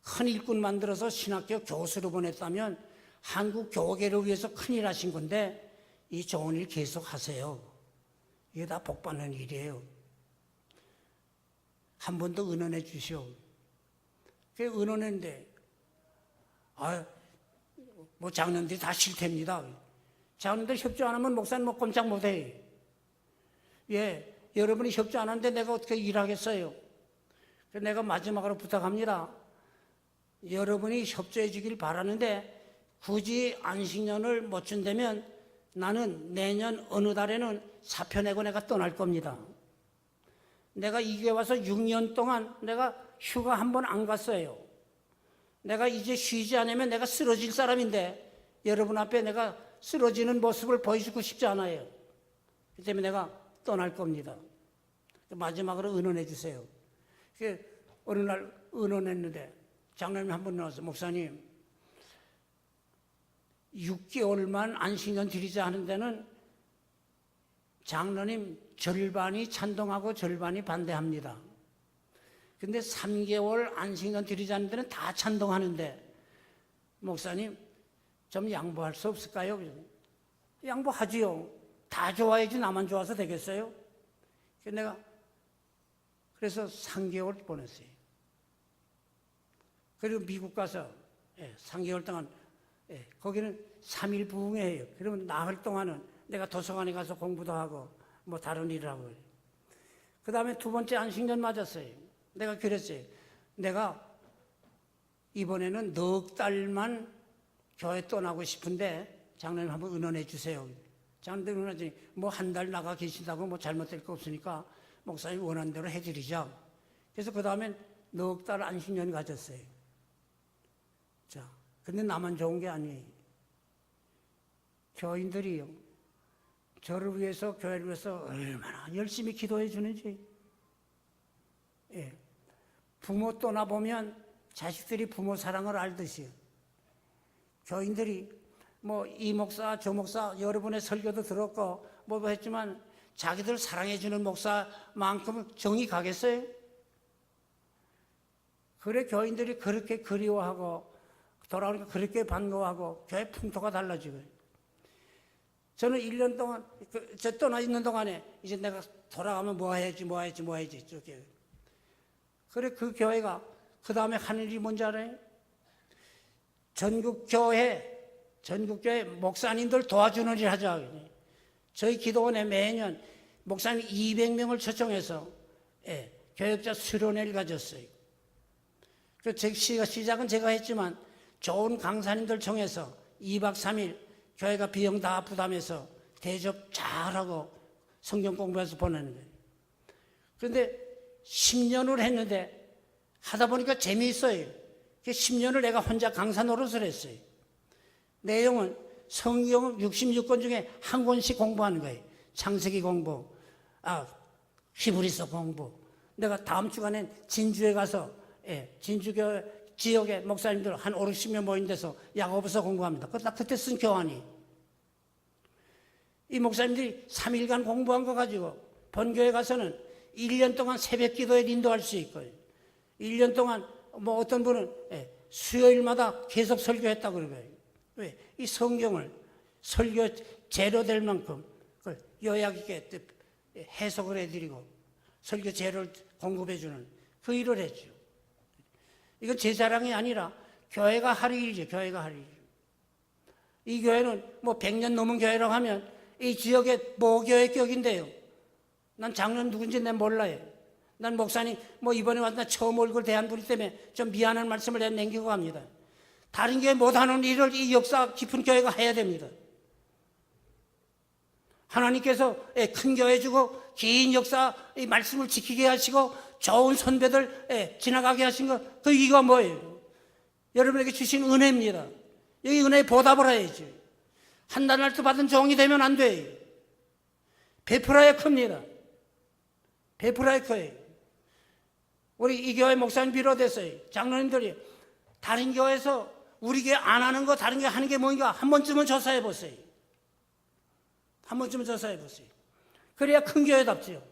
큰 일꾼 만들어서 신학교 교수로 보냈다면 한국 교계를 위해서 큰일 하신 건데 이 좋은 일 계속 하세요. 이게 다 복받는 일이에요. 한 번 더 의논해 주시오. 그 의논했는데 뭐 장로님들이 다 싫답니다. 장로님들 협조 안 하면 목사님 뭐 꼼짝 못해. 예, 여러분이 협조 안 하는데 내가 어떻게 일하겠어요? 그래서 내가 마지막으로 부탁합니다. 여러분이 협조해 주길 바라는데 굳이 안식년을 못 준다면 나는 내년 어느 달에는 사표 내고 내가 떠날 겁니다. 내가 이 교회 와서 6년 동안 내가 휴가 한 번 안 갔어요. 내가 이제 쉬지 않으면 내가 쓰러질 사람인데 여러분 앞에 내가 쓰러지는 모습을 보여주고 싶지 않아요. 그 때문에 내가 떠날 겁니다. 마지막으로 의논해 주세요. 어느 날 의논했는데 장로님이 한 번 나와서 목사님 6개월만 안식년 드리자 하는 데는 장로님 절반이 찬동하고 절반이 반대합니다. 근데 3개월 안식년 드리자는 데는 다 찬동하는데 목사님 좀 양보할 수 없을까요? 양보하지요. 다 좋아야지 나만 좋아서 되겠어요? 내가 그래서 3개월 보냈어요. 그리고 미국 가서 3개월 동안 거기는 3일 부흥회예요. 그러면 나흘 동안은 내가 도서관에 가서 공부도 하고 뭐 다른 일을 하고. 그 다음에 2번째 안식년 맞았어요. 내가 그랬어요. 내가 이번에는 넉 달만 교회 떠나고 싶은데 장로님 한번 의논해 주세요. 장로님 의논하더니 뭐 한 달 나가 계신다고 뭐 잘못될 거 없으니까 목사님 원하는 대로 해드리자. 그래서 그 다음엔 넉 달 안식년 가졌어요. 자, 근데 나만 좋은 게 아니에요. 교인들이요, 저를 위해서, 교회를 위해서 얼마나 열심히 기도해 주는지. 예. 부모 떠나보면 자식들이 부모 사랑을 알듯이요. 교인들이 뭐 이 목사 저 목사 여러분의 설교도 들었고 뭐 했지만 자기들 사랑해 주는 목사만큼은 정이 가겠어요? 그래 교인들이 그렇게 그리워하고 돌아오니까 그렇게 반가워하고 교회 풍토가 달라지고요. 저는 1년 동안 저 떠나 있는 동안에 이제 내가 돌아가면 뭐 해야지 이렇게. 그래 그 교회가 그 다음에 하는 일이 뭔지 알아요? 전국교회 목사님들 도와주는 일 하자. 저희 기도원에 매년 목사님 200명을 초청해서 교역자 수련회를 가졌어요. 그 시작은 제가 했지만 좋은 강사님들 청해서 2박 3일 교회가 비용 다 부담해서 대접 잘하고 성경 공부해서 보내는 거예요. 그런데 10년을 했는데 하다 보니까 재미있어요. 10년을 내가 혼자 강사 노릇을 했어요. 내용은 성경 66권 중에 한 권씩 공부하는 거예요. 창세기 공부, 히브리서 공부. 내가 다음 주간엔 진주에 가서 진주교 지역의 목사님들 한 5, 60명 모인 데서 야고보서 공부합니다. 그때 쓴 교환이. 이 목사님들이 3일간 공부한 거 가지고 본교회 가서는 1년 동안 새벽 기도에 인도할 수 있고요. 1년 동안 뭐 어떤 분은 수요일마다 계속 설교했다고 그러고요. 왜? 이 성경을 설교 재료될 만큼 요약 있게 해석을 해드리고 설교 재료를 공급해주는 그 일을 했죠. 이건 제 자랑이 아니라 교회가 할 일이죠. 교회가 할 일. 이 교회는 뭐 100년 넘은 교회라고 하면 이 지역의 모교의 격인데요. 난 장로님 누군지 난 몰라요. 난 목사님 뭐 이번에 와서 나 처음 얼굴 대한 분이 때문에 좀 미안한 말씀을 내가 남기고 갑니다. 다른 교회 못하는 일을 이 역사 깊은 교회가 해야 됩니다. 하나님께서 큰 교회 주고 긴 역사 이 말씀을 지키게 하시고 좋은 선배들 지나가게 하신 거 그 이유가 뭐예요? 여러분에게 주신 은혜입니다. 여기 은혜에 보답을 해야지. 한달날도 받은 종이 되면 안 돼요. 베풀어야 큽니다. 베풀어야 커요. 우리 이 교회 목사님 비롯해서요, 장로님들이 다른 교회에서 우리 교회 안 하는 거 다른 교회 하는 게 뭔가 한 번쯤은 조사해 보세요. 한 번쯤은 조사해 보세요. 그래야 큰 교회답지요.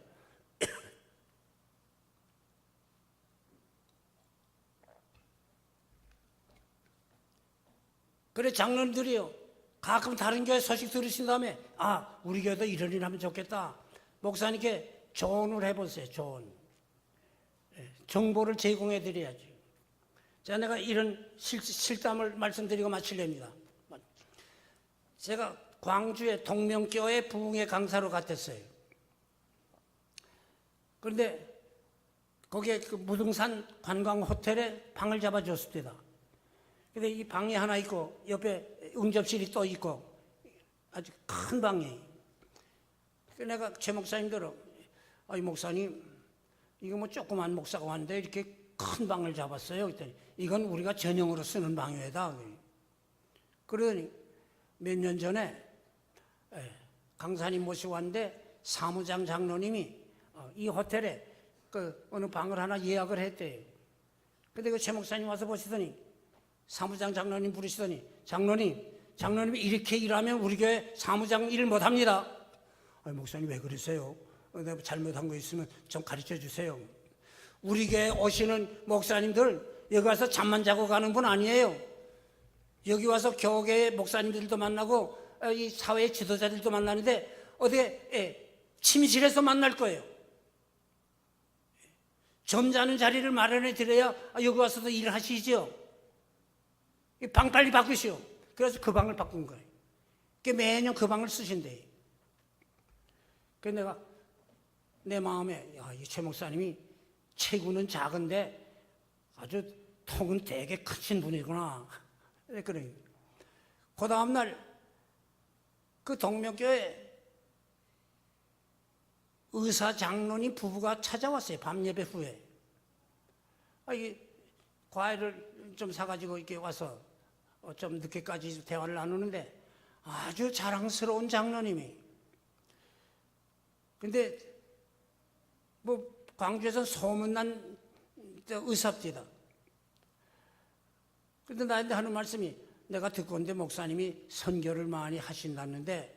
그래 장로님들이요, 가끔 다른 교회 소식 들으신 다음에 우리 교회도 이런 일 하면 좋겠다. 목사님께 조언을 해보세요. 조언. 정보를 제공해 드려야지. 자, 내가 이런 실담을 말씀드리고 마치렵니다. 제가 광주의 동명교회 부흥회 강사로 갔댔어요. 그런데 거기에 그 무등산 관광 호텔에 방을 잡아줬습니다. 근데 이 방이 하나 있고 옆에 응접실이 또 있고 아주 큰 방이에요. 그래서 내가 최 목사님들은 이 목사님 이거 뭐 조그만 목사가 왔는데 이렇게 큰 방을 잡았어요. 그랬더니 이건 우리가 전용으로 쓰는 방이다. 그러더니 몇 년 전에 강사님 모시고 왔는데 사무장 장로님이 이 호텔에 그 어느 방을 하나 예약을 했대요. 근데 그 최 목사님 와서 보시더니 사무장 장로님 부르시더니 장로님이 이렇게 일하면 우리 교회 사무장 일 못합니다. 목사님 왜 그러세요? 내가 잘못한 거 있으면 좀 가르쳐 주세요. 우리 교회 오시는 목사님들 여기 와서 잠만 자고 가는 분 아니에요. 여기 와서 교계 목사님들도 만나고 이 사회 지도자들도 만나는데 어떻게 침실에서 만날 거예요. 점잖은 자리를 마련해 드려야 여기 와서도 일을 하시죠. 방 빨리 바꾸시오. 그래서 그 방을 바꾼 거예요. 매년 그 방을 쓰신대요. 그래서 내가 내 마음에 이 최 목사님이 체구는 작은데 아주 통은 되게 크신 분이구나. 그래. 그 다음날 그 동묘교회 의사 장로님 부부가 찾아왔어요. 밤 예배 후에. 이 과일을 좀 사가지고 이렇게 와서 좀 늦게까지 대화를 나누는데 아주 자랑스러운 장로님이. 근데 뭐 광주에서 소문난 의사입니다. 근데 나한테 하는 말씀이, 내가 듣건데 목사님이 선교를 많이 하신다는데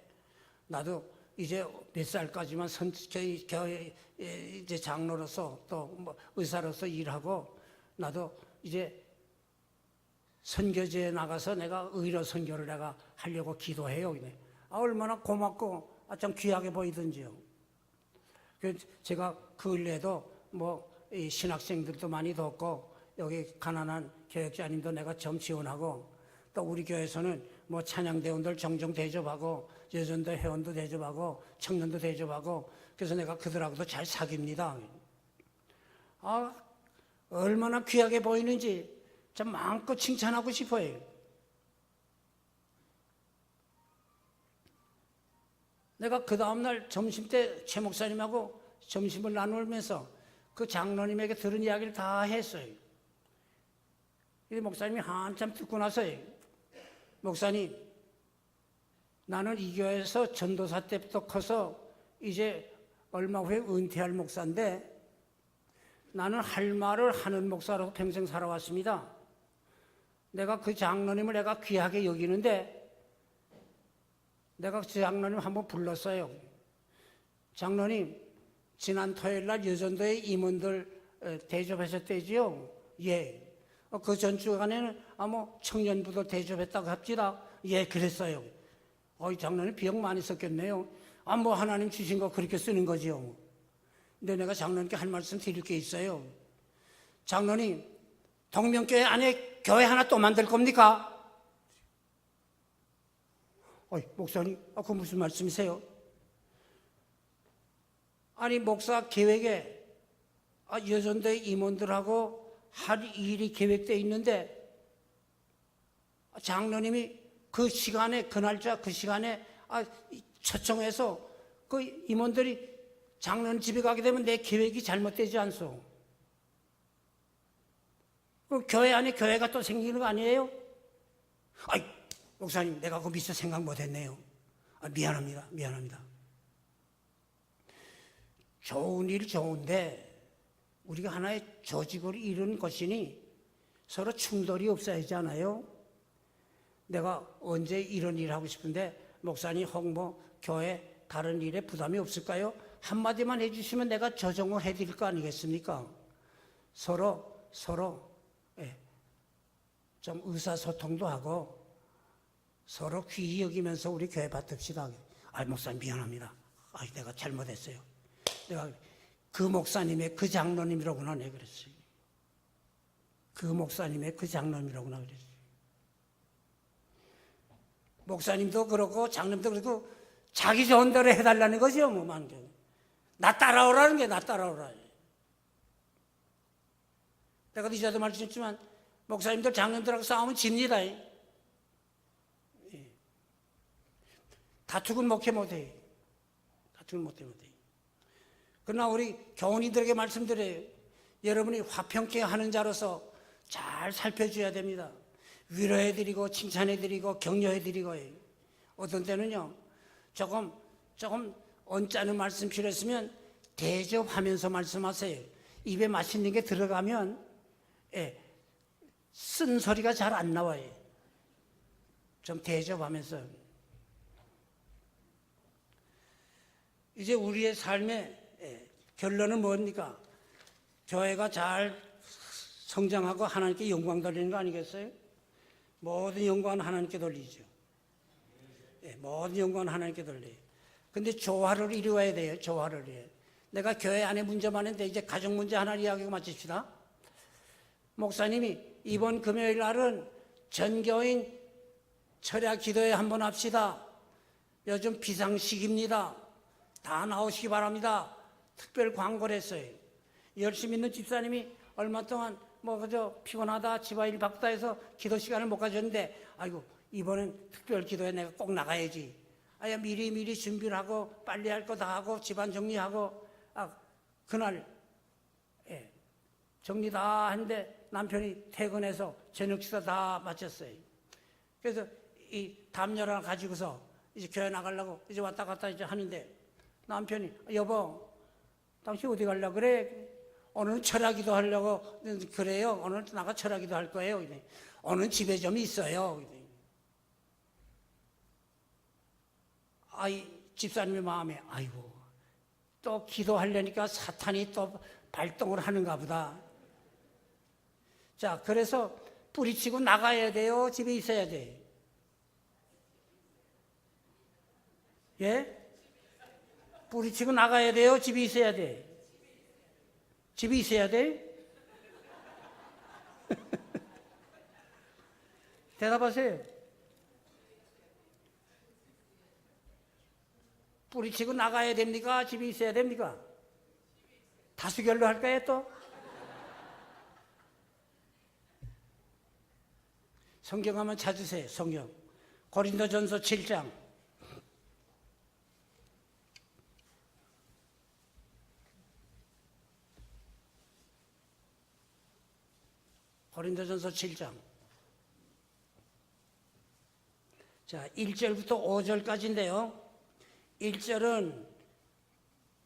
나도 이제 몇 살까지만 이제 장로로서 또 뭐 의사로서 일하고 나도 이제 선교제에 나가서 내가 의료 선교를 내가 하려고 기도해요. 얼마나 고맙고 참 귀하게 보이던지요. 제가 그 근래에도 뭐 신학생들도 많이 돕고 여기 가난한 교역자님도 내가 좀 지원하고 또 우리 교회에서는 뭐 찬양대원들 종종 대접하고 여전도 회원도 대접하고 청년도 대접하고 그래서 내가 그들하고도 잘 사깁니다. 얼마나 귀하게 보이는지 참 마음껏 칭찬하고 싶어요. 내가 그 다음날 점심 때 최 목사님하고 점심을 나누면서 그 장로님에게 들은 이야기를 다 했어요. 이 목사님이 한참 듣고 나서요. 목사님, 나는 이 교회에서 전도사 때부터 커서 이제 얼마 후에 은퇴할 목사인데 나는 할 말을 하는 목사로 평생 살아왔습니다. 내가 그 장로님을 내가 귀하게 여기는데 내가 그 장로님 한번 불렀어요. 장로님, 지난 토요일 날 여전도의 임원들 대접하셨대지요? 예. 그 전주간에는 뭐 청년부도 대접했다고 합시다. 예, 그랬어요. 장로님 비용 많이 썼겠네요. 뭐 하나님 주신 거 그렇게 쓰는 거지요. 근데 내가 장로님께 할 말씀 드릴 게 있어요. 장로님, 동명교회 안에 교회 하나 또 만들 겁니까? 목사님, 그 무슨 말씀이세요? 아니, 목사 계획에 여전도의 임원들하고 할 일이 계획되어 있는데 장로님이 그 시간에, 그 날짜, 그 시간에 초청해서 그 임원들이 장로님 집에 가게 되면 내 계획이 잘못되지 않소? 그 교회 안에 교회가 또 생기는 거 아니에요? 목사님, 내가 그거 미처 생각 못했네요. 미안합니다. 좋은 일 좋은데 우리가 하나의 조직을 이루는 것이니 서로 충돌이 없어야 하잖아요. 내가 언제 이런 일을 하고 싶은데 목사님 홍보, 교회 다른 일에 부담이 없을까요? 한마디만 해주시면 내가 조정을 해드릴 거 아니겠습니까? 서로 좀 의사소통도 하고 서로 귀히 여기면서 우리 교회 받듭시다. 목사님 미안합니다. 내가 잘못했어요. 내가 그 목사님의 그 장로님이라고나 내가 그랬어요. 그 목사님의 그 장로님이라고나 그랬어요. 목사님도 그렇고 장로님도 그렇고 자기 좋은 대로 해달라는 거죠. 나 따라오라는 게 나 따라오라. 내가 이전에도 말씀했지만 목사님들 장로님들하고 싸우면 집니다. 다투긴 목회 못해요. 그러나 우리 교우님들에게 말씀드려요. 여러분이 화평케 하는 자로서 잘 살펴줘야 됩니다. 위로해드리고 칭찬해드리고 격려해드리고. 어떤 때는요 조금 언짢은 말씀 필요했으면 대접하면서 말씀하세요. 입에 맛있는 게 들어가면 쓴 소리가 잘 안 나와요. 좀 대접하면서. 이제 우리의 삶의 결론은 뭡니까? 교회가 잘 성장하고 하나님께 영광 돌리는 거 아니겠어요? 모든 영광은 하나님께 돌리죠. 모든 영광은 하나님께 돌려요. 근데 조화를 이루어야 돼요. 조화를 이루어야. 내가 교회 안에 문제 많은데 이제 가정 문제 하나 이야기하고 마칩시다. 목사님이 이번 금요일 날은 전교인 철야 기도회 한번 합시다. 요즘 비상시기입니다. 다 나오시기 바랍니다. 특별 광고를 했어요. 열심히 있는 집사님이 얼마 동안 뭐 그저 피곤하다 집안일 바쁘다 해서 기도 시간을 못 가졌는데 아이고 이번엔 특별 기도에 내가 꼭 나가야지. 아야 미리 준비를 하고 빨리 할 거 다 하고 집안 정리하고 그날 정리 다 했는데 남편이 퇴근해서 저녁 식사 다 마쳤어요. 그래서 이 담요를 가지고서 이제 교회 나가려고 이제 왔다 갔다 이제 하는데 남편이 여보 당신 어디 가려고 그래? 오늘은 철야기도 하려고 그래요. 오늘 나가 철야기도 할 거예요. 오늘 집에 좀 있어요. 집사님의 마음에 아이고 또 기도하려니까 사탄이 또 발동을 하는가 보다. 자, 그래서 뿌리치고 나가야 돼요? 집에 있어야 돼? 예? 뿌리치고 나가야 돼요? 집에 있어야 돼? 집에 있어야 돼? 대답하세요. 뿌리치고 나가야 됩니까? 집에 있어야 됩니까? 다수결로 할까요 또? 성경 한번 찾으세요. 성경 고린도전서 7장 고린도전서 7장 자 1절부터 5절까지인데요 1절은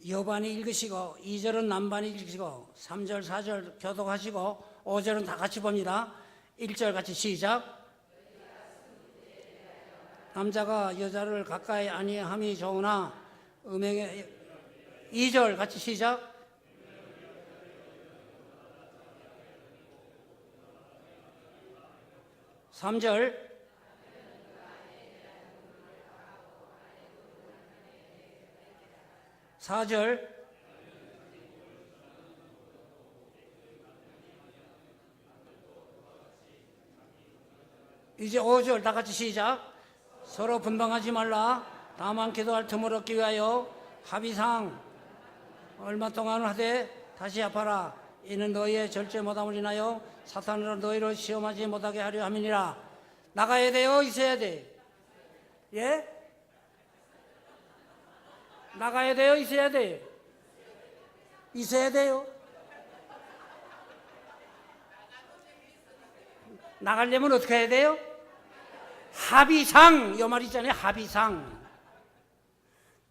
여반이 읽으시고 2절은 남반이 읽으시고 3절 4절 교독하시고 5절은 다 같이 봅니다. 1절 같이 시작. 남자가 여자를 가까이 아니함이 좋으나 음행에 2절 같이 시작. 3절 4절 이제 5절 다 같이 시작. 서로 분방하지 말라. 다만 기도할 틈을 얻기 위하여 합의상 얼마 동안 하되 다시 합하라. 이는 너희의 절제 못함을 인하여 사탄으로 너희를 시험하지 못하게 하려 함이니라. 나가야 돼요? 있어야 돼? 예? 나가야 돼요? 있어야 돼요? 있어야 돼요? 나가려면 어떻게 해야 돼요? 합의상, 이 말 있잖아요. 합의상.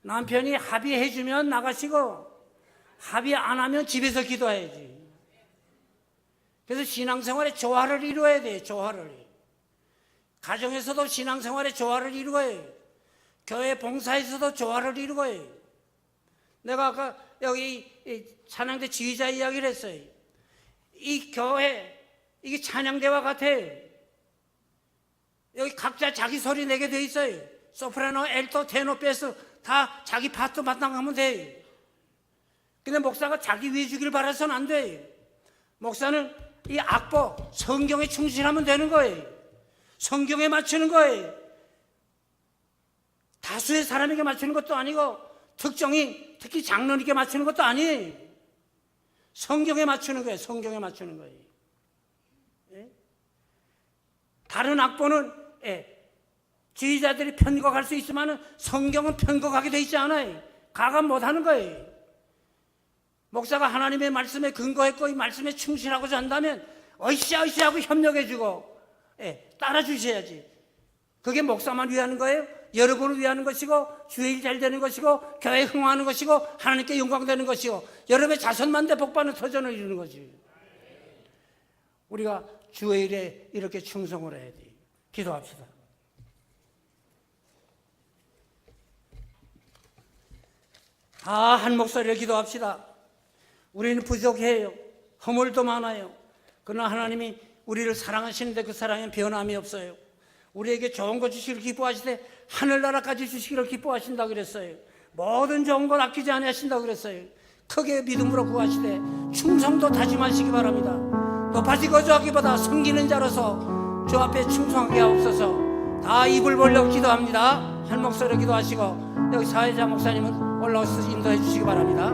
남편이 합의해주면 나가시고 합의 안 하면 집에서 기도해야지. 그래서 신앙생활에 조화를 이루어야 돼요. 조화를. 가정에서도 신앙생활에 조화를 이루어야 해요. 교회 봉사에서도 조화를 이루어야 해요. 내가 아까 여기 찬양대 지휘자 이야기를 했어요. 이 교회 이게 찬양대와 같아요. 여기 각자 자기 소리 내게 돼 있어요. 소프라노, 엘토, 테너, 베이스 다 자기 파트 마땅하면 돼요. 근데 목사가 자기 위해 주길 바라서는 안 돼요. 목사는 이 악보, 성경에 충실하면 되는 거예요. 성경에 맞추는 거예요. 다수의 사람에게 맞추는 것도 아니고 특정인, 특히 장로님께 맞추는 것도 아니에요. 성경에 맞추는 거예요. 성경에 맞추는 거예요. 예? 다른 악보는 지휘자들이 편곡할 수 있지만 성경은 편곡하게 돼 있지 않아요. 가감 못하는 거예요. 목사가 하나님의 말씀에 근거했고 이 말씀에 충실하고자 한다면 어이씨 하고 협력해주고 따라주셔야지. 그게 목사만 위하는 거예요? 여러분을 위하는 것이고 주의 일 잘 되는 것이고 교회 흥하는 것이고 하나님께 영광되는 것이고 여러분의 자손만 대 복받는 터전을 이루는 거지. 우리가 주의 일에 이렇게 충성을 해야 돼. 기도합시다. 다 한 목소리로 기도합시다. 우리는 부족해요. 허물도 많아요. 그러나 하나님이 우리를 사랑하시는데 그 사랑엔 변함이 없어요. 우리에게 좋은 거 주시기를 기뻐하시되 하늘나라까지 주시기를 기뻐하신다고 그랬어요. 모든 좋은 걸 아끼지 아니하신다고 그랬어요. 크게 믿음으로 구하시되 충성도 다짐하시기 바랍니다. 높아지고 거저하기보다 섬기는 자로서 주 앞에 충성하게 하옵소서. 다 입을 벌려 기도합니다. 한 목소리로 기도하시고 여기 사회자 목사님은 올라오셔서 인도해 주시기 바랍니다.